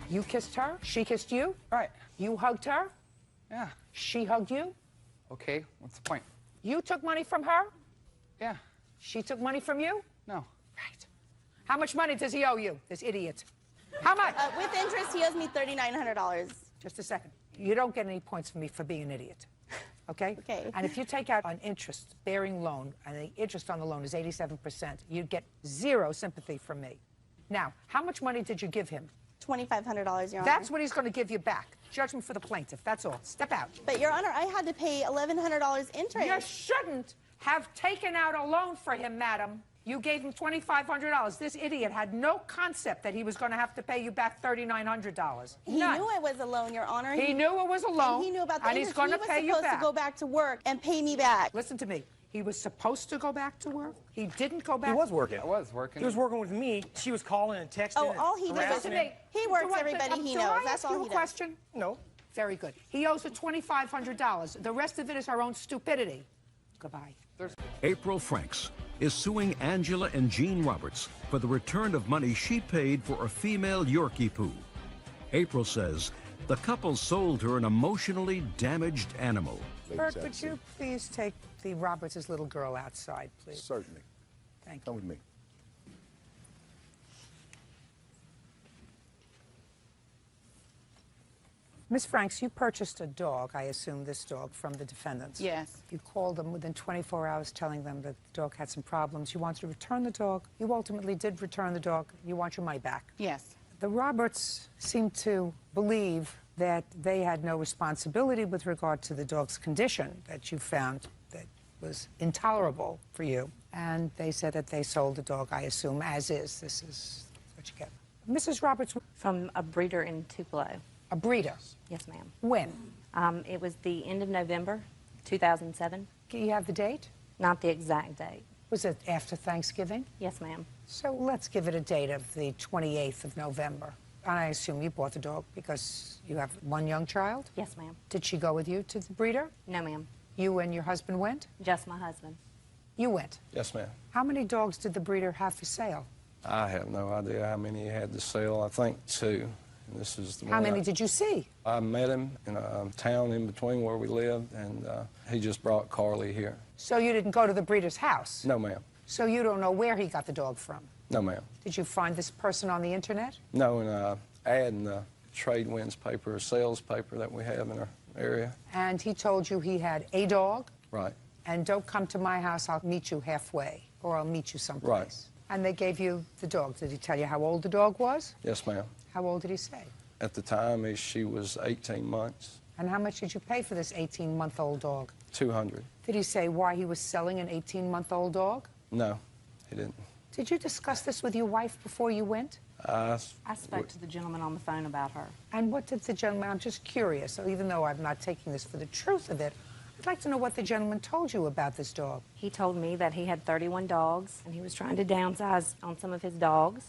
[SPEAKER 2] You kissed her. She kissed you.
[SPEAKER 8] Right.
[SPEAKER 2] You hugged her.
[SPEAKER 8] Yeah.
[SPEAKER 2] She hugged you.
[SPEAKER 8] Okay, what's the point?
[SPEAKER 2] You took money from her.
[SPEAKER 8] Yeah.
[SPEAKER 2] She took money from you.
[SPEAKER 8] No.
[SPEAKER 2] Right. How much money does he owe you, this idiot? How much?
[SPEAKER 22] With interest, he owes me $3,900.
[SPEAKER 2] Just a second. You don't get any points from me for being an idiot. Okay?
[SPEAKER 22] Okay.
[SPEAKER 2] And if you take out an interest-bearing loan, and the interest on the loan is 87%, you'd get zero sympathy from me. Now, how much money did you give him?
[SPEAKER 22] $2,500, Your Honor.
[SPEAKER 2] That's what he's going to give you back. Judgment for the plaintiff. That's all. Step out.
[SPEAKER 22] But, Your Honor, I had to pay $1,100 interest.
[SPEAKER 2] You shouldn't have taken out a loan for him, madam. You gave him $2,500. This idiot had no concept that he was going to have to pay you back $3,900.
[SPEAKER 22] He knew it was a loan, Your Honor.
[SPEAKER 2] He knew it was a loan.
[SPEAKER 22] And he knew about the
[SPEAKER 2] and
[SPEAKER 22] interest.
[SPEAKER 2] He's going to pay you back.
[SPEAKER 22] He was supposed to go back to work and pay me back.
[SPEAKER 2] Listen to me. He was supposed to go back to work. He didn't go back.
[SPEAKER 12] He was working.
[SPEAKER 8] I was working.
[SPEAKER 12] He was working with me. She was calling and texting.
[SPEAKER 22] Oh, all he does is he works everybody he knows. That's all he does.
[SPEAKER 2] Question?
[SPEAKER 12] No.
[SPEAKER 2] Very good. He owes her $2,500. The rest of it is her own stupidity. Goodbye.
[SPEAKER 1] April Franks is suing Angela and Jean Roberts for the return of money she paid for a female Yorkie poo. April says the couple sold her an emotionally damaged animal.
[SPEAKER 2] Bert, would you please take the Roberts' little girl outside, please?
[SPEAKER 9] Certainly.
[SPEAKER 2] Thank you.
[SPEAKER 9] Come with me.
[SPEAKER 2] Ms. Franks, you purchased a dog, I assume this dog, from the defendants.
[SPEAKER 7] Yes.
[SPEAKER 2] You called them within 24 hours telling them that the dog had some problems. You wanted to return the dog. You ultimately did return the dog. You want your money back.
[SPEAKER 7] Yes.
[SPEAKER 2] The Roberts seem to believe that they had no responsibility with regard to the dog's condition that you found that was intolerable for you. And they said that they sold the dog, I assume, as is. This is what you get. Mrs. Roberts.
[SPEAKER 9] From a breeder in Tupelo.
[SPEAKER 2] A breeder?
[SPEAKER 9] Yes, ma'am.
[SPEAKER 2] When?
[SPEAKER 9] It was the end of November, 2007.
[SPEAKER 2] Do you have the date?
[SPEAKER 9] Not the exact date.
[SPEAKER 2] Was it after Thanksgiving?
[SPEAKER 9] Yes, ma'am.
[SPEAKER 2] So let's give it a date of the 28th of November. And I assume you bought the dog because you have one young child?
[SPEAKER 9] Yes, ma'am.
[SPEAKER 2] Did she go with you to the breeder?
[SPEAKER 9] No, ma'am.
[SPEAKER 2] You and your husband went?
[SPEAKER 9] Just my husband.
[SPEAKER 2] You went?
[SPEAKER 23] Yes, ma'am.
[SPEAKER 2] How many dogs did the breeder have for sale?
[SPEAKER 23] I have no idea how many he had to sell. I think 2. And this is the
[SPEAKER 2] How
[SPEAKER 23] one
[SPEAKER 2] many did you see?
[SPEAKER 23] I met him in a town in between where we lived, and he just brought Carly here.
[SPEAKER 2] So you didn't go to the breeder's house?
[SPEAKER 23] No, ma'am.
[SPEAKER 2] So you don't know where he got the dog from?
[SPEAKER 23] No, ma'am.
[SPEAKER 2] Did you find this person on the internet?
[SPEAKER 23] No, in an ad in the Trade Winds paper, a sales paper that we have in our area.
[SPEAKER 2] And he told you he had a dog?
[SPEAKER 23] Right.
[SPEAKER 2] And don't come to my house, I'll meet you halfway, or I'll meet you someplace.
[SPEAKER 23] Right.
[SPEAKER 2] And they gave you the dog. Did he tell you how old the dog was?
[SPEAKER 23] Yes, ma'am.
[SPEAKER 2] How old did he say?
[SPEAKER 23] At the time, she was 18 months.
[SPEAKER 2] And how much did you pay for this 18-month-old dog?
[SPEAKER 23] $200.
[SPEAKER 2] Did he say why he was selling an 18-month-old dog?
[SPEAKER 23] No, he didn't.
[SPEAKER 2] Did you discuss this with your wife before you went?
[SPEAKER 9] I spoke to the gentleman on the phone about her.
[SPEAKER 2] And what did the gentleman, I'm just curious, so even though I'm not taking this for the truth of it, I'd like to know what the gentleman told you about this dog.
[SPEAKER 9] He told me that he had 31 dogs, and he was trying to downsize on some of his dogs,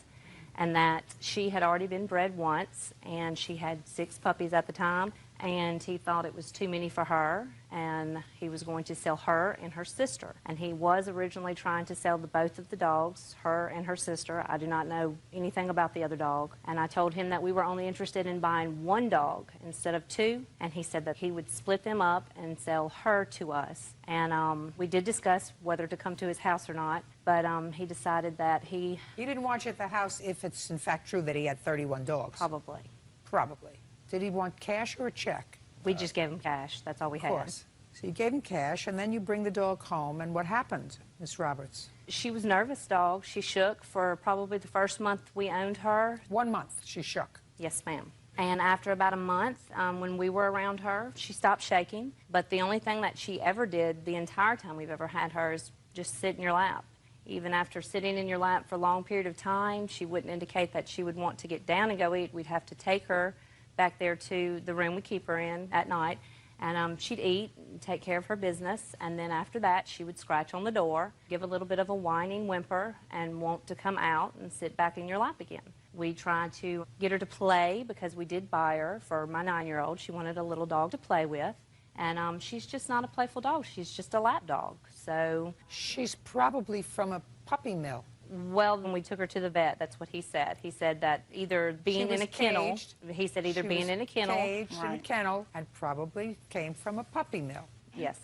[SPEAKER 9] and that she had already been bred once, and she had 6 puppies at the time, and he thought it was too many for her, and he was going to sell her and her sister. And he was originally trying to sell both of the dogs, her and her sister. I do not know anything about the other dog. And I told him that we were only interested in buying 1 dog instead of 2, and he said that he would split them up and sell her to us. And we did discuss whether to come to his house or not, but he decided that he
[SPEAKER 2] didn't want you at the house if it's in fact true that he had 31 dogs.
[SPEAKER 9] Probably.
[SPEAKER 2] Probably. Did he want cash or a check?
[SPEAKER 9] We just gave him cash. That's all we had.
[SPEAKER 2] Of course. So you gave him cash, and then you bring the dog home, and what happened, Miss Roberts?
[SPEAKER 9] She was nervous dog. She shook for probably the first month we owned her.
[SPEAKER 2] 1 month she shook?
[SPEAKER 9] Yes, ma'am. And after about a month, when we were around her, she stopped shaking. But the only thing that she ever did the entire time we've ever had her is just sit in your lap. Even after sitting in your lap for a long period of time, she wouldn't indicate that she would want to get down and go eat. We'd have to take her back there to the room we keep her in at night, and she'd eat and take care of her business, and then after that she would scratch on the door, give a little bit of a whining whimper, and want to come out and sit back in your lap again. We tried to get her to play because we did buy her for my 9-year-old. She wanted a little dog to play with, and she's just not a playful dog. She's just a lap dog. So
[SPEAKER 2] she's probably from a puppy mill.
[SPEAKER 9] Well, when we took her to the vet, that's what he said. He said that either being in a kennel, he said either being in a kennel.
[SPEAKER 2] Caged in a kennel, and probably came from a puppy mill.
[SPEAKER 9] Yes.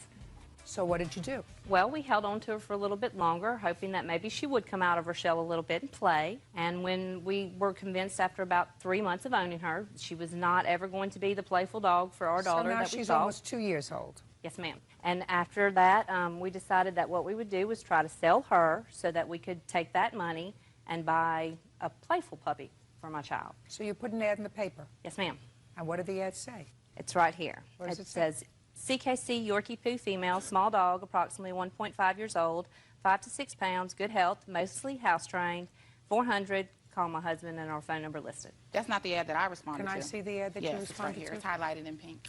[SPEAKER 2] So what did you do?
[SPEAKER 9] Well, we held on to her for a little bit longer, hoping that maybe she would come out of her shell a little bit and play. And when we were convinced after about 3 months of owning her, she was not ever going to be the playful dog for our daughter that we thought.
[SPEAKER 2] So now she's almost 2 years old.
[SPEAKER 9] Yes, ma'am. And after that, we decided that what we would do was try to sell her so that we could take that money and buy a playful puppy for my child.
[SPEAKER 2] So you put an ad in the paper?
[SPEAKER 9] Yes, ma'am.
[SPEAKER 2] And what did the ad say?
[SPEAKER 9] It's right here.
[SPEAKER 2] What does it say?
[SPEAKER 9] Says, CKC Yorkie Poo female, small dog, approximately 1.5 years old, 5 to 6 pounds, good health, mostly house-trained, 400, call my husband, and our phone number listed.
[SPEAKER 7] That's not the ad that I responded to.
[SPEAKER 2] Can I see the ad that you responded
[SPEAKER 7] it's right here.
[SPEAKER 2] to?
[SPEAKER 7] It's highlighted in pink.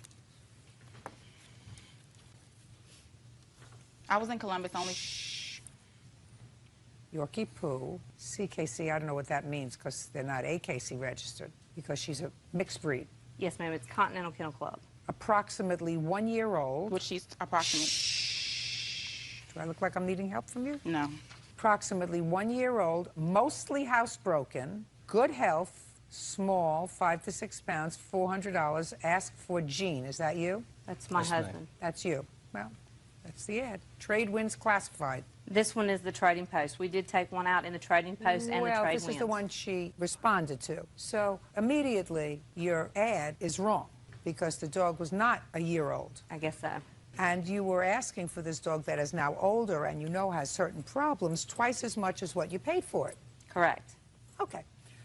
[SPEAKER 7] I was in Columbus only.
[SPEAKER 2] Shh. Yorkie Poo, CKC, I don't know what that means because they're not AKC registered because she's a mixed breed.
[SPEAKER 9] Yes, ma'am. It's Continental Kennel Club.
[SPEAKER 2] Approximately 1 year old.
[SPEAKER 7] Which she's approximately.
[SPEAKER 2] Shh. Do I look like I'm needing help from you?
[SPEAKER 7] No.
[SPEAKER 2] Approximately 1 year old, mostly housebroken, good health, small, 5 to 6 pounds, $400. Ask for Jean. Is that you?
[SPEAKER 9] That's my husband.
[SPEAKER 2] That's you. Well, that's the ad. Trade Winds Classified.
[SPEAKER 9] This one is the Trading Post. We did take one out in the Trading Post and the Trade Winds.
[SPEAKER 2] This is the one she responded to. So immediately, your ad is wrong. because the dog was not a year old.
[SPEAKER 9] I guess so.
[SPEAKER 2] And you were asking for this dog that is now older and you know has certain problems twice as much as what you paid for it.
[SPEAKER 9] Correct.
[SPEAKER 2] Okay.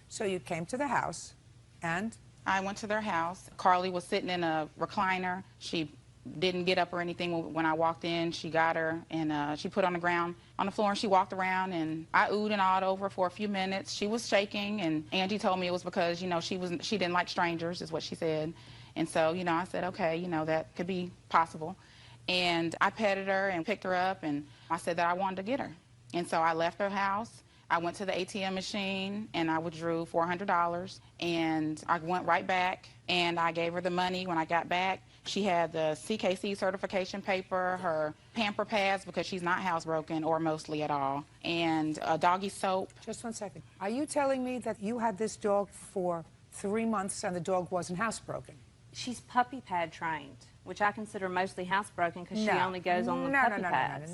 [SPEAKER 2] So you came to the house and?
[SPEAKER 7] I went to their house. Carly was sitting in a recliner. She didn't get up or anything when I walked in. She got her and she put her on the ground on the floor and she walked around and I oohed and awed over for a few minutes. She was shaking and Angie told me it was because, you know, she didn't like strangers is what she said. And so, you know, I said, okay, you know, that could be possible. And I petted her and picked her up and I said that I wanted to get her. And so I left her house. I went to the ATM machine and I withdrew $400 and I went right back and I gave her the money when I got back. She had the CKC certification paper, her pamper pads because she's not housebroken or mostly at all, and a doggy soap.
[SPEAKER 2] Just 1 second. Are you telling me that you had this dog for 3 months and the dog wasn't housebroken?
[SPEAKER 9] She's puppy pad trained, which I consider mostly housebroken because she only goes on the puppy pads.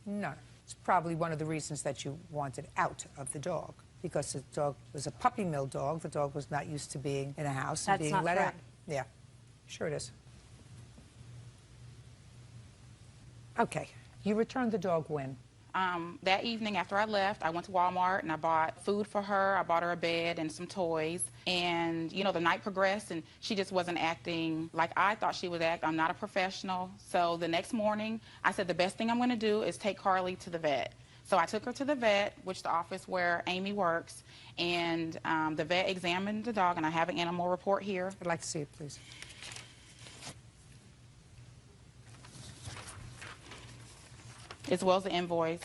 [SPEAKER 2] No. It's probably one of the reasons that you wanted out of the dog, because the dog was a puppy mill dog. The dog was not used to being in a house and being let out. Yeah, sure it is. Okay, you returned the dog when?
[SPEAKER 7] That evening after I left, I went to Walmart and I bought food for her. I bought her a bed and some toys. And, you know, the night progressed and she just wasn't acting like I thought she would act. I'm not a professional. So the next morning, I said the best thing I'm going to do is take Carly to the vet. So I took her to the vet, which the office where Amy works, and the vet examined the dog, and I have an animal report here.
[SPEAKER 2] I'd like to see it, please.
[SPEAKER 7] As well as the invoice.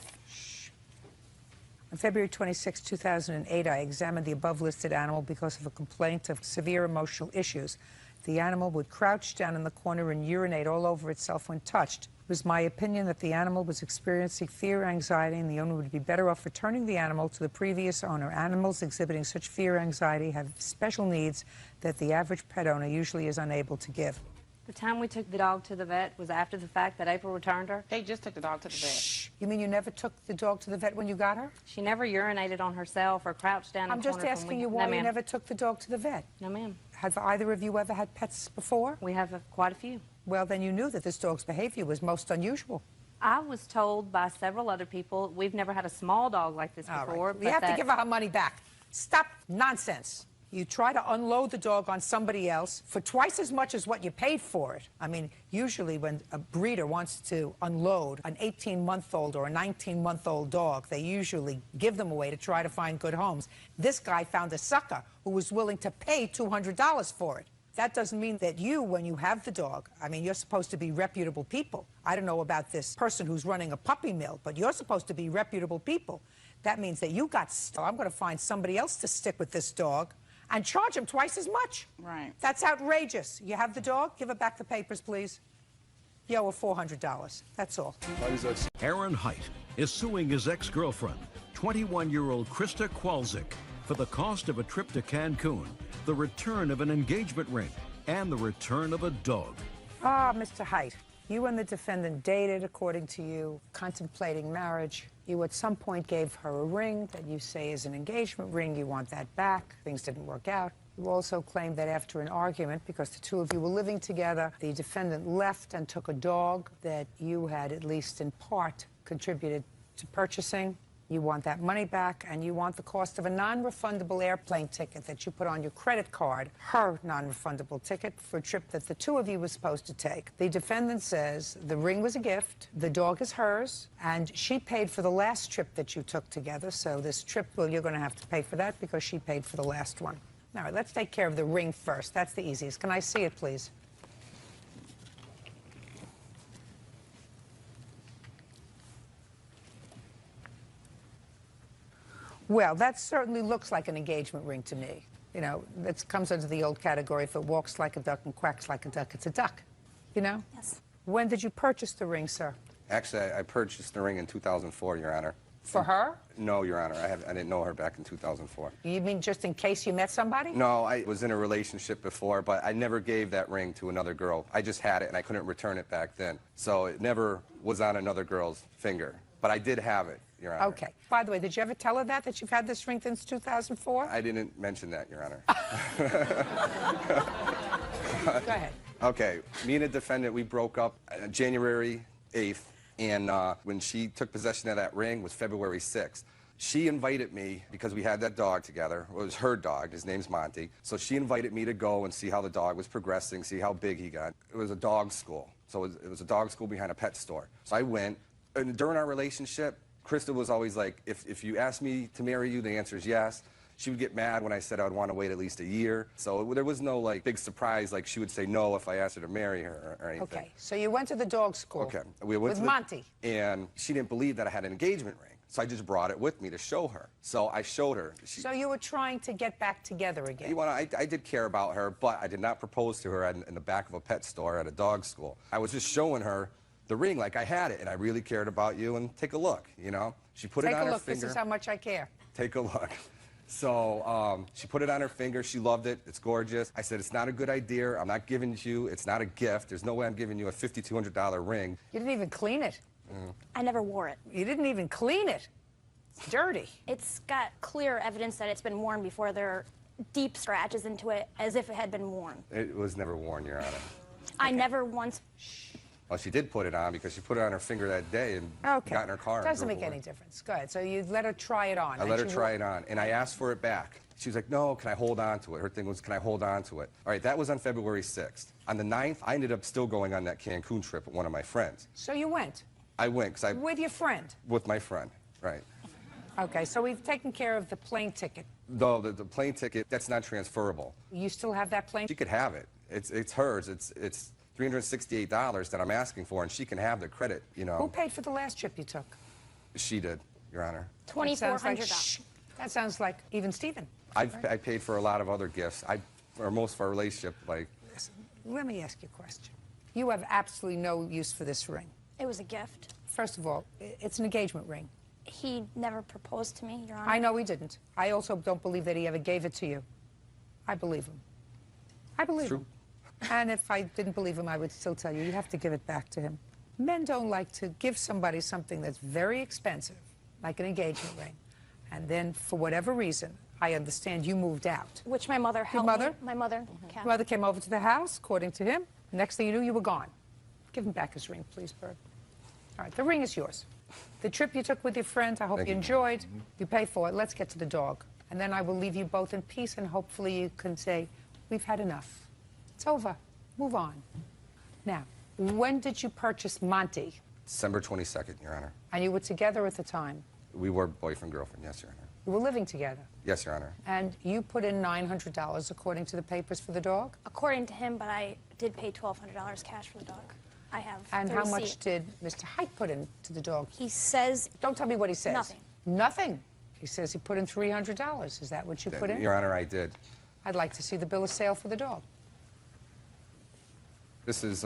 [SPEAKER 2] On February 26, 2008, I examined the above-listed animal because of a complaint of severe emotional issues. The animal would crouch down in the corner and urinate all over itself when touched. It was my opinion that the animal was experiencing fear, anxiety, and the owner would be better off returning the animal to the previous owner. Animals exhibiting such fear, anxiety have special needs that the average pet owner usually is unable to give.
[SPEAKER 9] The time we took the dog to the vet was after the fact that April returned her.
[SPEAKER 7] They just took the dog to the vet.
[SPEAKER 2] Shh. You mean you never took the dog to the vet when you got her?
[SPEAKER 9] She never urinated on herself or crouched down in
[SPEAKER 2] I'm
[SPEAKER 9] the corner.
[SPEAKER 2] just asking you why you never took the dog to the vet.
[SPEAKER 9] No, ma'am.
[SPEAKER 2] Have either of you ever had pets before?
[SPEAKER 9] We have quite a few.
[SPEAKER 2] Well, then you knew that this dog's behavior was most unusual.
[SPEAKER 9] I was told by several other people, we've never had a small dog like this before.
[SPEAKER 2] Right. You have to give her her money back. Stop nonsense. You try to unload the dog on somebody else for twice as much as what you paid for it. I mean, usually when a breeder wants to unload an 18-month-old or a 19-month-old dog, they usually give them away to try to find good homes. This guy found a sucker who was willing to pay $200 for it. That doesn't mean that you, when you have the dog, I mean, you're supposed to be reputable people. I don't know about this person who's running a puppy mill, but you're supposed to be reputable people. That means that you got stuck. I'm going to find somebody else to stick with this dog and charge him twice as much.
[SPEAKER 7] Right.
[SPEAKER 2] That's outrageous. You have the dog? Give her back the papers, please. You owe her $400. That's all.
[SPEAKER 1] Aaron Height is suing his ex-girlfriend, 21-year-old Krista Kwalczyk, for the cost of a trip to Cancun, the return of an engagement ring, and the return of a dog.
[SPEAKER 2] Ah, Mr. Height, you and the defendant dated, according to you, contemplating marriage. You at some point gave her a ring that you say is an engagement ring. You want that back. Things didn't work out. You also claim that after an argument, because the two of you were living together, the defendant left and took a dog that you had, at least in part, contributed to purchasing. You want that money back, and you want the cost of a non-refundable airplane ticket that you put on your credit card, her non-refundable ticket for a trip that the two of you were supposed to take. The defendant says the ring was a gift, the dog is hers, and she paid for the last trip that you took together, so this trip, well, you're going to have to pay for that because she paid for the last one. All right, let's take care of the ring first. That's the easiest. Can I see it, please? Well, that certainly looks like an engagement ring to me. You know, it comes under the old category, if it walks like a duck and quacks like a duck, it's a duck. You know?
[SPEAKER 22] Yes.
[SPEAKER 2] When did you purchase the ring, sir?
[SPEAKER 11] Actually, I purchased the ring in 2004, Your Honor.
[SPEAKER 2] For her?
[SPEAKER 11] No, Your Honor. I didn't know her back in 2004.
[SPEAKER 2] You mean just in case you met somebody?
[SPEAKER 11] No, I was in a relationship before, but I never gave that ring to another girl. I just had it, and I couldn't return it back then. So it never was on another girl's finger. But I did have it, Your Honor.
[SPEAKER 2] Okay. By the way, did you ever tell her that you've had this ring since 2004?
[SPEAKER 11] I didn't mention that, Your Honor.
[SPEAKER 2] Go ahead.
[SPEAKER 11] Okay. Me and the defendant, we broke up January 8th, and when she took possession of that ring was February 6th. She invited me, because we had that dog together. It was her dog. His name's Monty. So she invited me to go and see how the dog was progressing, see how big he got. It was a dog school. So it was a dog school behind a pet store. So I went. And during our relationship, Krista was always like, if you ask me to marry you, the answer is yes. She would get mad when I said I would want to wait at least a year. So there was no like big surprise like she would say no if I asked her to marry her or anything.
[SPEAKER 2] Okay, so you went to the dog school.
[SPEAKER 11] Okay. We went
[SPEAKER 2] with Monty.
[SPEAKER 11] And she didn't believe that I had an engagement ring. So I just brought it with me to show her. So I showed her.
[SPEAKER 2] So you were trying to get back together again?
[SPEAKER 11] I did care about her, but I did not propose to her in the back of a pet store at a dog school. I was just showing her the ring like I had it, and I really cared about you, and take a look, you know? She put it on her finger.
[SPEAKER 2] Take a look. This is how much I care.
[SPEAKER 11] Take a look. So she put it on her finger. She loved it. It's gorgeous. I said, it's not a good idea. I'm not giving it to you. It's not a gift. There's no way I'm giving you a $5,200 ring.
[SPEAKER 2] You didn't even clean it.
[SPEAKER 22] I never wore it.
[SPEAKER 2] You didn't even clean it. It's dirty.
[SPEAKER 22] It's got clear evidence that it's been worn before. There are deep scratches into it as if it had been worn.
[SPEAKER 11] It was never worn, Your Honor.
[SPEAKER 22] I never once...
[SPEAKER 11] Well, she did put it on because she put it on her finger that day and got in her car.
[SPEAKER 2] Doesn't make any difference. Go ahead. So you let her try it on.
[SPEAKER 11] I let her try it on, and I asked for it back. She was like, no, can I hold on to it? Her thing was, can I hold on to it? All right, that was on February 6th. On the 9th, I ended up still going on that Cancun trip with one of my friends.
[SPEAKER 2] So you went?
[SPEAKER 11] I went.
[SPEAKER 2] With your friend?
[SPEAKER 11] With my friend, right.
[SPEAKER 2] Okay, so we've taken care of the plane ticket.
[SPEAKER 11] No, the plane ticket, that's not transferable.
[SPEAKER 2] You still have that plane?
[SPEAKER 11] She could have it. It's hers. It's $368 that I'm asking for, and she can have the credit, you know.
[SPEAKER 2] Who paid for the last trip you took?
[SPEAKER 11] She did, Your Honor.
[SPEAKER 22] $2,400.
[SPEAKER 2] That sounds like even Stephen.
[SPEAKER 11] I paid for a lot of other gifts. For most of our relationship, like...
[SPEAKER 2] Listen, let me ask you a question. You have absolutely no use for this ring.
[SPEAKER 22] It was a gift.
[SPEAKER 2] First of all, it's an engagement ring.
[SPEAKER 22] He never proposed to me, Your Honor.
[SPEAKER 2] I know he didn't. I also don't believe that he ever gave it to you. I believe him. I believe him. And if I didn't believe him, I would still tell you, you have to give it back to him. Men don't like to give somebody something that's very expensive, like an engagement ring, and then, for whatever reason, I understand you moved out.
[SPEAKER 22] Which my mother helped
[SPEAKER 2] Your mother?
[SPEAKER 22] me. My mother.
[SPEAKER 2] Your mother came over to the house, according to him. Next thing you knew, you were gone. Give him back his ring, please, Bird. All right, the ring is yours. The trip you took with your friend, I hope you enjoyed. You pay for it. Let's get to the dog. And then I will leave you both in peace, and hopefully you can say, we've had enough. It's over. Move on. Now, when did you purchase Monty?
[SPEAKER 11] December 22nd, Your Honor.
[SPEAKER 2] And you were together at the time?
[SPEAKER 11] We were boyfriend, girlfriend, yes, Your Honor.
[SPEAKER 2] You were living together?
[SPEAKER 11] Yes, Your Honor.
[SPEAKER 2] And you put in $900 according to the papers for the dog?
[SPEAKER 22] According to him, but I did pay $1,200 cash for the dog. I have
[SPEAKER 2] And
[SPEAKER 22] the
[SPEAKER 2] how
[SPEAKER 22] receipt.
[SPEAKER 2] much did Mr. Height put in to the dog?
[SPEAKER 22] He says...
[SPEAKER 2] Don't tell me what he says.
[SPEAKER 22] Nothing.
[SPEAKER 2] Nothing? He says he put in $300. Is that what you put in?
[SPEAKER 11] Your Honor, I did.
[SPEAKER 2] I'd like to see the bill of sale for the dog.
[SPEAKER 11] This is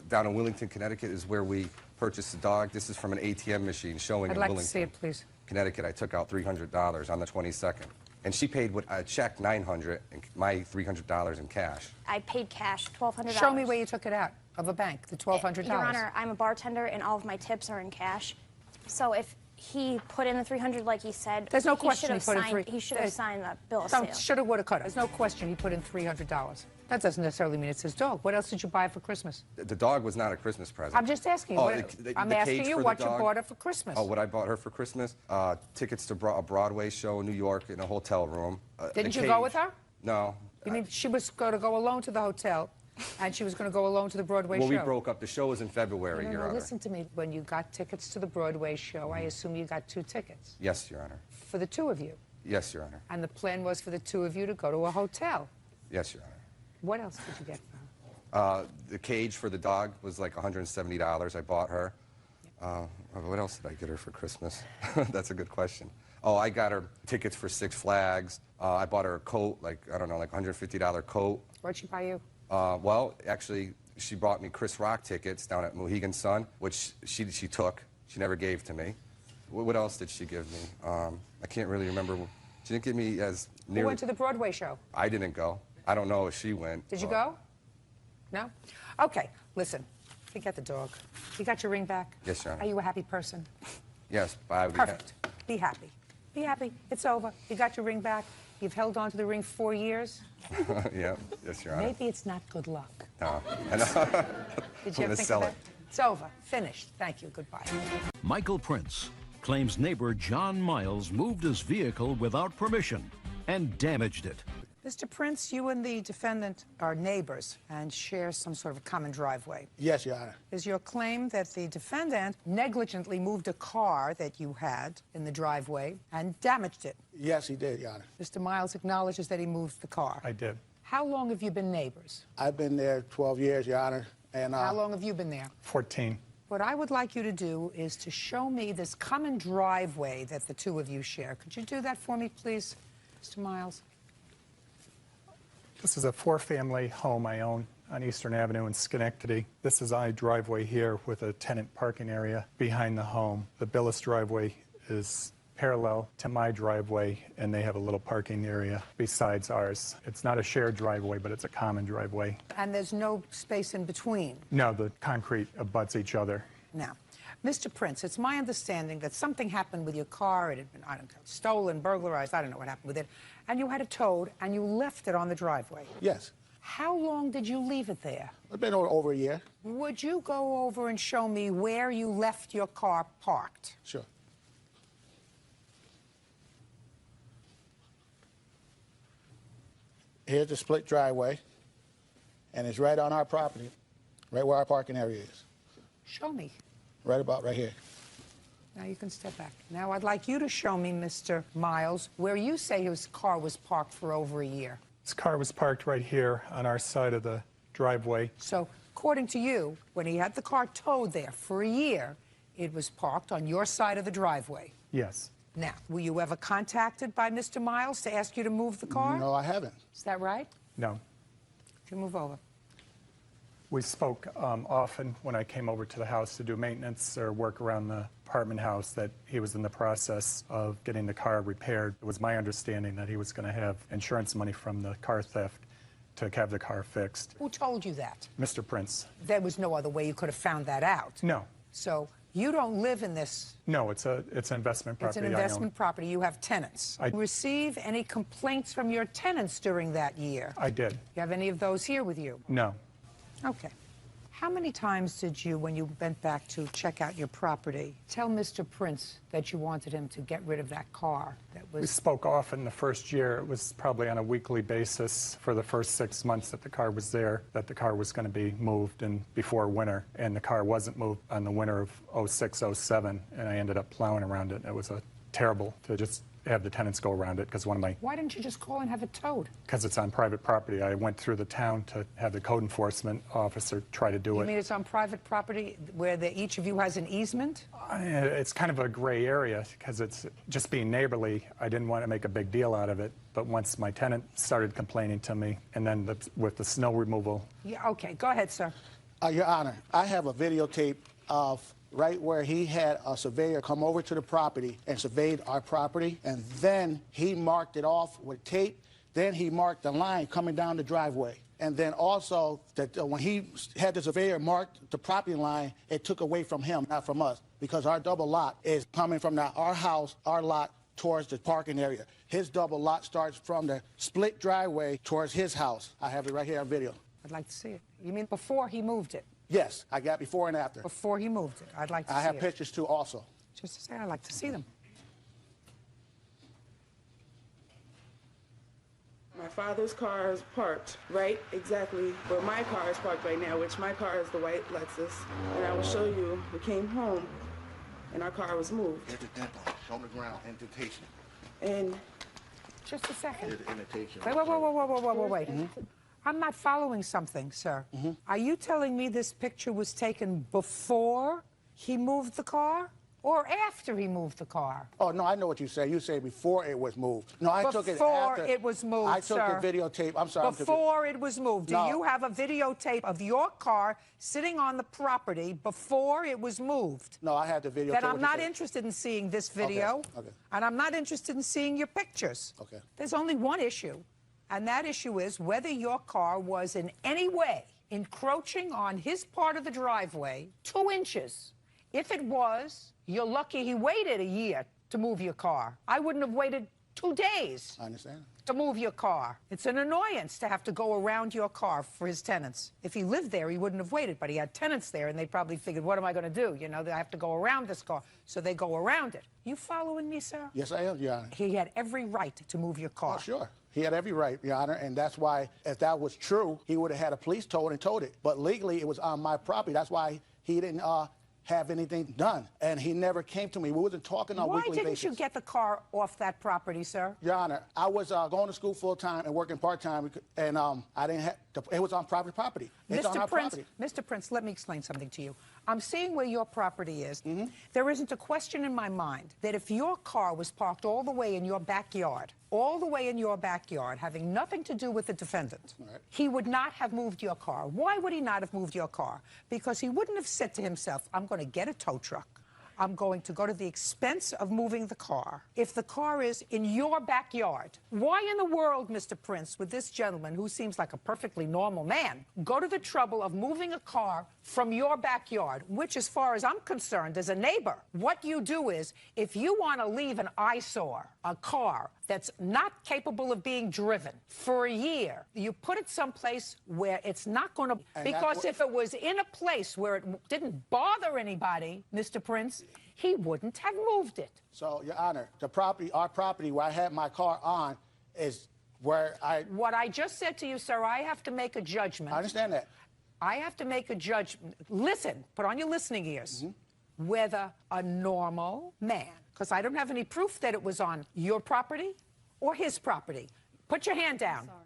[SPEAKER 11] down in Willington, Connecticut, is where we purchased the dog. This is from an ATM machine showing
[SPEAKER 2] I'd
[SPEAKER 11] in
[SPEAKER 2] like
[SPEAKER 11] Willington,
[SPEAKER 2] to see it, please.
[SPEAKER 11] Connecticut. I took out $300 on the 22nd. And she paid with a check $900 and my $300 in cash.
[SPEAKER 22] I paid cash, $1,200.
[SPEAKER 2] Show me where you took it out of a bank, the $1,200.
[SPEAKER 22] Your Honor, I'm a bartender, and all of my tips are in cash. So if he put in the $300 like he said,
[SPEAKER 2] There's no
[SPEAKER 22] he
[SPEAKER 2] question
[SPEAKER 22] should
[SPEAKER 2] he
[SPEAKER 22] have
[SPEAKER 2] put in
[SPEAKER 22] signed, he should have signed the bill of
[SPEAKER 2] Some
[SPEAKER 22] sale.
[SPEAKER 2] shoulda, woulda, coulda. There's no question he put in $300. That doesn't necessarily mean it's his dog. What else did you buy for Christmas?
[SPEAKER 11] The dog was not a Christmas present.
[SPEAKER 2] I'm just asking you.
[SPEAKER 11] Oh,
[SPEAKER 2] I'm asking you what you bought her for Christmas.
[SPEAKER 11] Oh, what I bought her for Christmas? Tickets to a Broadway show in New York in a hotel room.
[SPEAKER 2] Didn't you go with her?
[SPEAKER 11] No.
[SPEAKER 2] You mean she was going to go alone to the hotel, and she was going to go alone to the Broadway show?
[SPEAKER 11] Well, we broke up. The show was in February, Your Honor.
[SPEAKER 2] Listen to me. When you got tickets to the Broadway show, I assume you got 2 tickets.
[SPEAKER 11] Yes, Your Honor.
[SPEAKER 2] For the 2 of you.
[SPEAKER 11] Yes, Your Honor.
[SPEAKER 2] And the plan was for the 2 of you to go to a hotel.
[SPEAKER 11] Yes, Your Honor.
[SPEAKER 2] What else did you get for her?
[SPEAKER 11] The cage for the dog was like $170 I bought her. What else did I get her for Christmas? That's a good question. Oh, I got her tickets for 6 Flags. I bought her a coat, like, I don't know, like $150 coat.
[SPEAKER 2] What'd she buy you?
[SPEAKER 11] Well, actually, she bought me Chris Rock tickets down at Mohegan Sun, which she took. She never gave to me. What else did she give me? I can't really remember. She didn't give me as near.
[SPEAKER 2] Who went to the Broadway show?
[SPEAKER 11] I didn't go. I don't know if she went.
[SPEAKER 2] Did you go? No? Okay, listen. Forget the dog. You got your ring back?
[SPEAKER 11] Yes, Your Honor.
[SPEAKER 2] Are you a happy person?
[SPEAKER 11] Yes, I would
[SPEAKER 2] Perfect. Be happy. Be happy. It's over. You got your ring back. You've held on to the ring 4 years.
[SPEAKER 11] Yeah, yes, Your Honor.
[SPEAKER 2] Maybe it's not good luck.
[SPEAKER 11] No. I know.
[SPEAKER 2] Did you ever think
[SPEAKER 11] sell
[SPEAKER 2] of
[SPEAKER 11] it.
[SPEAKER 2] that? It's over. Finished. Thank you. Goodbye.
[SPEAKER 1] Michael Prince claims neighbor John Miles moved his vehicle without permission and damaged it.
[SPEAKER 2] Mr. Prince, you and the defendant are neighbors and share some sort of a common driveway.
[SPEAKER 10] Yes, Your Honor.
[SPEAKER 2] Is your claim that the defendant negligently moved a car that you had in the driveway and damaged it?
[SPEAKER 10] Yes, he did, Your Honor.
[SPEAKER 2] Mr. Miles acknowledges that he moved the car.
[SPEAKER 10] I did.
[SPEAKER 2] How long have you been neighbors?
[SPEAKER 10] I've been there 12 years, Your Honor. And
[SPEAKER 2] How long have you been there?
[SPEAKER 10] 14.
[SPEAKER 2] What I would like you to do is to show me this common driveway that the two of you share. Could you do that for me, please, Mr. Miles?
[SPEAKER 13] This is a four-family home I own on Eastern Avenue in Schenectady. This is my driveway here with a tenant parking area behind the home. The Billis driveway is parallel to my driveway, and they have a little parking area besides ours. It's not a shared driveway, but it's a common driveway.
[SPEAKER 2] And there's no space in between?
[SPEAKER 13] No, the concrete abuts each other.
[SPEAKER 2] Now, Mr. Prince, it's my understanding that something happened with your car. It had been, I don't know, stolen, burglarized, I don't know what happened with it. And you had it towed, and you left it on the driveway.
[SPEAKER 10] Yes.
[SPEAKER 2] How long did you leave it there?
[SPEAKER 10] It's been over a year.
[SPEAKER 2] Would you go over and show me where you left your car parked?
[SPEAKER 10] Sure. Here's the split driveway, and it's right on our property, right where our parking area is.
[SPEAKER 2] Show me.
[SPEAKER 10] Right about right here.
[SPEAKER 2] Now you can step back. Now I'd like you to show me, Mr. Miles, where you say his car was parked for over a year.
[SPEAKER 13] This car was parked right here on our side of the driveway.
[SPEAKER 2] So, according to you, when he had the car towed there for a year, it was parked on your side of the driveway.
[SPEAKER 13] Yes.
[SPEAKER 2] Now, were you ever contacted by Mr. Miles to ask you to move the car?
[SPEAKER 10] No, I haven't.
[SPEAKER 2] Is that right?
[SPEAKER 13] No.
[SPEAKER 2] Could you move over?
[SPEAKER 13] We spoke often when I came over to the house to do maintenance or work around the apartment house that he was in the process of getting the car repaired. It was my understanding that he was going to have insurance money from the car theft to have the car fixed.
[SPEAKER 2] Who told you that?
[SPEAKER 13] Mr. Prince.
[SPEAKER 2] There was no other way you could have found that out.
[SPEAKER 13] No.
[SPEAKER 2] So you don't live in this.
[SPEAKER 13] No, it's an investment property.
[SPEAKER 2] It's an investment property. You have tenants.
[SPEAKER 13] I
[SPEAKER 2] receive any complaints from your tenants during that year?
[SPEAKER 13] I did.
[SPEAKER 2] You have any of those here with you?
[SPEAKER 13] No.
[SPEAKER 2] Okay. How many times did you, when you went back to check out your property, tell Mr. Prince that you wanted him to get rid of that car that was...
[SPEAKER 13] We spoke often the first year. It was probably on a weekly basis for the first 6 months that the car was there, that the car was going to be moved and before winter. And the car wasn't moved on the winter of 06, 07, and I ended up plowing around it. It was terrible to just have the tenants go around it because
[SPEAKER 2] Why didn't you just call and have it towed?
[SPEAKER 13] Because it's on private property. I went through the town to have the code enforcement officer try to do it.
[SPEAKER 2] You mean it's on private property where each of you has an easement?
[SPEAKER 13] It's kind of a gray area because it's just being neighborly. I didn't want to make a big deal out of it. But once my tenant started complaining to me, and then with the snow removal.
[SPEAKER 2] Yeah, okay, go ahead, sir.
[SPEAKER 10] Your Honor, I have a videotape of right where he had a surveyor come over to the property and surveyed our property, and then he marked it off with tape. Then he marked the line coming down the driveway. And then also, that when he had the surveyor mark the property line, it took away from him, not from us, because our double lot is coming from our house, our lot, towards the parking area. His double lot starts from the split driveway towards his house. I have it right here on video.
[SPEAKER 2] I'd like to see it. You mean before he moved it?
[SPEAKER 10] Yes, I got before and after.
[SPEAKER 2] Before he moved it. I'd like to see it.
[SPEAKER 10] I have pictures too also.
[SPEAKER 2] Just to say, I'd like to see them.
[SPEAKER 15] My father's car is parked right exactly where my car is parked right now, which my car is the white Lexus. And I will show you, we came home and our car was moved.
[SPEAKER 24] Here's the dental, on the ground, indentation.
[SPEAKER 15] And
[SPEAKER 2] just a second.
[SPEAKER 24] Here's the indentation.
[SPEAKER 2] Wait. I'm not following something, sir. Are you telling me this picture was taken before he moved the car? or after he moved the car?
[SPEAKER 10] Oh, no, I know what you say. You say before it was moved. No, I took it
[SPEAKER 2] Before
[SPEAKER 10] after.
[SPEAKER 2] it was moved,
[SPEAKER 10] I took
[SPEAKER 2] sir.
[SPEAKER 10] the videotape. I'm sorry.
[SPEAKER 2] Before it was moved. Do
[SPEAKER 10] No.
[SPEAKER 2] you have a videotape of your car sitting on the property before it was moved?
[SPEAKER 10] No, I had the videotape.
[SPEAKER 2] Then I'm not interested in seeing this video.
[SPEAKER 10] Okay.
[SPEAKER 2] And I'm not interested in seeing your pictures.
[SPEAKER 10] Okay.
[SPEAKER 2] There's only one issue, and that issue is whether your car was in any way encroaching on his part of the driveway 2 inches. If it was, you're lucky he waited a year to move your car. I wouldn't have waited 2 days.
[SPEAKER 10] I understand.
[SPEAKER 2] To move your car. It's an annoyance to have to go around your car for his tenants. If he lived there, he wouldn't have waited, but he had tenants there, and they probably figured, what am I going to do? You know, I have to go around this car. So they go around it. You following me, sir?
[SPEAKER 10] Yes, I am, Your Honor.
[SPEAKER 2] He had every right to move your car.
[SPEAKER 10] Oh, sure. He had every right, Your Honor, and that's why, if that was true, he would have had a police tow and towed it. But legally, it was on my property. That's why he didn't have anything done, and he never came to me. We wasn't talking on a weekly basis.
[SPEAKER 2] Why didn't you get the car off that property, sir?
[SPEAKER 10] Your Honor, I was going to school full-time and working part-time, and I didn't have it was on private property. It's on our property.
[SPEAKER 2] Mr. Prince, let me explain something to you. I'm seeing where your property is. There isn't a question in my mind that if your car was parked all the way in your backyard, having nothing to do with the defendant, he would not have moved your car. Why would he not have moved your car? Because he wouldn't have said to himself, I'm going to get a tow truck. I'm going to go to the expense of moving the car. If the car is in your backyard, why in the world, Mr. Prince, would this gentleman, who seems like a perfectly normal man, go to the trouble of moving a car from your backyard, which, as far as I'm concerned, as a neighbor, what you do is, if you want to leave an eyesore, a car that's not capable of being driven for a year, you put it someplace where it's not going to, because if it was in a place where it didn't bother anybody, Mr. Prince, he wouldn't have moved it.
[SPEAKER 10] So, Your Honor, the property, our property where I had my car on is where I...
[SPEAKER 2] What I just said to you, sir, I have to make a judgment.
[SPEAKER 10] I understand that.
[SPEAKER 2] I have to make a judgment. Listen, put on your listening ears. Whether a normal man, because I don't have any proof that it was on your property or his property. Put your hand down.
[SPEAKER 22] Sorry.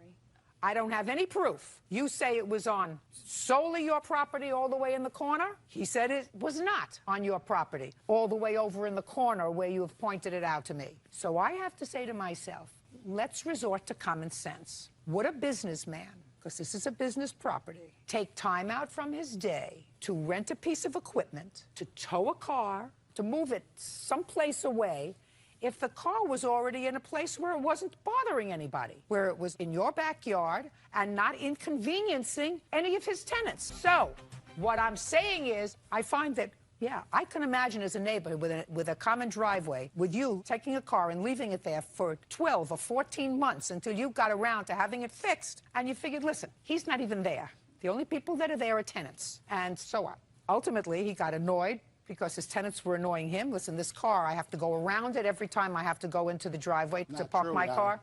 [SPEAKER 2] I don't have any proof. You say it was on solely your property all the way in the corner. He said it was not on your property all the way over in the corner where you have pointed it out to me. So I have to say to myself, let's resort to common sense. Would a businessman, because this is a business property, take time out from his day to rent a piece of equipment, to tow a car, to move it someplace away, if the car was already in a place where it wasn't bothering anybody, where it was in your backyard and not inconveniencing any of his tenants? So what I'm saying is, I find that, yeah, I can imagine as a neighbor with a common driveway, with you taking a car and leaving it there for 12 or 14 months until you got around to having it fixed, and you figured, listen, he's not even there. The only people that are there are tenants, and so on. Ultimately, he got annoyed because his tenants were annoying him. Listen, this car, I have to go around it every time I have to go into the driveway to park my car.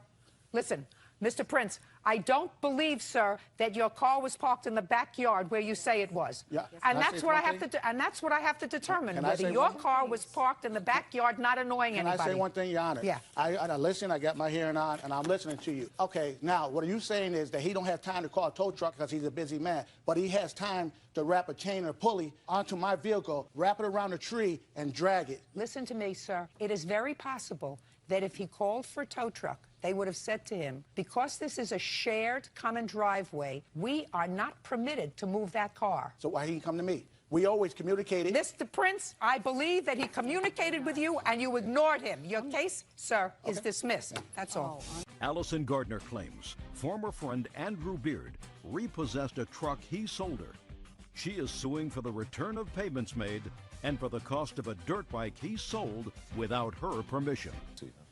[SPEAKER 2] Listen, Mr. Prince, I don't believe, sir, that your car was parked in the backyard where you say it was.
[SPEAKER 10] Yeah.
[SPEAKER 2] And that's what I have to and that's what I have to determine, whether your car was parked in the backyard, not annoying anybody.
[SPEAKER 10] Can I say one thing, Your Honor?
[SPEAKER 2] Yeah.
[SPEAKER 10] I listen, I got my hearing on, and I'm listening to you. Okay, now, what are you saying is that he don't have time to call a tow truck because he's a busy man, but he has time to wrap a chain or pulley onto my vehicle, wrap it around a tree, and drag it.
[SPEAKER 2] Listen to me, sir. It is very possible that if he called for a tow truck, they would have said to him, because this is a shared common driveway, we are not permitted to move that car.
[SPEAKER 10] So why he didn't come to me? We always communicated.
[SPEAKER 2] Mr. Prince, I believe that he communicated with you and you ignored him. Your case, sir, is dismissed. That's all.
[SPEAKER 1] Allison Gardner claims former friend Andrew Beard repossessed a truck he sold her. She is suing for the return of payments made and for the cost of a dirt bike he sold without her permission.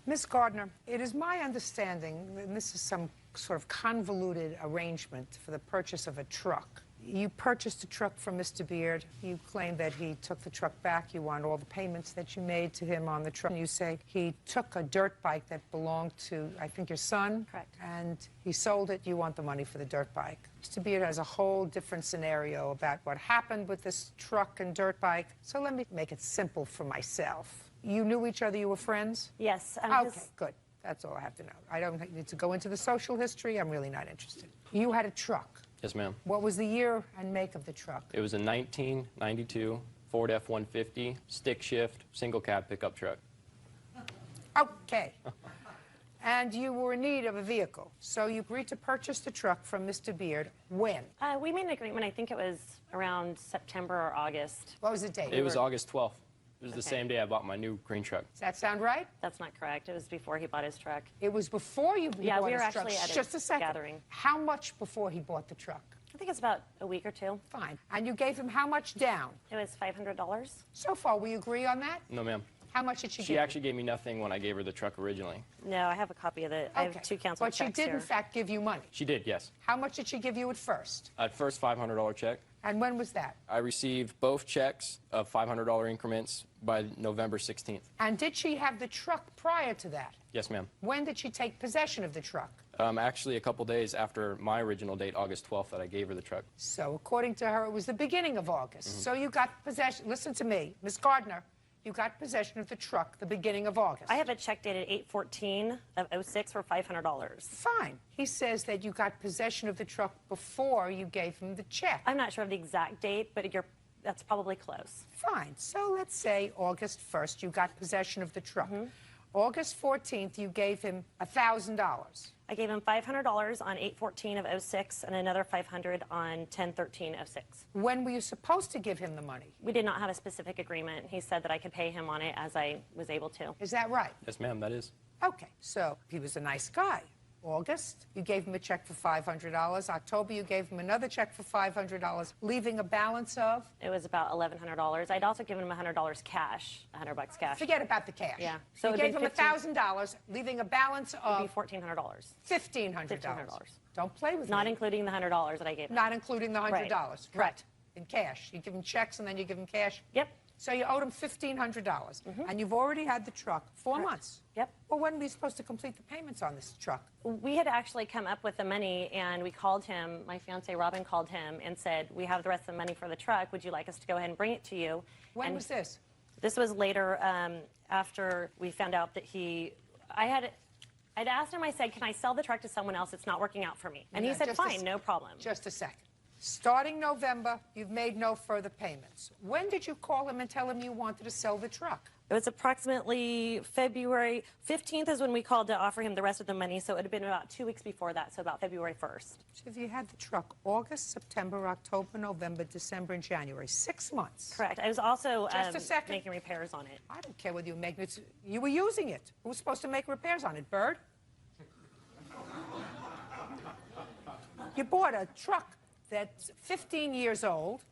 [SPEAKER 2] Miss Gardner, it is my understanding, and this is some sort of convoluted arrangement for the purchase of a truck. You purchased a truck from Mr. Beard. You claim that he took the truck back. You want all the payments that you made to him on the truck. And you say he took a dirt bike that belonged to, I think, your son.
[SPEAKER 22] Correct.
[SPEAKER 2] And he sold it. You want the money for the dirt bike. Mr. Beard has a whole different scenario about what happened with this truck and dirt bike. So let me make it simple for myself. You knew each other? You were friends?
[SPEAKER 22] Yes.
[SPEAKER 2] Okay, good. That's all I have to know. I don't need to go into the social history. I'm really not interested. You had a truck.
[SPEAKER 14] Yes, ma'am.
[SPEAKER 2] What was the year and make of the truck?
[SPEAKER 14] It was a 1992 Ford F-150, stick shift, single cab pickup truck.
[SPEAKER 2] Okay. And you were in need of a vehicle, so you agreed to purchase the truck from Mr. Beard. When?
[SPEAKER 16] We made an agreement, I think it was around September or August.
[SPEAKER 2] What was the date?
[SPEAKER 14] It was August 12th. It was the
[SPEAKER 16] Okay.
[SPEAKER 14] same day I bought my new green truck.
[SPEAKER 2] Does that sound right?
[SPEAKER 16] That's not correct. It was before he bought his truck.
[SPEAKER 2] It was before you
[SPEAKER 16] Yeah,
[SPEAKER 2] bought
[SPEAKER 16] we were
[SPEAKER 2] his truck.
[SPEAKER 16] actually at
[SPEAKER 2] Just a second.
[SPEAKER 16] gathering.
[SPEAKER 2] How much before he bought the truck?
[SPEAKER 16] I think it's about a week or two.
[SPEAKER 2] Fine. And you gave him how much down?
[SPEAKER 16] It was $500.
[SPEAKER 2] So far, we agree on that?
[SPEAKER 14] No, ma'am.
[SPEAKER 2] How much did she give
[SPEAKER 14] She
[SPEAKER 2] you?
[SPEAKER 14] actually gave me nothing when I gave her the truck originally.
[SPEAKER 16] No, I have a copy of it. I have two canceled
[SPEAKER 2] But she
[SPEAKER 16] checks
[SPEAKER 2] did,
[SPEAKER 16] here.
[SPEAKER 2] in fact, give you money.
[SPEAKER 14] She did, yes.
[SPEAKER 2] How much did she give you at first?
[SPEAKER 14] At first, $500 check.
[SPEAKER 2] And when was that?
[SPEAKER 14] I received both checks of $500 increments by November 16th.
[SPEAKER 2] And did she have the truck prior to that?
[SPEAKER 14] Yes, ma'am.
[SPEAKER 2] When did she take possession of the truck?
[SPEAKER 14] Actually, a couple days after my original date, August 12th, that I gave her the truck.
[SPEAKER 2] So according to her, it was the beginning of August. So you got possession. Listen to me, Miss Gardner. You got possession of the truck the beginning of August.
[SPEAKER 16] I have a check dated 8/14 of '06 for $500.
[SPEAKER 2] Fine. He says that you got possession of the truck before you gave him the check.
[SPEAKER 16] I'm not sure of the exact date, but that's probably close.
[SPEAKER 2] Fine. So let's say August 1st, you got possession of the truck. August 14th, you gave him $1,000.
[SPEAKER 16] I gave him $500 on 8/14 of '06 and another $500 on 10/13 '06.
[SPEAKER 2] When were you supposed to give him the money?
[SPEAKER 16] We did not have a specific agreement. He said that I could pay him on it as I was able to.
[SPEAKER 2] Is that right?
[SPEAKER 14] Yes, ma'am, that is.
[SPEAKER 2] Okay. So he was a nice guy. August, you gave him a check for $500. October, you gave him another check for $500, leaving a balance of?
[SPEAKER 16] It was about $1,100. I'd also given him $100 cash, $100 cash.
[SPEAKER 2] Forget about the cash.
[SPEAKER 16] Yeah.
[SPEAKER 2] So you
[SPEAKER 16] it'd
[SPEAKER 2] gave
[SPEAKER 16] be
[SPEAKER 2] him $1,000, leaving a balance of?
[SPEAKER 16] It'd be $1,400.
[SPEAKER 2] $1,500. Don't play with me.
[SPEAKER 16] Not including the $100 that I gave him.
[SPEAKER 2] Not including the $100.
[SPEAKER 16] Right.
[SPEAKER 2] Correct. In cash. You give him checks and then you give him cash?
[SPEAKER 16] Yep.
[SPEAKER 2] So you owed him $1,500. And you've already had the truck 4 months.
[SPEAKER 16] Yep.
[SPEAKER 2] Well, when were you supposed to complete the payments on this truck?
[SPEAKER 16] We had actually come up with the money, and we called him. My fiance Robin called him and said, "We have the rest of the money for the truck. Would you like us to go ahead and bring it to you?"
[SPEAKER 2] When was this?
[SPEAKER 16] This was later, after we found out that I'd asked him. I said, "Can I sell the truck to someone else? It's not working out for me." And he said, "Fine, no problem."
[SPEAKER 2] Just a second. Starting November, you've made no further payments. When did you call him and tell him you wanted to sell the truck?
[SPEAKER 16] It was approximately February 15th is when we called to offer him the rest of the money, so it would have been about 2 weeks before that, so about February 1st.
[SPEAKER 2] So if you had the truck August, September, October, November, December, and January, 6 months.
[SPEAKER 16] Correct. I was also
[SPEAKER 2] Just a second.
[SPEAKER 16] making repairs on it.
[SPEAKER 2] I don't care whether you were making it. You were using it. Who was supposed to make repairs on it, Bird? You bought a truck that's 15 years old.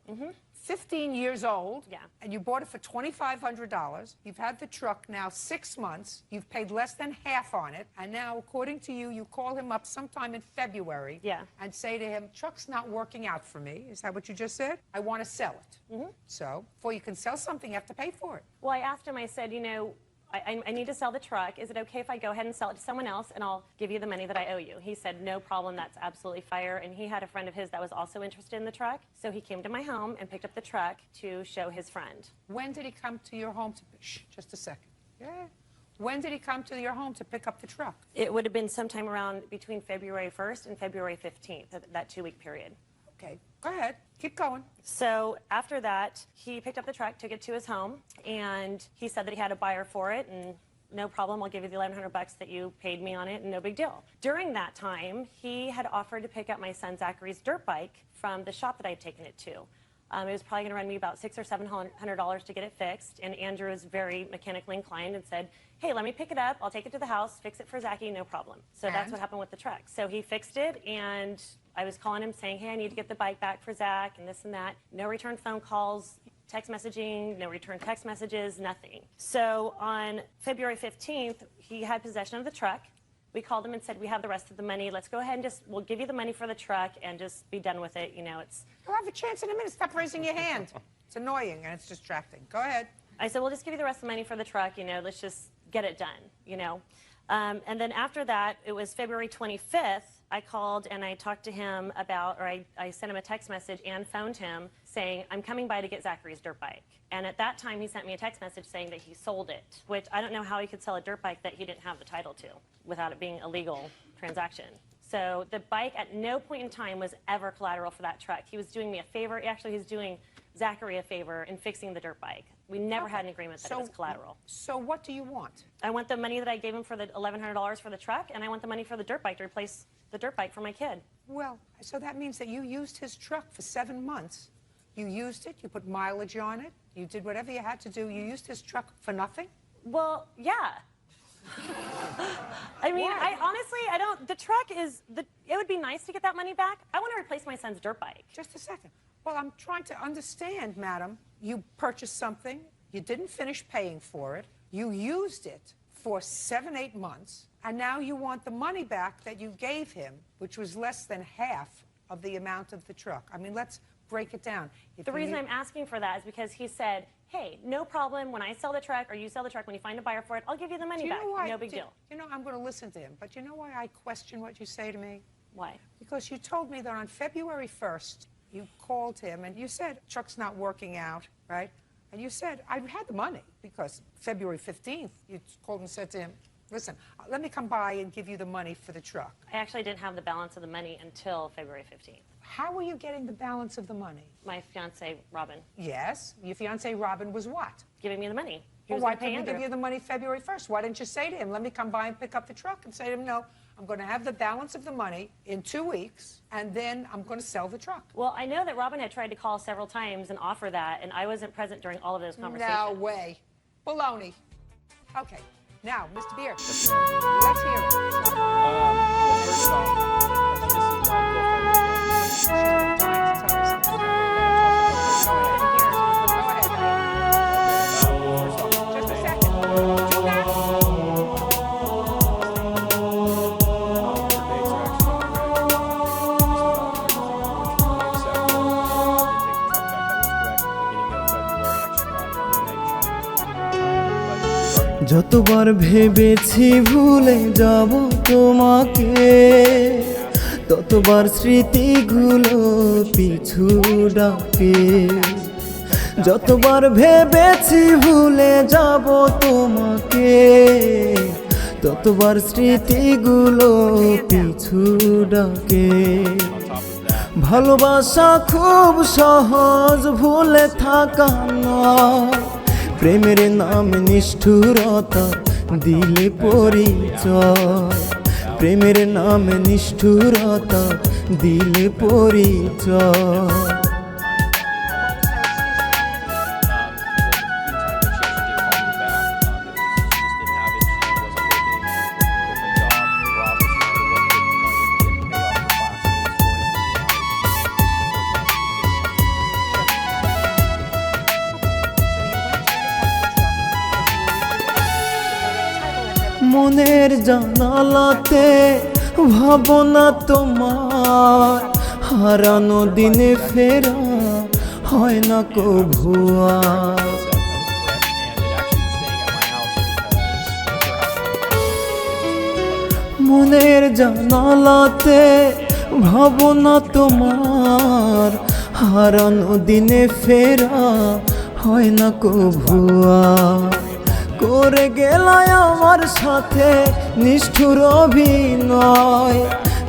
[SPEAKER 2] 15 years old.
[SPEAKER 16] Yeah.
[SPEAKER 2] And you bought it for $2,500. You've had the truck now 6 months. You've paid less than half on it. And now, according to you, you call him up sometime in February.
[SPEAKER 16] Yeah.
[SPEAKER 2] And say to him, truck's not working out for me. Is that what you just said? I want to sell it. So, before you can sell something, you have to pay for it.
[SPEAKER 16] Well, I asked him, I said, I need to sell the truck. Is it okay if I go ahead and sell it to someone else and I'll give you the money that I owe you? He said, no problem, that's absolutely fire. And he had a friend of his that was also interested in the truck. So he came to my home and picked up the truck to show his friend.
[SPEAKER 2] When did he come to your home to, just a second. Yeah. When did he come to your home to pick up the truck?
[SPEAKER 16] It would have been sometime around between February 1st and February 15th, that 2-week period.
[SPEAKER 2] Okay, go ahead. Keep going.
[SPEAKER 16] So after that, he picked up the truck, took it to his home, and he said that he had a buyer for it, and no problem, I'll give you the $1,100 that you paid me on it, and no big deal. During that time, he had offered to pick up my son Zachary's dirt bike from the shop that I had taken it to. It was probably going to run me about $600 or $700 to get it fixed, and Andrew was very mechanically inclined and said, hey, let me pick it up, I'll take it to the house, fix it for Zachy, no problem. So that's what happened with the truck. So he fixed it, and I was calling him saying, hey, I need to get the bike back for Zach, and this and that. No return phone calls, text messaging, no return text messages, nothing. So on February 15th, he had possession of the truck. We called him and said, we have the rest of the money. Let's go ahead and we'll give you the money for the truck and just be done with it. You'll
[SPEAKER 2] have a chance in a minute. Stop raising your hand. It's annoying and it's distracting. Go ahead.
[SPEAKER 16] I said, we'll just give you the rest of the money for the truck. Let's just get it done, And then after that, it was February 25th, I called and I talked to him I sent him a text message and phoned him saying, I'm coming by to get Zachary's dirt bike. And at that time, he sent me a text message saying that he sold it, which I don't know how he could sell a dirt bike that he didn't have the title to without it being a legal transaction. So the bike at no point in time was ever collateral for that truck. He was doing me a favor. Actually, he was doing Zachary a favor in fixing the dirt bike. We never had an agreement that it was collateral.
[SPEAKER 2] So what do you want?
[SPEAKER 16] I want the money that I gave him for the $1,100 for the truck, and I want the money for the dirt bike to replace the dirt bike for my kid.
[SPEAKER 2] Well, so that means that you used his truck for 7 months. You used it, you put mileage on it, you did whatever you had to do. You used his truck for nothing?
[SPEAKER 16] Well, yeah. I mean, the truck is, it would be nice to get that money back. I want to replace my son's dirt bike.
[SPEAKER 2] Just a second. Well, I'm trying to understand, madam. You purchased something, you didn't finish paying for it, you used it for 7, 8 months, and now you want the money back that you gave him, which was less than half of the amount of the truck. I mean, let's break it down.
[SPEAKER 16] The reason I'm asking for that is because he said, hey, no problem, when I sell the truck or you sell the truck, when you find a buyer for it, I'll give you the money back. No big deal.
[SPEAKER 2] You know, I'm going to listen to him, but you know why I question what you say to me?
[SPEAKER 16] Why?
[SPEAKER 2] Because you told me that on February 1st, you called him and you said, truck's not working out, right? And you said, I had the money because February 15th, you called and said to him, listen, let me come by and give you the money for the truck.
[SPEAKER 16] I actually didn't have the balance of the money until February 15th.
[SPEAKER 2] How were you getting the balance of the money?
[SPEAKER 16] My fiance, Robin.
[SPEAKER 2] Yes, your fiance, Robin, was what?
[SPEAKER 16] Giving me the money.
[SPEAKER 2] Well, why couldn't he give you the money February 1st? Why didn't you say to him, let me come by and pick up the truck, and say to him, no, I'm going to have the balance of the money in 2 weeks, and then I'm going to sell the truck.
[SPEAKER 16] Well, I know that Robin had tried to call several times and offer that, and I wasn't present during all of those conversations.
[SPEAKER 2] No way. Baloney. Okay. Now, Mr. Beer, let's hear it.
[SPEAKER 14] First off, this is my girlfriend.
[SPEAKER 2] She's been dying to tell me something. Go ahead. Just a second. Do that.
[SPEAKER 3] যতবার ভেবেছি ভুলে যাব তোমাকে, ততবার স্মৃতিগুলো পিছু ডাকে। যতবার ভেবেছি ভুলে যাব তোমাকে, ততবার স্মৃতিগুলো পিছু ডাকে। ভালোবাসা খুব সহজ ভুলে থাকা নয়, প্রেমের নাম নিষ্ঠুরতা দিলে পরিচয়। প্রেমের নাম নিষ্ঠুরতা দিলে পরিচয়। মনের জানালাতে ভাবনা তোমার, হারানো দিনে ফেরা হয় না কভু আর। মনের জানালাতে ভাবনা তোমার, হারানো দিনে ফেরা হয় না কভু আর। করে গেলায় আমার সাথে নিষ্ঠুর অভিনয়,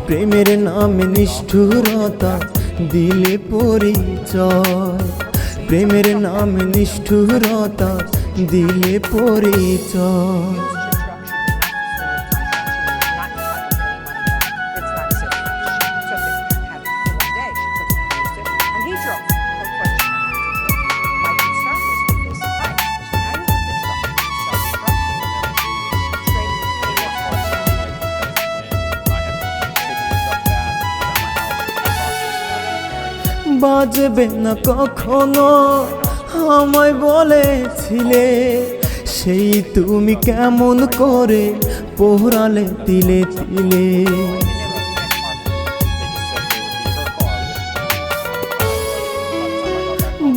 [SPEAKER 3] প্রেমের নামে নিষ্ঠুরতা দিলে পরিচয়। প্রেমের নামে নিষ্ঠুরতা দিলে পরিচয়। বাজবে না কখনো আমায় বলেছিলে, সেই তুমি কেমন করে পোড়ালে তিলে তিলে।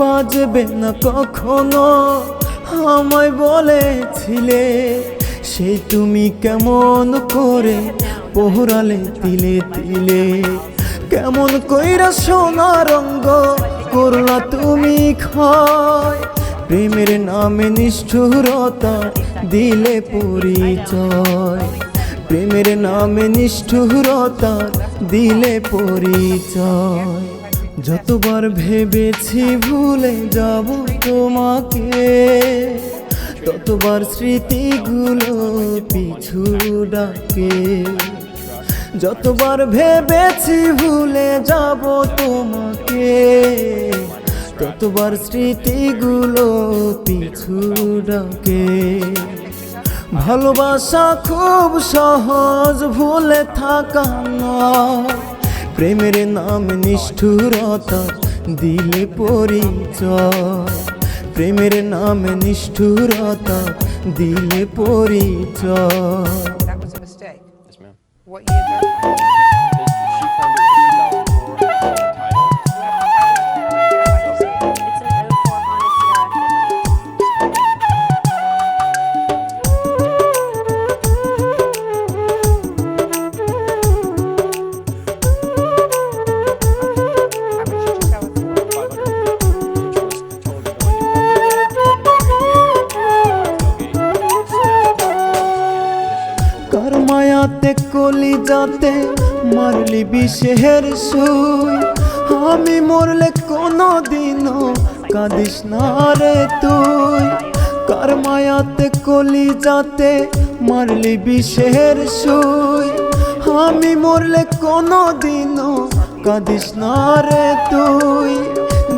[SPEAKER 3] বাজবে না কখনো আমায় বলেছিলে, সেই তুমি কেমন করে পোড়ালে তিলে তিলে। কেমন কইরা সোনা রঙ্গ করলা তুমি ক্ষয়, প্রেমের নামে নিষ্ঠুরতা দিলে পরিচয়। প্রেমের নামে নিষ্ঠুরতা দিলে পরিচয়। যতবার ভেবেছি ভুলে যাব তোমাকে, ততবার স্মৃতিগুলো পিছু ডাকে। যতবার ভেবেছি ভুলে যাব তোমাকে, ততবার স্মৃতিগুলো পিছু ডাকে। ভালোবাসা খুব সহজ ভুলে থাকা নয়, প্রেমের নাম নিষ্ঠুরতা দিলে পরিচয়। প্রেমের নাম নিষ্ঠুরতা দিলে পরিচয়।
[SPEAKER 2] That was a mistake.
[SPEAKER 14] Yes, ma'am.
[SPEAKER 2] What year did
[SPEAKER 14] She claimed it was 2004 title.
[SPEAKER 9] It's an 04 Honda Sierra 50.
[SPEAKER 3] কার মায়াতে কলি যাতে মারলি বিষের সুই, আমি মরলে কোনো দিনও কাঁদিস না রে তুই। কার মায়াতে কলি যাতে মারলি বিষের সুই, আমি মরলে কোনো দিনও কাঁদিস না রে তুই।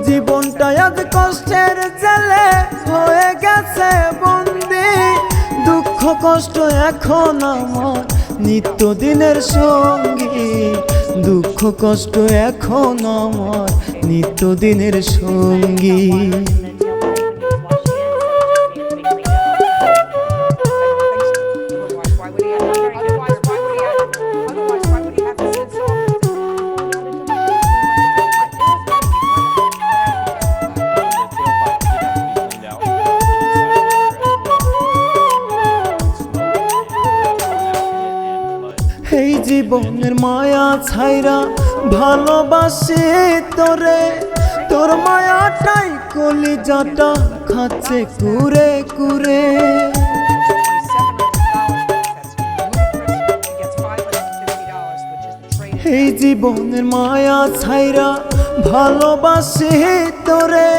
[SPEAKER 3] জীবনটা আজ কষ্টের জেলে হয়ে গেছে বন্দি, দুঃখ কষ্ট এখন আমার নিত্যদিনের সঙ্গী। দুঃখ কষ্ট এখন আমার নিত্যদিনের সঙ্গী। এই জীবনের মায়া ছাইরা ভালোবাসি তোরে, তোর মায়াটাই কলিজাটা খাচ্ছে কুরে কুরে। এই জীবনের মায়া ছাইরা ভালোবাসি তোরে,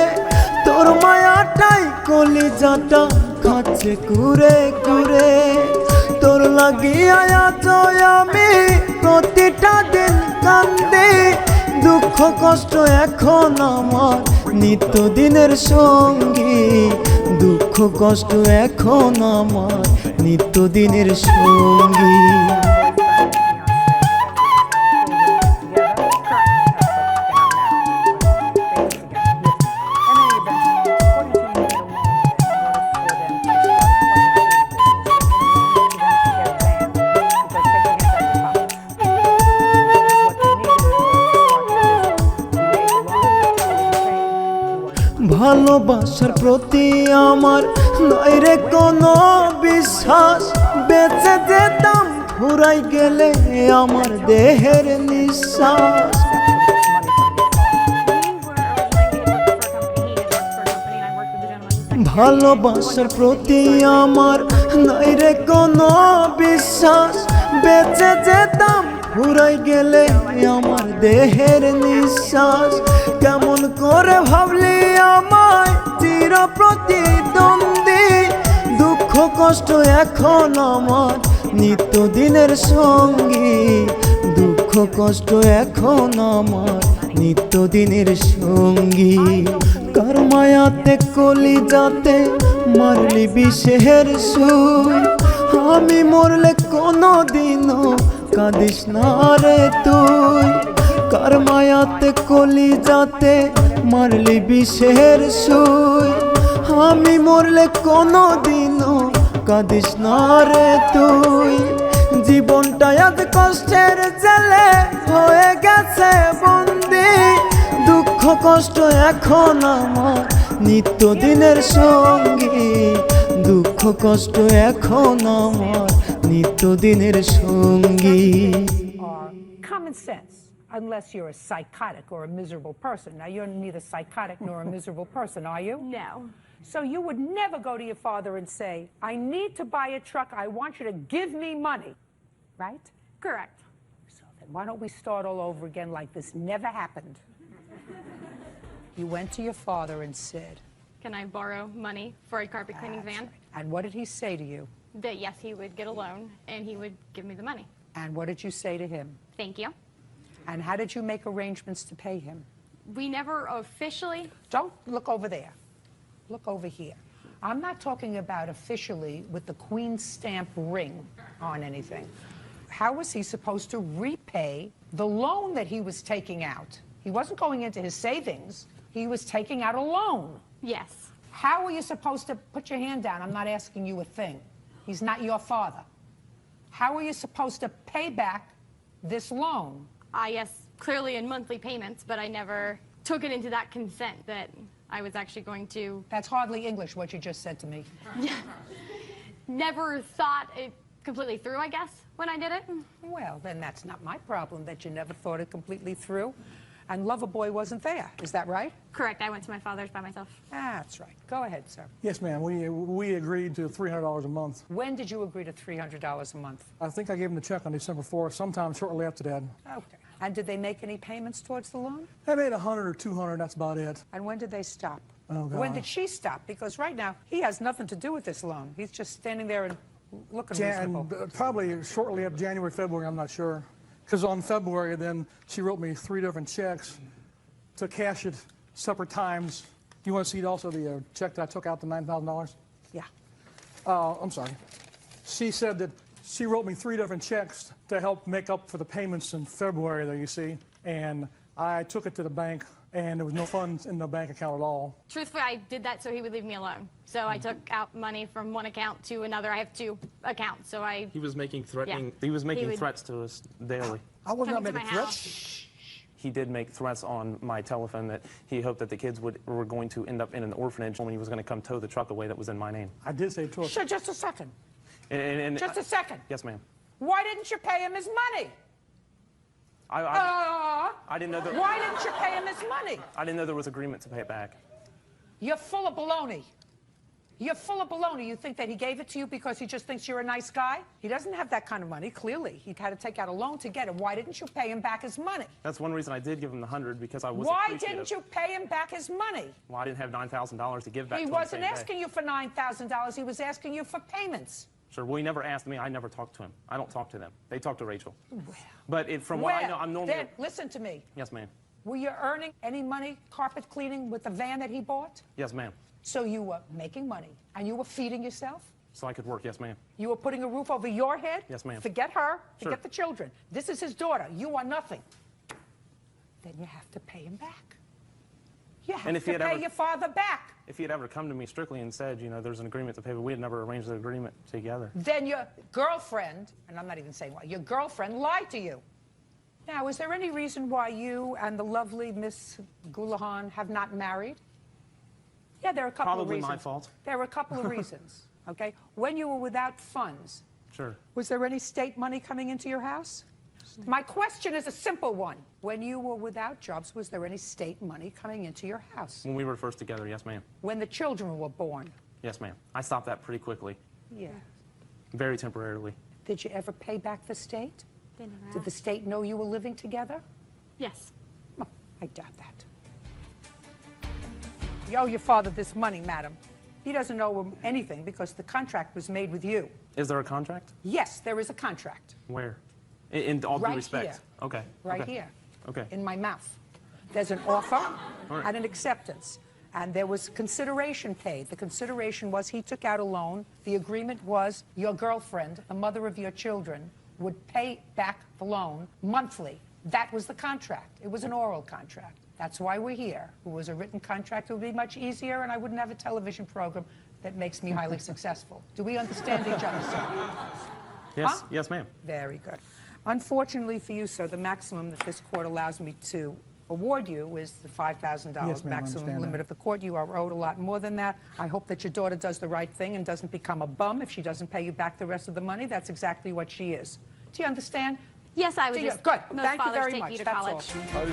[SPEAKER 3] তোর মায়াটাই কলিজাটা খাচ্ছে কুরে কুরে। তোর লাগিয়া আজ আমি প্রতিটা দিন কান্দি, দুঃখ কষ্ট এখন আমার নিত্যদিনের সঙ্গী। দুঃখ কষ্ট এখন আমার নিত্যদিনের সঙ্গী। ভালোবাসার প্রতি আমার নাই রে কোনো বিশ্বাস, বেঁচে যেতাম ফুরাই গেলে আমার দেহের নিঃশ্বাস। ভালোবাসার প্রতি আমার নাই রে কোনো বিশ্বাস, বেঁচে যেতাম ফুরাই গেলে আমার দেহের নিঃশ্বাস। কেমন করে ভাবলি আমায় চির প্রতিদ্বন্দ্বী, দুঃখ কষ্ট এখন আমার নিত্যদিনের সঙ্গী। দুঃখ কষ্ট এখন আমার নিত্যদিনের সঙ্গী। কার মায়াতে কলি যাতে মারলি বিষের সুই, আমি মরলে কোনো দিনও কাঁদিস না রে তুই। কার মায়াতে কলি যাতে মারলি বিষের সুই, আমি মরলে কোনো দিনও কাঁদিস না রে তুই। জীবনটা আজ কষ্টের জেলে হয়ে গেছে বন্দি, দুঃখ কষ্ট এখন আমার নিত্যদিনের সঙ্গী। দুঃখ কষ্ট এখন আমার নিত্যদিনের সঙ্গী।
[SPEAKER 2] common sense, unless you're a psychotic or a miserable person. Now, you're neither psychotic nor a miserable person, are you?
[SPEAKER 22] No.
[SPEAKER 2] So you would never go to your father and say, I need to buy a truck, I want you to give me money, right?
[SPEAKER 22] Correct.
[SPEAKER 2] So then why don't we start all over again like this never happened? You went to your father and said,
[SPEAKER 17] can I borrow money for a carpet cleaning van?
[SPEAKER 2] Right. And what did he say to you?
[SPEAKER 17] That yes, he would get a loan and he would give me the money.
[SPEAKER 2] And what did you say to him?
[SPEAKER 17] Thank you.
[SPEAKER 2] And how did you make arrangements to pay him?
[SPEAKER 17] We never officially...
[SPEAKER 2] Don't look over there. Look over here. I'm not talking about officially with the Queen's stamp ring on anything. How was he supposed to repay the loan that he was taking out? He wasn't going into his savings. He was taking out a loan.
[SPEAKER 17] Yes.
[SPEAKER 2] How were you supposed to put your hand down? I'm not asking you a thing. He's not your father. How are you supposed to pay back this loan?
[SPEAKER 17] Yes, clearly in monthly payments, but I never took it into that consent that I was actually going to...
[SPEAKER 2] That's hardly English, what you just said to me.
[SPEAKER 17] Never thought it completely through, I guess, when I did it.
[SPEAKER 2] Well, then that's not my problem that you never thought it completely through. And Loverboy wasn't there, is that right?
[SPEAKER 17] Correct, I went to my father's by myself.
[SPEAKER 2] That's right. Go ahead, sir.
[SPEAKER 18] Yes, ma'am. We agreed to $300 a month.
[SPEAKER 2] When did you agree to $300 a month?
[SPEAKER 18] I think I gave him the check on December 4th, sometime shortly after that.
[SPEAKER 2] Okay. And did they make any payments towards the loan?
[SPEAKER 18] They made $100 or $200, that's about it.
[SPEAKER 2] And when did they stop?
[SPEAKER 18] Oh, God.
[SPEAKER 2] When did she stop? Because right now, he has nothing to do with this loan. He's just standing there and looking reasonable.
[SPEAKER 18] Probably shortly after January, February, I'm not sure. Because on February, then, she wrote me 3 different checks to cash it separate times. You want to see also the check that I took out, the $9,000?
[SPEAKER 2] Yeah.
[SPEAKER 18] I'm sorry. She said that she wrote me 3 different checks to help make up for the payments in February there, you see. And I took it to the bank, and there was no funds in the bank account at all.
[SPEAKER 17] Truthfully, I did that so he would leave me alone. So I took out money from one account to another. I have 2 accounts, so I...
[SPEAKER 14] He was making threatening.
[SPEAKER 17] Yeah.
[SPEAKER 14] He was making
[SPEAKER 17] would
[SPEAKER 14] threats to us daily.
[SPEAKER 18] I was not
[SPEAKER 17] Come to
[SPEAKER 18] making
[SPEAKER 17] my
[SPEAKER 18] threats.
[SPEAKER 17] house.
[SPEAKER 14] He did make threats on my telephone that he hoped that the kids were going to end up in an orphanage when he was going to come tow the truck away that was in my name.
[SPEAKER 18] I did say to her.
[SPEAKER 2] Sure, just a second.
[SPEAKER 14] And
[SPEAKER 2] Just a second.
[SPEAKER 14] Yes, ma'am.
[SPEAKER 2] Why didn't you pay him his money?
[SPEAKER 14] I didn't know that.
[SPEAKER 2] Why didn't you pay him his money?
[SPEAKER 14] I didn't know there was agreement to pay it back.
[SPEAKER 2] You're full of baloney. You're full of baloney. You think that he gave it to you because he just thinks you're a nice guy? He doesn't have that kind of money, clearly. He had to take out a loan to get it. Why didn't you pay him back his money?
[SPEAKER 14] That's one reason I did give him the 100, because I was
[SPEAKER 2] Why
[SPEAKER 14] appreciative.
[SPEAKER 2] didn't you pay him back his money?
[SPEAKER 14] Well, I didn't have $9,000 to give back
[SPEAKER 2] He
[SPEAKER 14] to him the
[SPEAKER 2] wasn't
[SPEAKER 14] same day.
[SPEAKER 2] asking you for $9,000. He was asking you for payments.
[SPEAKER 14] Sure. Well, he never asked me. I never talked to him. I don't talk to them. They talk to Rachel.
[SPEAKER 2] Well,
[SPEAKER 14] But from what I know, I'm normally...
[SPEAKER 2] Then, listen to me.
[SPEAKER 14] Yes, ma'am.
[SPEAKER 2] Were you earning any money carpet cleaning with the van that he bought?
[SPEAKER 14] Yes, ma'am.
[SPEAKER 2] So you were making money, and you were feeding yourself?
[SPEAKER 14] So I could work. Yes, ma'am.
[SPEAKER 2] You were putting a roof over your head?
[SPEAKER 14] Yes, ma'am.
[SPEAKER 2] Forget her.
[SPEAKER 14] Sure.
[SPEAKER 2] Forget the children. This is his daughter. You are nothing. Then you have to pay him back. You have
[SPEAKER 14] And if
[SPEAKER 2] to
[SPEAKER 14] he had
[SPEAKER 2] pay
[SPEAKER 14] ever-
[SPEAKER 2] your father back.
[SPEAKER 14] If he had ever come to me strictly and said, you know, there's an agreement to pay, but we had never arranged the agreement together.
[SPEAKER 2] Then your girlfriend, and I'm not even saying why, your girlfriend lied to you. Now, is there any reason why you and the lovely Miss Gulahan have not married? Yeah, there are a couple of
[SPEAKER 14] Probably
[SPEAKER 2] reasons.
[SPEAKER 14] my fault.
[SPEAKER 2] There are a couple of reasons, okay? When you were without funds,
[SPEAKER 14] Sure.
[SPEAKER 2] was there any state money coming into your house? My question is a simple one. When you were without jobs, was there any state money coming into your house?
[SPEAKER 14] When we were first together, yes, ma'am.
[SPEAKER 2] When the children were born?
[SPEAKER 14] Yes, ma'am. I stopped that pretty quickly.
[SPEAKER 2] Yeah.
[SPEAKER 14] Very temporarily.
[SPEAKER 2] Did you ever pay back the state?
[SPEAKER 17] They never
[SPEAKER 2] Did the
[SPEAKER 17] asked.
[SPEAKER 2] state know you were living together?
[SPEAKER 17] Yes.
[SPEAKER 2] Oh, I doubt that. You owe your father this money, madam. He doesn't owe him anything because the contract was made with you.
[SPEAKER 14] Is there a contract?
[SPEAKER 2] Yes, there is a contract.
[SPEAKER 14] Where? In all due
[SPEAKER 2] Right
[SPEAKER 14] respect.
[SPEAKER 2] here.
[SPEAKER 14] Okay.
[SPEAKER 2] Right
[SPEAKER 14] okay.
[SPEAKER 2] here.
[SPEAKER 14] Okay.
[SPEAKER 2] In my mouth. There's an offer
[SPEAKER 14] right.
[SPEAKER 2] and an acceptance. And there was consideration paid. The consideration was he took out a loan. The agreement was your girlfriend, the mother of your children, would pay back the loan monthly. That was the contract. It was an oral contract. That's why we're here. If it was a written contract, it would be much easier, and I wouldn't have a television program that makes me highly successful. Do we understand each other, sir?
[SPEAKER 14] Yes,
[SPEAKER 2] Huh?
[SPEAKER 14] yes, ma'am.
[SPEAKER 2] Very good. Unfortunately for you, sir, the maximum that this court allows me to award you is the $5,000
[SPEAKER 18] Yes, ma'am, I
[SPEAKER 2] maximum
[SPEAKER 18] understand
[SPEAKER 2] limit
[SPEAKER 18] that.
[SPEAKER 2] of the court. You are owed a lot more than that. I hope that your daughter does the right thing and doesn't become a bum if she doesn't pay you back the rest of the money. That's exactly what she is. Do you understand?
[SPEAKER 17] Yes, I would
[SPEAKER 2] Do you-
[SPEAKER 17] just...
[SPEAKER 2] Good.
[SPEAKER 17] Most
[SPEAKER 2] Thank you
[SPEAKER 17] fathers
[SPEAKER 2] very
[SPEAKER 17] take
[SPEAKER 2] much.
[SPEAKER 17] you to
[SPEAKER 2] That's
[SPEAKER 17] college.
[SPEAKER 2] all.